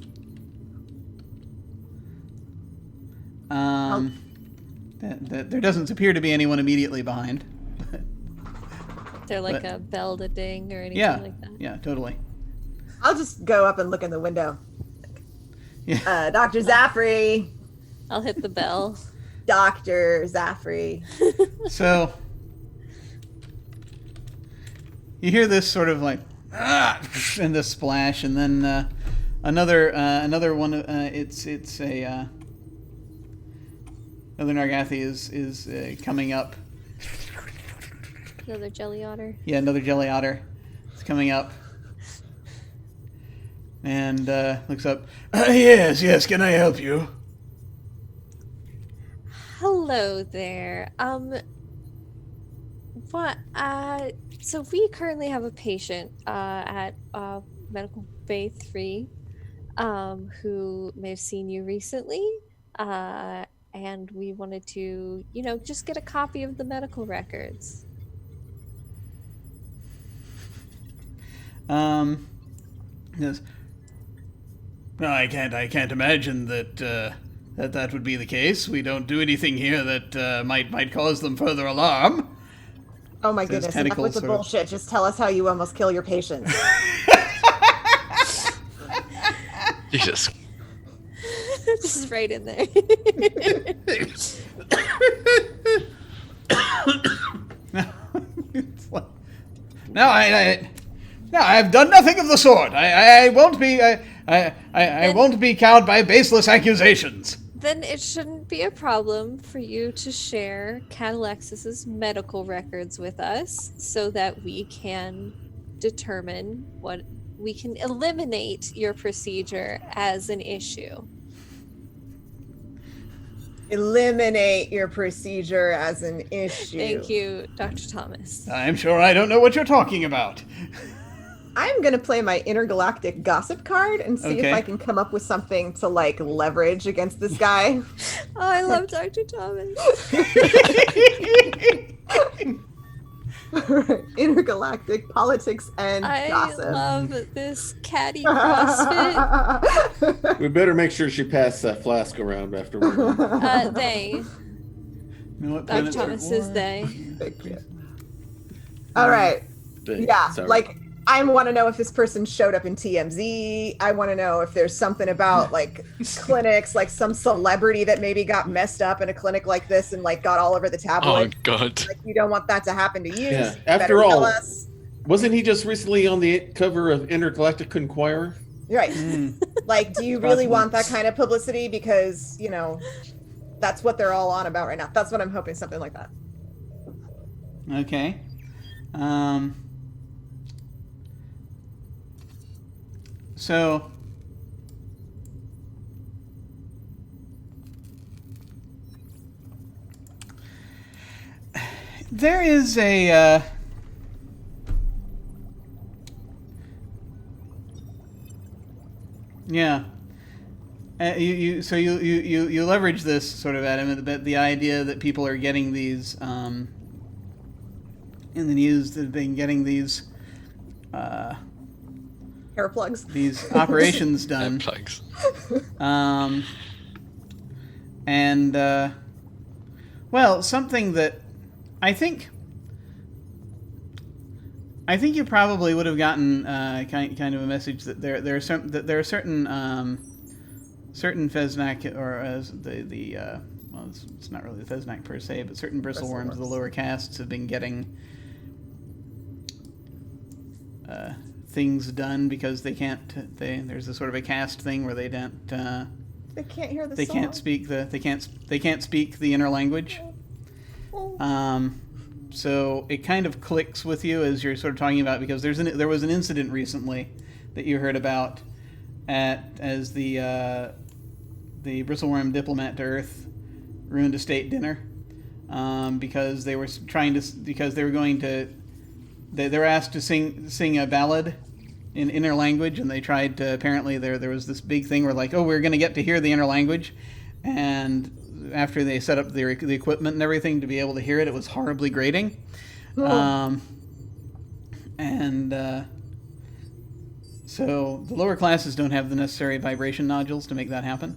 A: That there doesn't appear to be anyone immediately behind.
D: They're like a bell to ding or anything like that.
A: Yeah, totally.
B: I'll just go up and look in the window.
A: Yeah.
B: Dr. Zaffrey.
D: I'll hit the bell.
B: Dr. Zaffrey.
A: So you hear this sort of like and this splash, and then another one. It's a another Nargathi is coming up.
D: Another jelly otter.
A: Yeah, another jelly otter is coming up, and looks up. Yes. Can I help you?
D: Hello there. What? So we currently have a patient at Medical Bay 3, who may have seen you recently, and we wanted to, just get a copy of the medical records.
A: Yes. No, I can't imagine that that would be the case. We don't do anything here that might cause them further alarm.
B: Oh my goodness, enough with the bullshit. Just tell us how you almost kill your patients.
C: Jesus.
D: Just right in there.
A: No, I've done nothing of the sort. I won't be. I won't be cowed by baseless accusations.
D: Then it shouldn't be a problem for you to share Catalexis's medical records with us, so that we can determine what we can eliminate your procedure as an issue.
B: Eliminate your procedure as an issue.
D: Thank you, Dr. Thomas.
A: I'm sure I don't know what you're talking about.
B: I'm going to play my intergalactic gossip card and see if I can come up with something to leverage against this guy.
D: Oh, I love Dr. Thomas.
B: Intergalactic politics and gossip.
D: I love this catty CrossFit.
E: We better make sure she passed that flask around after we're done.
D: They. Dr. Thomas says they.
B: All right. Yeah,
E: Sorry.
B: I want to know if this person showed up in TMZ. I want to know if there's something about clinics, some celebrity that maybe got messed up in a clinic like this and got all over the tabloid.
C: Oh God!
B: You don't want that to happen to you.
E: Yeah.
B: So
E: After all, wasn't he just recently on the cover of Intergalactic Inquirer?
B: Right. Like, do you really
A: Possibly.
B: want that kind of publicity? Because, that's what they're all on about right now. That's what I'm hoping, something like that.
A: Okay. So there is a yeah. You leverage this sort of at him, the idea that people are getting these in the news, that have been getting these
B: Hair plugs.
A: these operations done.
C: Plugs.
A: Well, something that I think you probably would have gotten kind of a message that there are certain Feznac, or as well, it's not really the Feznac per se, but certain bristleworms of the lower castes have been getting things done because they can't. There's a sort of a caste thing where they don't.
B: They can't hear the
A: They
B: song.
A: can't speak they can't speak the inner language. So it kind of clicks with you as you're sort of talking about, because there was an incident recently that you heard about as the bristleworm diplomat to Earth ruined a state dinner because they were asked to sing a ballad in inner language, and they tried to, apparently there was this big thing where like, oh, we're going to get to hear the inner language, and after they set up the equipment and everything to be able to hear it, it was horribly grating. So the lower classes don't have the necessary vibration nodules to make that happen.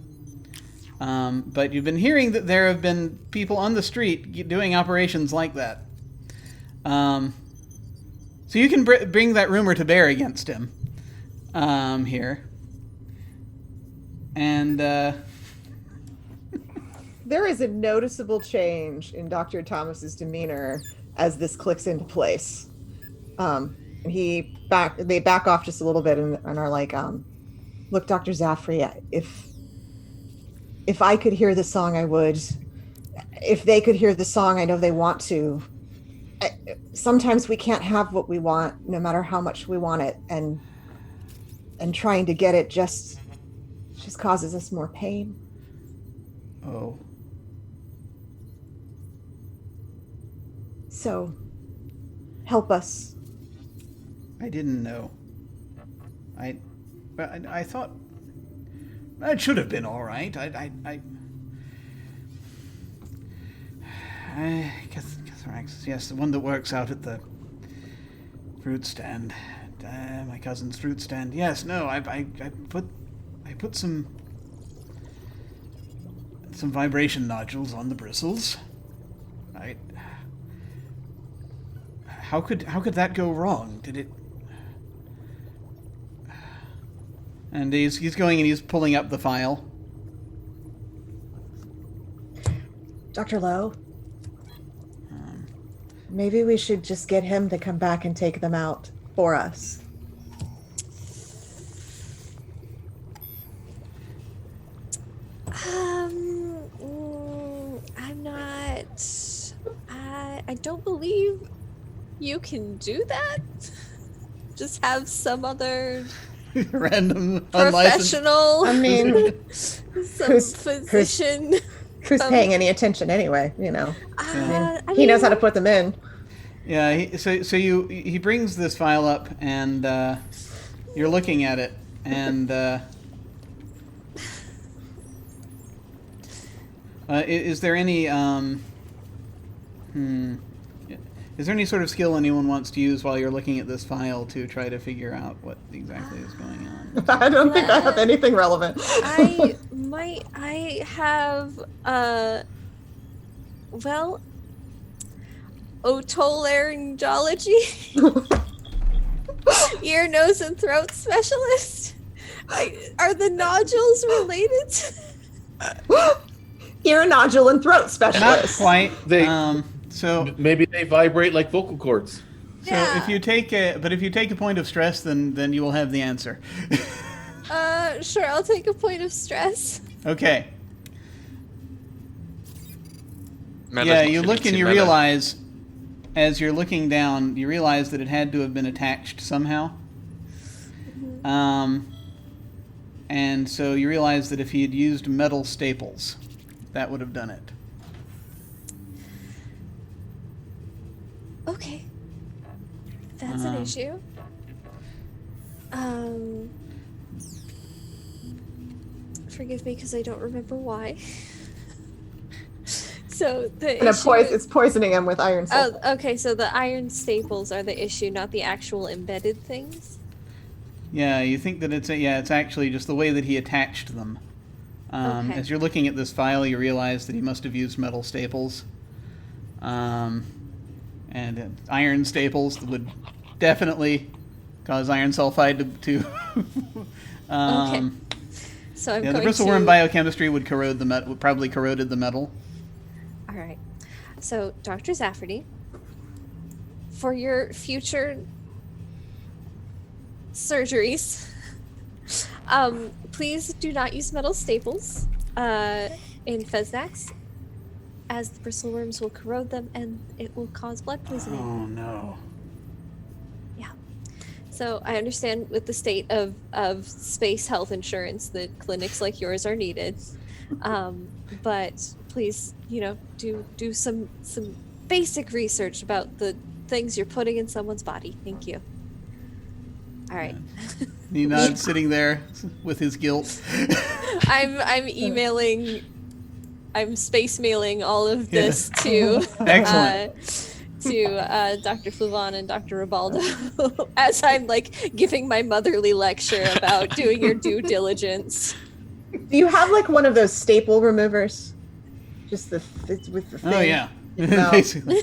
A: But you've been hearing that there have been people on the street doing operations like that. So you can bring that rumor to bear against him here. And
B: There is a noticeable change in Dr. Thomas's demeanor as this clicks into place. And they back off just a little bit and are like, look, Dr. Zaffrey, if I could hear the song, I would. If they could hear the song, I know they want to. Sometimes we can't have what we want, no matter how much we want it, and trying to get it just causes us more pain.
A: oh,
B: So, help us.
A: I didn't know. I thought it should have been all right. I Catharax, yes, the one that works out at the fruit stand. My cousin's fruit stand. Yes, no, I put some vibration nodules on the bristles. How could that go wrong? Did it? And he's going and he's pulling up the file.
B: Dr. Lowe, maybe we should just get him to come back and take them out for us.
D: I'm not. I don't believe you can do that. Just have some other
A: Random unlicensed.
D: professional,
B: I mean,
D: some physician.
B: who's paying any attention anyway?
D: I
B: He knows how to
D: mean,
B: put them in.
A: Yeah. He brings this file up and you're looking at it and. Is there any is there any sort of skill anyone wants to use while you're looking at this file to try to figure out what exactly is going on?
B: I don't think I have anything relevant.
D: I have well, otolaryngology, ear, nose, and throat specialist. Are the nodules related?
B: Ear, nodule, and throat
A: Not
B: specialist.
A: quite.
E: They-
A: So
E: Maybe they vibrate like vocal cords.
A: if you take a point of stress, then you will have the answer.
D: Sure, I'll take a point of stress.
A: Okay.
C: Melo's
A: Yeah,
C: not
A: you
C: feeling
A: look and
C: too
A: you
C: mellow.
A: realize, as you're looking down, you realize that it had to have been attached somehow. And so you realize that if he had used metal staples, that would have done it.
D: Okay. That's an issue. Forgive me because I don't remember why. So the
B: And
D: issue
B: it's poisoning him with iron sulfate.
D: Oh, okay, so the iron staples are the issue, not the actual embedded things?
A: Yeah, you think that it's actually just the way that he attached them.
D: Okay.
A: As you're looking at this file, you realize that he must have used metal staples. And iron staples would definitely cause iron sulfide to
D: Okay. So I'm
A: yeah, the
D: going
A: bristleworm
D: to...
A: biochemistry would corrode would probably corroded the metal.
D: All right. So, Dr. Zafferty, for your future surgeries, please do not use metal staples in Feznax, as the bristleworms will corrode them and it will cause blood poisoning.
A: Oh no.
D: Yeah. So I understand with the state of space health insurance that clinics like yours are needed. But please, do some basic research about the things you're putting in someone's body. Thank you. All right.
A: Nenad's sitting there with his guilt.
D: I'm space mailing all of this to
A: Excellent.
D: Dr. Fluvan and Dr. Ribaldo as I'm like giving my motherly lecture about doing your due diligence.
B: Do you have like one of those staple removers? Just with the thing.
A: Oh yeah.
B: No.
A: Basically.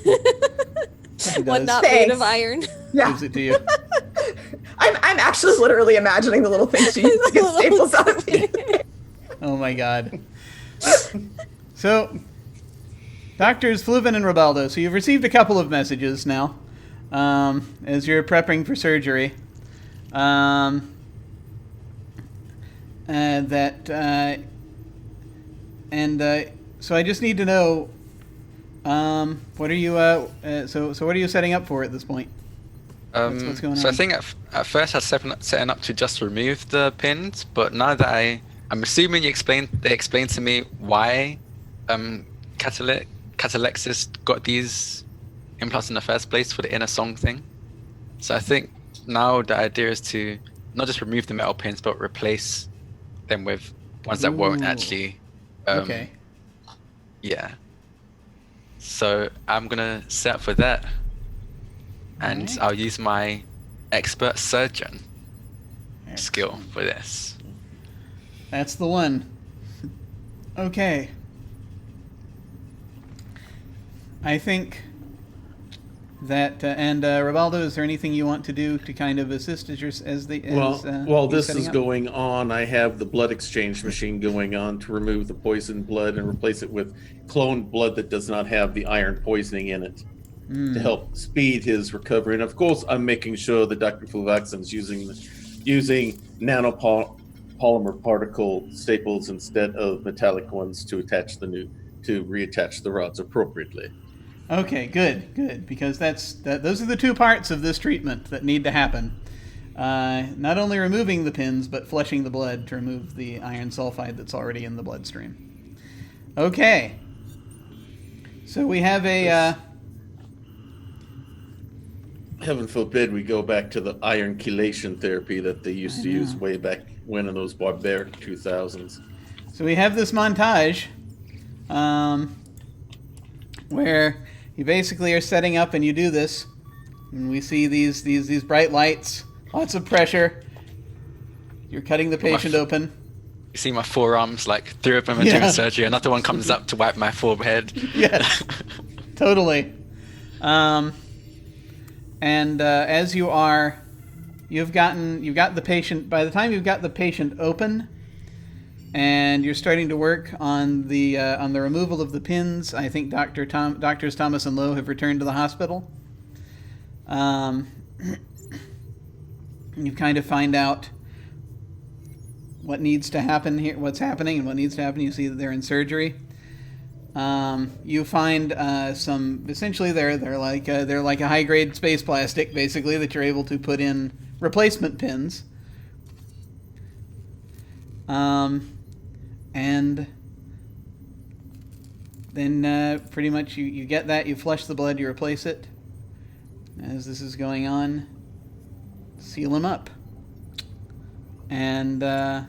D: One not
B: Thanks.
D: made of iron.
B: Yeah.
A: Gives it to you.
B: I'm actually literally imagining the little things she used to get staples out of people.
A: Oh my god. So, Doctors Fluvan and Ribaldo, so you've received a couple of messages now as you're prepping for surgery. So I just need to know, what are you? So what are you setting up for at this point? What's going
C: So
A: on?
C: I think at first I was setting up to just remove the pins, but now that I'm assuming they explained to me why Catalexis got these implants in the first place for the inner song thing. So I think now the idea is to not just remove the metal pins, but replace them with ones that won't
A: Ooh.
C: actually.
A: Okay.
C: Yeah. So I'm gonna set up for that, and
A: Alright.
C: I'll use my expert surgeon skill for this.
A: That's the one. Okay. I think that Ribaldo, is there anything you want to do to kind of assist
E: While
A: he's
E: this
A: setting
E: is
A: up?
E: going on, I have the blood exchange machine going on to remove the poisoned blood and replace it with cloned blood that does not have the iron poisoning in it to help speed his recovery. And of course, I'm making sure that Dr. Fluvaxin is using nanopolymer particle staples instead of metallic ones to reattach the rods appropriately.
A: Okay, good, because those are the two parts of this treatment that need to happen. Not only removing the pins, but flushing the blood to remove the iron sulfide that's already in the bloodstream. Okay. So we have a...
E: Heaven forbid we go back to the iron chelation therapy that they used to use way back when in those barbaric 2000s.
A: So we have this montage where you basically are setting up and you do this. And we see these bright lights, lots of pressure. You're cutting the patient open.
C: You see my forearms like through up and doing surgery. Another one comes up to wipe my forehead.
A: Yes, totally. As you've got the patient. By the time you've got the patient open, and you're starting to work on the removal of the pins, I think Doctors Thomas and Lowe have returned to the hospital. You kind of find out what needs to happen here, what's happening, and what needs to happen. You see that they're in surgery. You find some. Essentially, they're like a high grade space plastic, basically, that you're able to put in replacement pins. And then pretty much you get that. You flush the blood. You replace it. As this is going on, seal them up, and and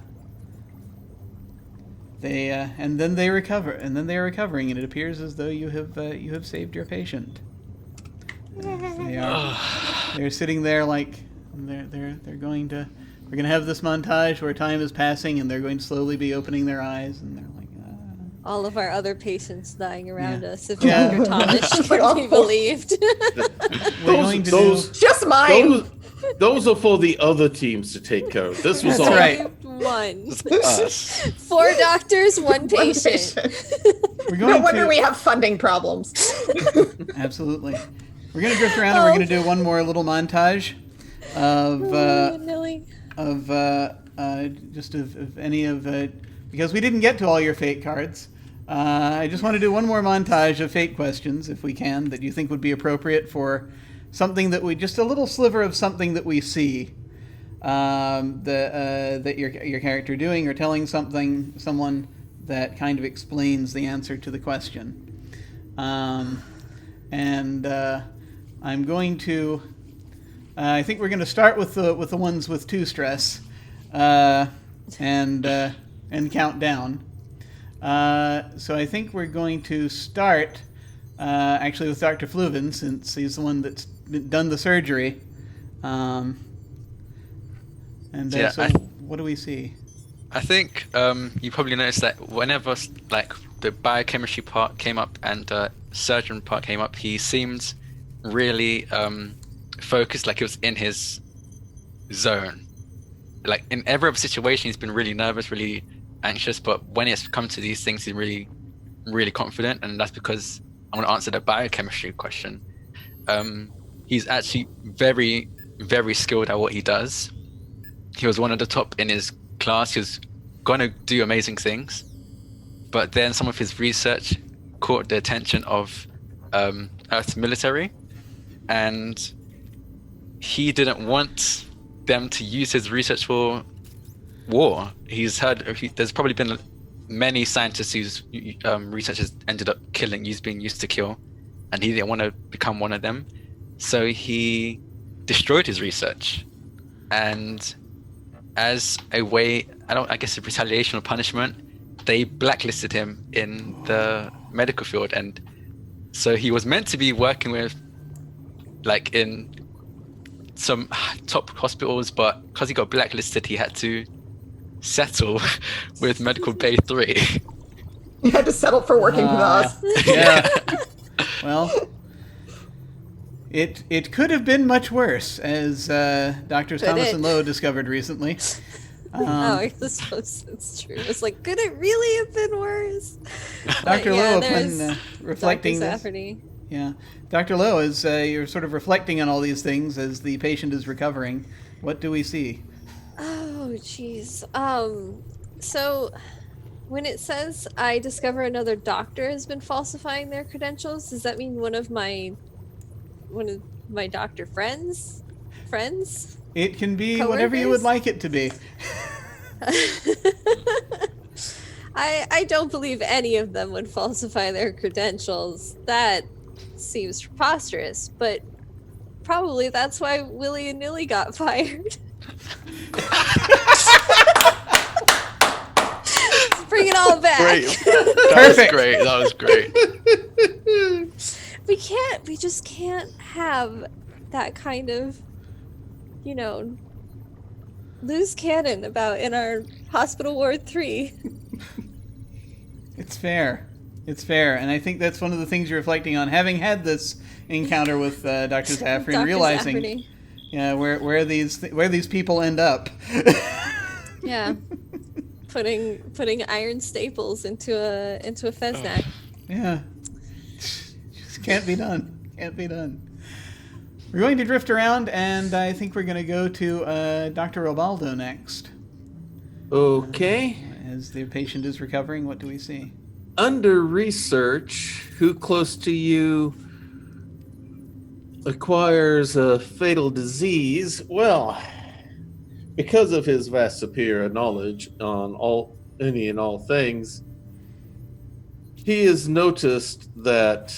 A: then they recover, and then they are recovering, and it appears as though you have saved your patient. They're sitting there like they're going to. We're going to have this montage where time is passing, and they're going to slowly be opening their eyes, and they're like.
D: All of our other patients dying around us. If
A: Yeah.
D: Dr. Thomas can be believed.
B: Just mine.
E: Those are for the other teams to take care of. This was
A: That's
E: all
A: right.
D: One.
E: us.
D: 4 doctors, 1 patient.
A: We're going
B: No wonder
A: to,
B: we have funding problems.
A: Absolutely. We're going to drift around, and we're going to do one more little montage of just of any of because we didn't get to all your fate cards. I just want to do one more montage of fate questions, if we can, that you think would be appropriate for something that we just a little sliver of something that we see that your character doing or telling someone that kind of explains the answer to the question. I'm going to. I think we're going to start with the ones with 2 stress, and count down. So I think we're going to start actually with Dr. Fluvin, since he's the one that's done the surgery. So what do we see?
C: I think you probably noticed that whenever like the biochemistry part came up and the surgeon part came up, he seemed really focused, like he was in his zone. Like in every other situation, he's been really nervous, really anxious, but when it's come to these things, he's really, really confident, and that's because I'm going to answer the biochemistry question. He's actually very, very skilled at what he does. He was one of the top in his class. He was going to do amazing things, but then some of his research caught the attention of Earth's military, and he didn't want them to use his research for war. He's heard there's probably been many scientists whose research has ended up being used to kill, and he didn't want to become one of them, so he destroyed his research. And as a way, I guess a retaliation or punishment, they blacklisted him in the medical field, and so he was meant to be working with like in some top hospitals, but because he got blacklisted, he had to settle with Medical Bay 3.
B: You had to settle for working with us.
A: Yeah. Well, it could have been much worse, as Drs. Thomas and Lowe discovered recently.
D: I suppose it's true. It's like, could it really have been worse?
A: Dr. Lowe, when reflecting
D: Dr.
A: this, yeah, Dr. Lowe, as you're sort of reflecting on all these things as the patient is recovering, what do we see?
D: Oh, jeez. So when it says I discover another doctor has been falsifying their credentials, does that mean one of my doctor friends?
A: It can be
D: Co-workers?
A: whatever you would like it to be.
D: I don't believe any of them would falsify their credentials. That seems preposterous, but probably that's why Willie and Nilly got fired. Bring it all back.
C: Great. That was great.
D: We just can't have that kind of, loose cannon about in our hospital ward 3.
A: It's fair, and I think that's one of the things you're reflecting on, having had this encounter with Dr. Zafrin,
D: Dr.
A: realizing,
D: Zafrin.
A: yeah, where these people end up.
D: Yeah, putting iron staples into a Feznak.
A: Yeah, just can't be done. We're going to drift around, and I think we're going to go to Dr. Robaldo next.
E: Okay.
A: As the patient is recovering, what do we see?
E: Under research, who close to you acquires a fatal disease? Well, because of his vast superior knowledge on any and all things, he has noticed that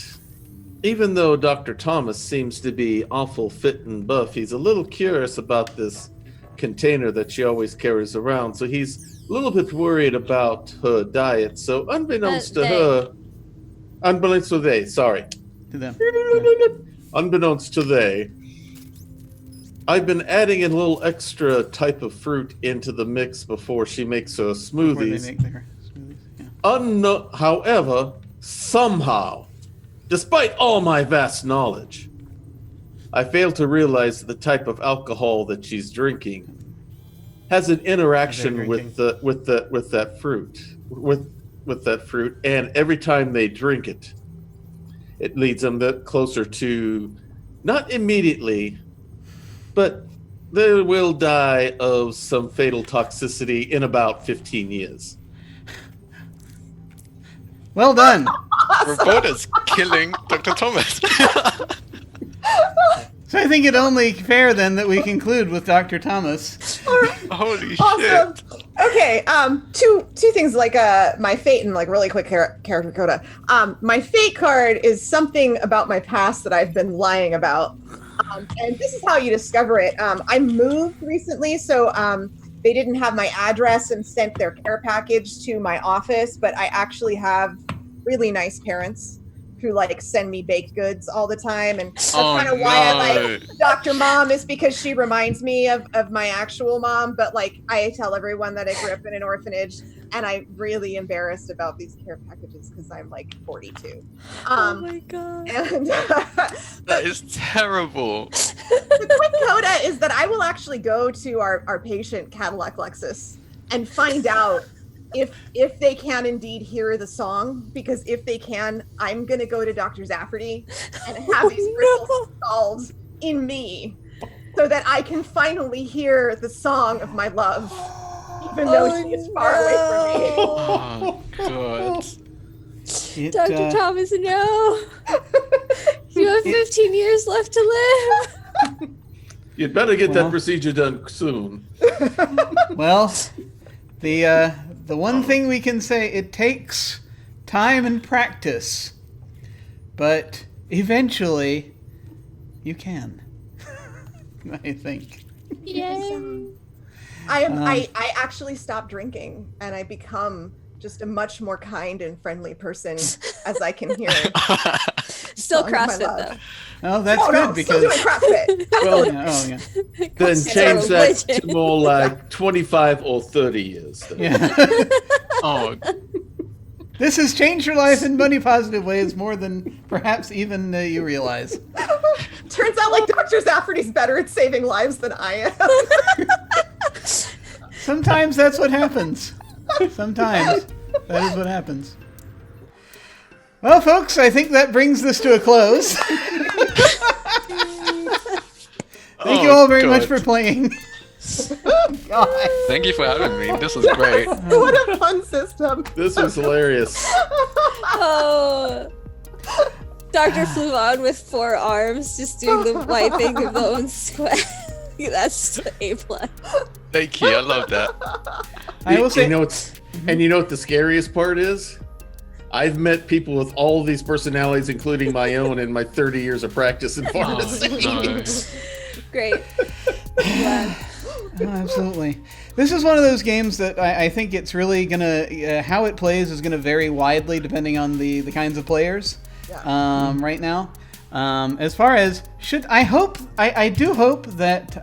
E: even though Dr. Thomas seems to be awful fit and buff, he's a little curious about this container that she always carries around. So he's a little bit worried about her diet. So unbeknownst to they, sorry.
A: To them.
E: Unbeknownst to they, I've been adding a little extra type of fruit into the mix before she makes her
A: Before they
E: smoothies.
A: make their smoothies. Yeah.
E: However, somehow, despite all my vast knowledge, I fail to realize that the type of alcohol that she's drinking has an interaction with that fruit, and every time they drink it, it leads them closer to, not immediately, but they will die of some fatal toxicity in about 15 years.
A: Well done.
C: Reporters killing Dr. Thomas.
A: So I think it only fair then that we conclude with Dr. Thomas.
C: Holy
B: Awesome.
C: shit.
B: Okay, two things, like my fate and like really quick character coda. My fate card is something about my past that I've been lying about. And this is how you discover it. I moved recently, so they didn't have my address and sent their care package to my office, but I actually have really nice parents who like send me baked goods all the time, and that's kind of why I like Dr. Mom, is because she reminds me of my actual mom. But like I tell everyone that I grew up in an orphanage, and I'm really embarrassed about these care packages because I'm like 42.
D: Oh my god.
B: And
C: That is terrible.
B: the quick coda is that I will actually go to our patient Cadillac Lexus and find out if they can indeed hear the song, because if they can, I'm gonna go to Dr. Zafferty and have these crystals installed in me so that I can finally hear the song of my love, even though she is far away from me.
C: Oh, God.
D: Dr. Thomas, no. You have 15 years left to live.
E: You'd better get
A: Well.
E: that procedure done soon.
A: Well, the one thing we can say, it takes time and practice, but eventually you can. I think.
D: Yay.
B: I actually stopped drinking, and I become just a much more kind and friendly person as I can hear.
D: Still
B: Song of my
D: CrossFit
B: love.
D: though.
A: Oh, that's
B: Oh
A: good
B: no,
A: because.
B: still doing CrossFit.
E: Well,
A: Yeah, oh yeah.
E: then
D: CrossFit's
E: change
D: a
E: that
D: religion.
E: to more like 25 or 30 years. Then.
A: Yeah.
C: Oh,
A: This has changed your life in many positive ways, more than perhaps even you realize.
B: Turns out like Dr. Zafferty's better at saving lives than I am.
A: Sometimes that's what happens. Sometimes that is what happens. Well, folks, I think that brings this to a close. Thank you all very much for playing. God.
C: Thank you for having me. This was great.
B: What a fun system.
E: This was hilarious.
D: Oh. Dr. Fluvon with 4 arms just doing the wiping of the own sweat. That's A+.
C: Thank you. I love that.
A: I will say,
E: you know what the scariest part is? I've met people with all of these personalities, including my own, in my 30 years of practice in pharmacy.
C: Oh, no.
D: Great. Glad.
A: oh, absolutely. This is one of those games that I think it's really gonna how it plays is gonna vary widely depending on the kinds of players. Right now, as far as I do hope that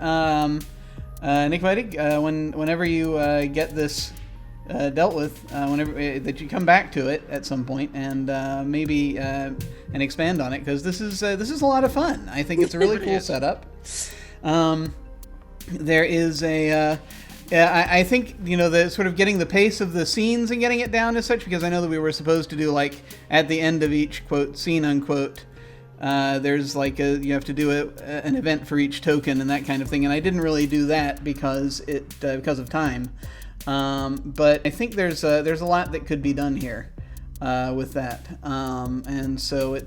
A: Nick Wedig, whenever you get this dealt with, whenever that you come back to it at some point and maybe and expand on it, because this is a lot of fun. I think it's a really cool setup. There is I think, the sort of getting the pace of the scenes and getting it down as such, because I know that we were supposed to do like at the end of each quote scene unquote, there's like you have to do an event for each token and that kind of thing, and I didn't really do that because of time. But I think there's a lot that could be done here with that, and so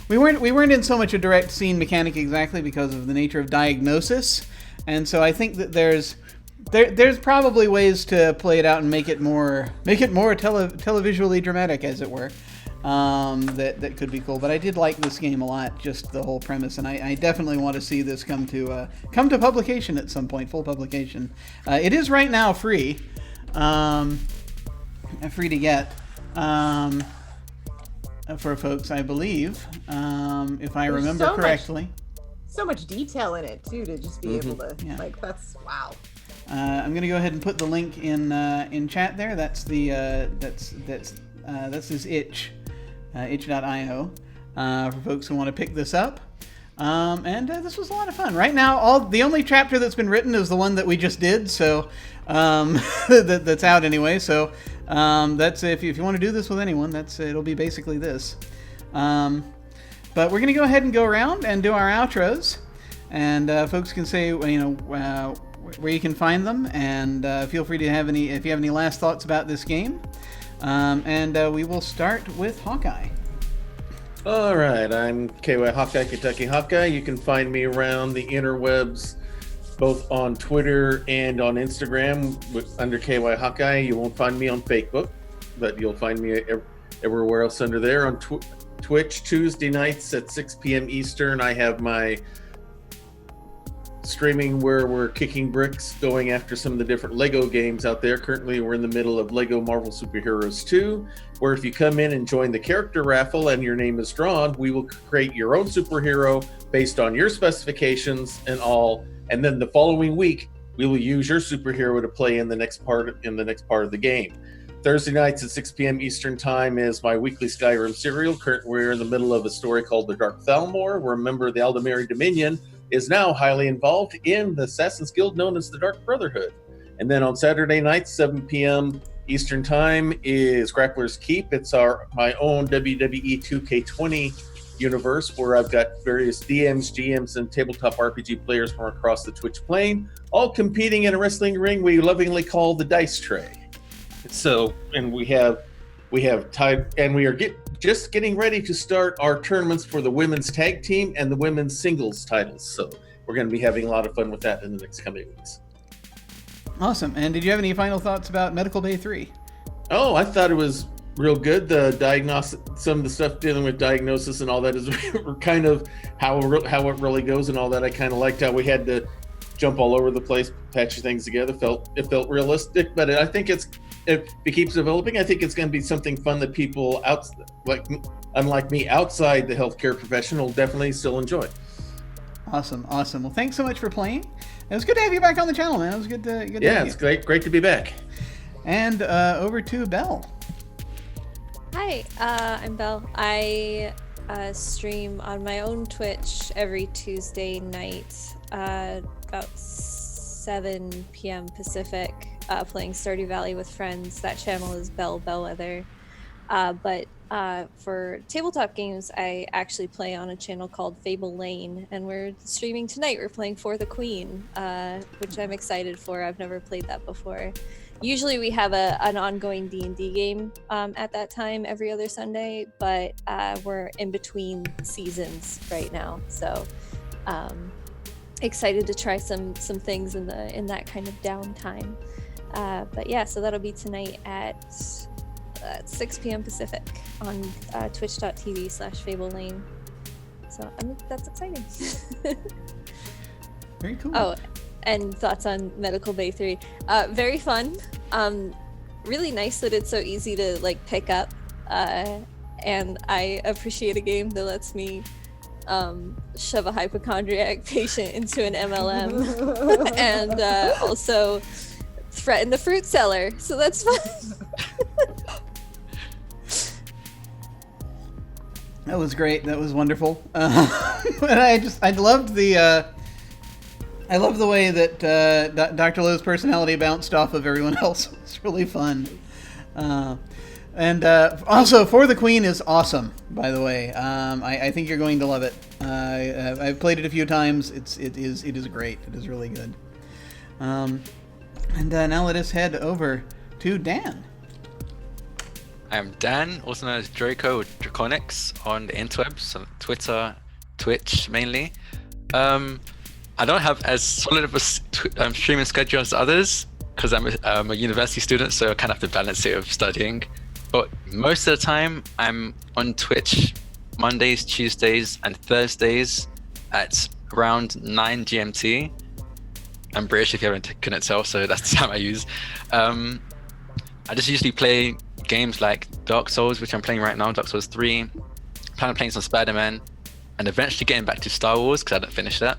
A: we weren't in so much a direct scene mechanic exactly because of the nature of diagnosis, and so I think that there's probably ways to play it out and make it more televisually dramatic, as it were. That could be cool. But I did like this game a lot, just the whole premise, and I definitely want to see this come to publication at some point, full publication. It is right now free, free to get for folks, I believe, if I remember correctly.
B: So much detail in it too, to just be able to that's wow.
A: I'm gonna go ahead and put the link in chat there. That's the that's this itch.io for folks who want to pick this up. And this was a lot of fun. Right now, the only chapter that's been written is the one that we just did, so that's out anyway. So that's if you want to do this with anyone, it'll be basically this. But we're gonna go ahead and go around and do our outros, and folks can say where you can find them, and feel free to if you have any last thoughts about this game. And we will start with Hawkeye.
E: All right, I'm KY Hawkeye, Kentucky Hawkeye. You can find me around the interwebs, both on Twitter and on Instagram under KY Hawkeye. You won't find me on Facebook, but you'll find me everywhere else under there. On Twitch, Tuesday nights at 6 p.m. Eastern, I have my streaming where we're kicking bricks, going after some of the different Lego games out there. Currently, we're in the middle of Lego Marvel Superheroes 2, where if you come in and join the character raffle and your name is drawn, we will create your own superhero based on your specifications and all. And then the following week, we will use your superhero to play in the next part of the game. Thursday nights at 6 p.m. Eastern Time is my weekly Skyrim serial. Currently, we're in the middle of a story called The Dark Thalmor, where a member of the Aldemiri Dominion is now highly involved in the Assassin's Guild known as the Dark Brotherhood. And then on Saturday nights, 7 p.m. Eastern Time is Grappler's Keep. It's my own WWE 2K20 universe where I've got various DMs, GMs, and tabletop RPG players from across the Twitch plane, all competing in a wrestling ring we lovingly call the Dice Tray. So, and we are just getting ready to start our tournaments for the women's tag team and the women's singles titles. So we're going to be having a lot of fun with that in the next coming weeks. Awesome. And did you have any final thoughts about Medical Bay 3? Oh, I thought it was real good. The diagnosis, some of the stuff dealing with diagnosis and all that is kind of how it really goes and all that. I kind of liked how we had to jump all over the place, patch things together. It felt realistic, but I think if it keeps developing, I think it's going to be something fun that people unlike me outside the healthcare profession will definitely still enjoy. Awesome. Well, thanks so much for playing. It was good to have you back on the channel, man. It was good to have you. Yeah, it's great to be back. And over to Belle. Hi, I'm Belle. I stream on my own Twitch every Tuesday night, about 7 p.m. Pacific, playing Stardew Valley with friends. That channel is Belle Bellwether. But for tabletop games, I actually play on a channel called Fable Lane, and we're streaming tonight. We're playing For the Queen, which I'm excited for. I've never played that before. Usually we have an ongoing D&D game at that time every other Sunday, but we're in between seasons right now, so excited to try some things in that kind of downtime. But yeah, so that'll be tonight at 6 p.m. Pacific on twitch.tv/FableLane. So that's exciting. Very cool. Oh, and thoughts on Medical Bay 3. Very fun. Really nice that it's so easy to pick up. And I appreciate a game that lets me shove a hypochondriac patient into an MLM and also threaten the fruit seller. So that's fun. That was great. That was wonderful. And I loved I love the way that Dr. Lowe's personality bounced off of everyone else. It's really fun. And also, For the Queen is awesome, by the way. I think you're going to love it. I've played it a few times. It is great. It is really good.
A: And now let us head over to Dan.
C: I am Dan, also known as Draco or Draconics on the interwebs, on Twitter, Twitch mainly. I don't have as solid of a streaming schedule as others because I'm a university student, so I kind of have to balance it with studying. But most of the time, I'm on Twitch Mondays, Tuesdays, and Thursdays at around 9 GMT. I'm British if you couldn't tell, so that's the time I use. I just usually play games like Dark Souls, which I'm playing right now, Dark Souls 3. Plan on playing some Spider-Man, and eventually getting back to Star Wars because I haven't finished that.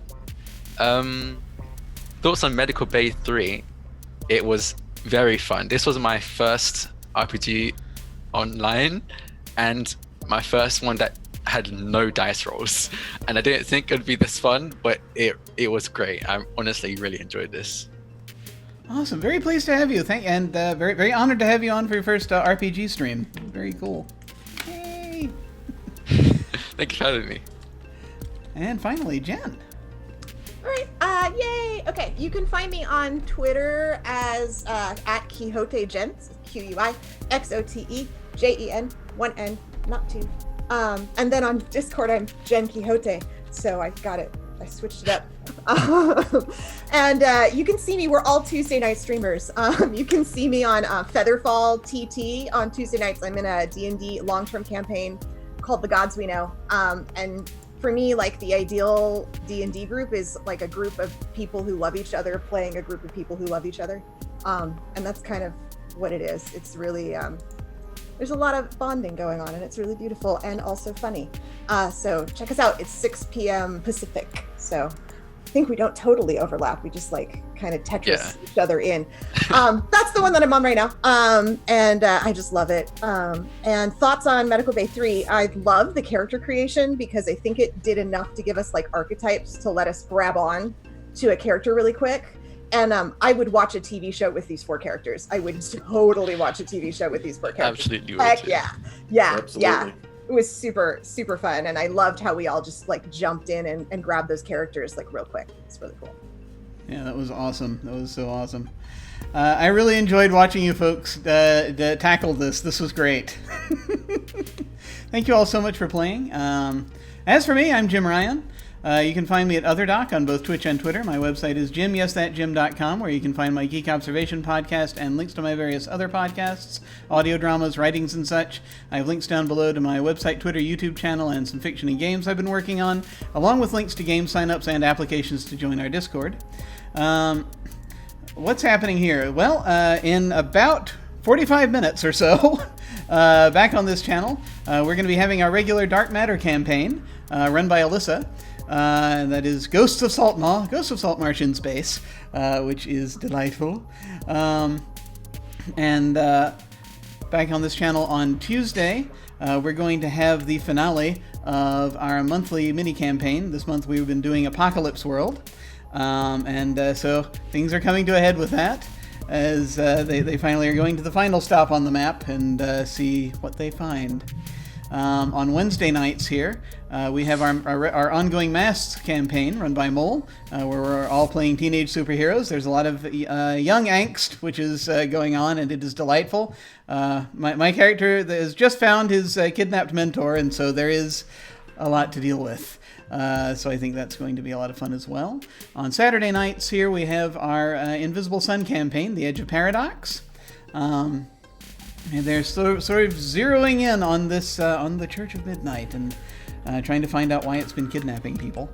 C: Thoughts on Medical Bay 3? It was very fun. This was my first RPG online, and my first one that had no dice rolls, and I didn't think it'd be this fun, but it was great. I honestly really enjoyed this.
A: Awesome. Very pleased to have you. And very, very honored to have you on for your first RPG stream. Very cool. Yay!
C: Thank you for having me.
A: And finally, Jen.
B: All right. Yay. Okay. You can find me on Twitter as at Quixote Jen, QUIXOTEJEN, 1N, not 2. And then on Discord, I'm Jen Quixote. So I got it. I switched it up. And you can see me. We're all Tuesday night streamers. You can see me on Featherfall TT on Tuesday nights. I'm in a D&D long-term campaign called The Gods We Know. And for me, like, the ideal D&D group is like a group of people who love each other playing a group of people who love each other. And that's kind of what it is. It's really, there's a lot of bonding going on, and it's really beautiful and also funny. So check us out. It's 6 p.m. Pacific. So I think we don't totally overlap. We just like kind of Tetris each other in. That's the one that I'm on right now. And I just love it. And thoughts on Medical Bay 3. I love the character creation because I think it did enough to give us like archetypes to let us grab on to a character really quick. And I would watch a TV show with these 4 characters. I would totally watch a TV show with these 4 characters.
C: Absolutely.
B: Heck yeah.
E: Absolutely.
B: Yeah. It was super, super fun. And I loved how we all just like jumped in and grabbed those characters like real quick. It's really cool.
A: Yeah, that was awesome. That was so awesome. I really enjoyed watching you folks tackle this. This was great. Thank you all so much for playing. As for me, I'm Jim Ryan. You can find me at OtherDoc on both Twitch and Twitter. My website is jimyesthatjim.com, where you can find my Geek Observation podcast and links to my various other podcasts, audio dramas, writings, and such. I have links down below to my website, Twitter, YouTube channel, and some fiction and games I've been working on, along with links to game signups and applications to join our Discord. What's happening here? Well, in about 45 minutes or so, back on this channel, we're going to be having our regular Dark Matter campaign, run by Alyssa. That is Ghosts of Saltmarsh in space, which is delightful. And back on this channel on Tuesday, we're going to have the finale of our monthly mini-campaign. This month we've been doing Apocalypse World. So things are coming to a head with that, as they finally are going to the final stop on the map and see what they find. On Wednesday nights here, we have our ongoing Masks campaign run by Mole, where we're all playing teenage superheroes. There's a lot of young angst, which is going on, and it is delightful. My character has just found his kidnapped mentor, and so there is a lot to deal with. So I think that's going to be a lot of fun as well. On Saturday nights here, we have our Invisible Sun campaign, The Edge of Paradox. And they're sort of zeroing in on this, on the Church of Midnight, and trying to find out why it's been kidnapping people.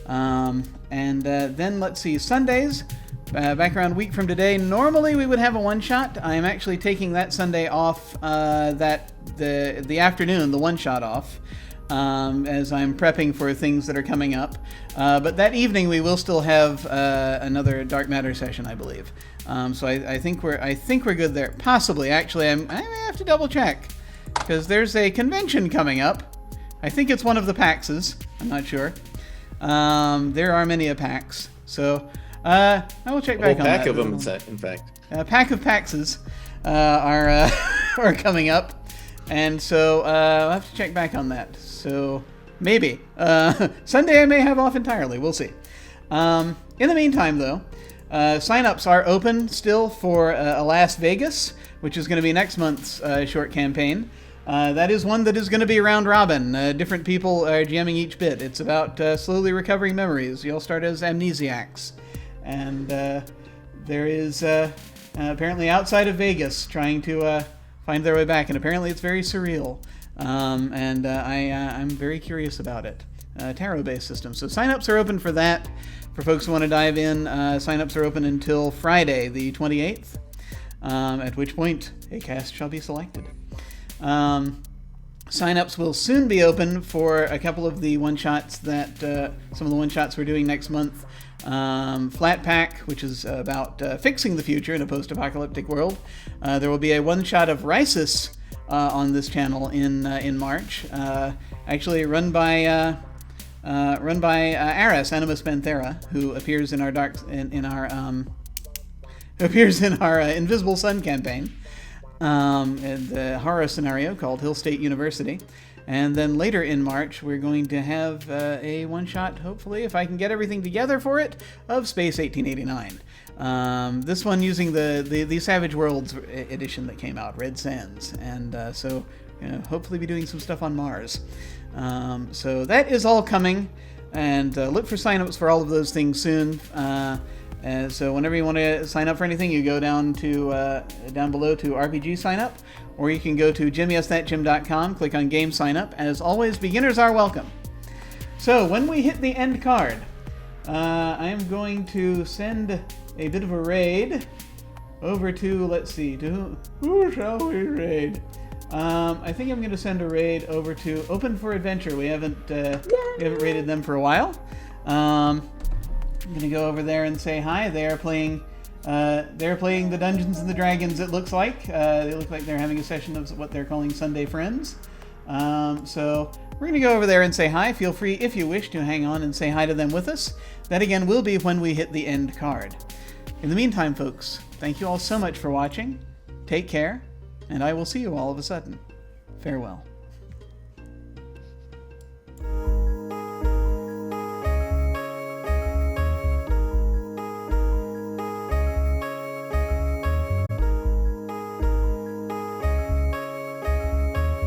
A: Then let's see, Sundays, back around a week from today, normally we would have a one-shot. I am actually taking that Sunday off, the afternoon, the one-shot off, as I'm prepping for things that are coming up. But that evening we will still have another Dark Matter session, I believe. So I think we're good there. Possibly, actually, I may have to double check, because there's a convention coming up. I think it's one of the PAXs. I'm not sure. There are many a PAX, so I will check back on that.
E: A pack of them, in fact.
A: A pack of PAXs are coming up, and so I'll have to check back on that. So maybe Sunday I may have off entirely. We'll see. In the meantime, though, Sign-ups are open still for Las Vegas, which is going to be next month's short campaign. That is one that is going to be round robin. Different people are GMing each bit. It's about slowly recovering memories. You all start as amnesiacs. And there is apparently outside of Vegas trying to find their way back. And apparently it's very surreal. I'm very curious about it. Tarot-based system. So sign-ups are open for that. For folks who want to dive in, sign-ups are open until Friday, the 28th, at which point a cast shall be selected. Sign-ups will soon be open for a couple of the one-shots that, some of the one-shots we're doing next month. Flat Pack, which is about fixing the future in a post-apocalyptic world. There will be a one-shot of Rysis on this channel in March, actually run by Aris, Animus Panthera, who appears in our Invisible Sun campaign, in the horror scenario called Hill State University. And then later in March, we're going to have a one-shot, hopefully, if I can get everything together for it, of Space 1889. This one using the Savage Worlds edition that came out, Red Sands. And so hopefully be doing some stuff on Mars. So that is all coming. And look for signups for all of those things soon. So whenever you want to sign up for anything, you go down below to RPG sign up, or you can go to jimyesthatjim.com, click on Game Sign Up. As always, beginners are welcome. So when we hit the end card, I am going to send a bit of a raid over to, let's see, to who shall we raid? I think I'm going to send a raid over to Open for Adventure. We haven't raided them for a while. I'm going to go over there and say hi. They're playing the Dungeons and the Dragons, it looks like. They look like they're having a session of what they're calling Sunday Friends. So we're going to go over there and say hi. Feel free, if you wish, to hang on and say hi to them with us. That, again, will be when we hit the end card. In the meantime, folks, thank you all so much for watching. Take care, and I will see you all of a sudden. Farewell.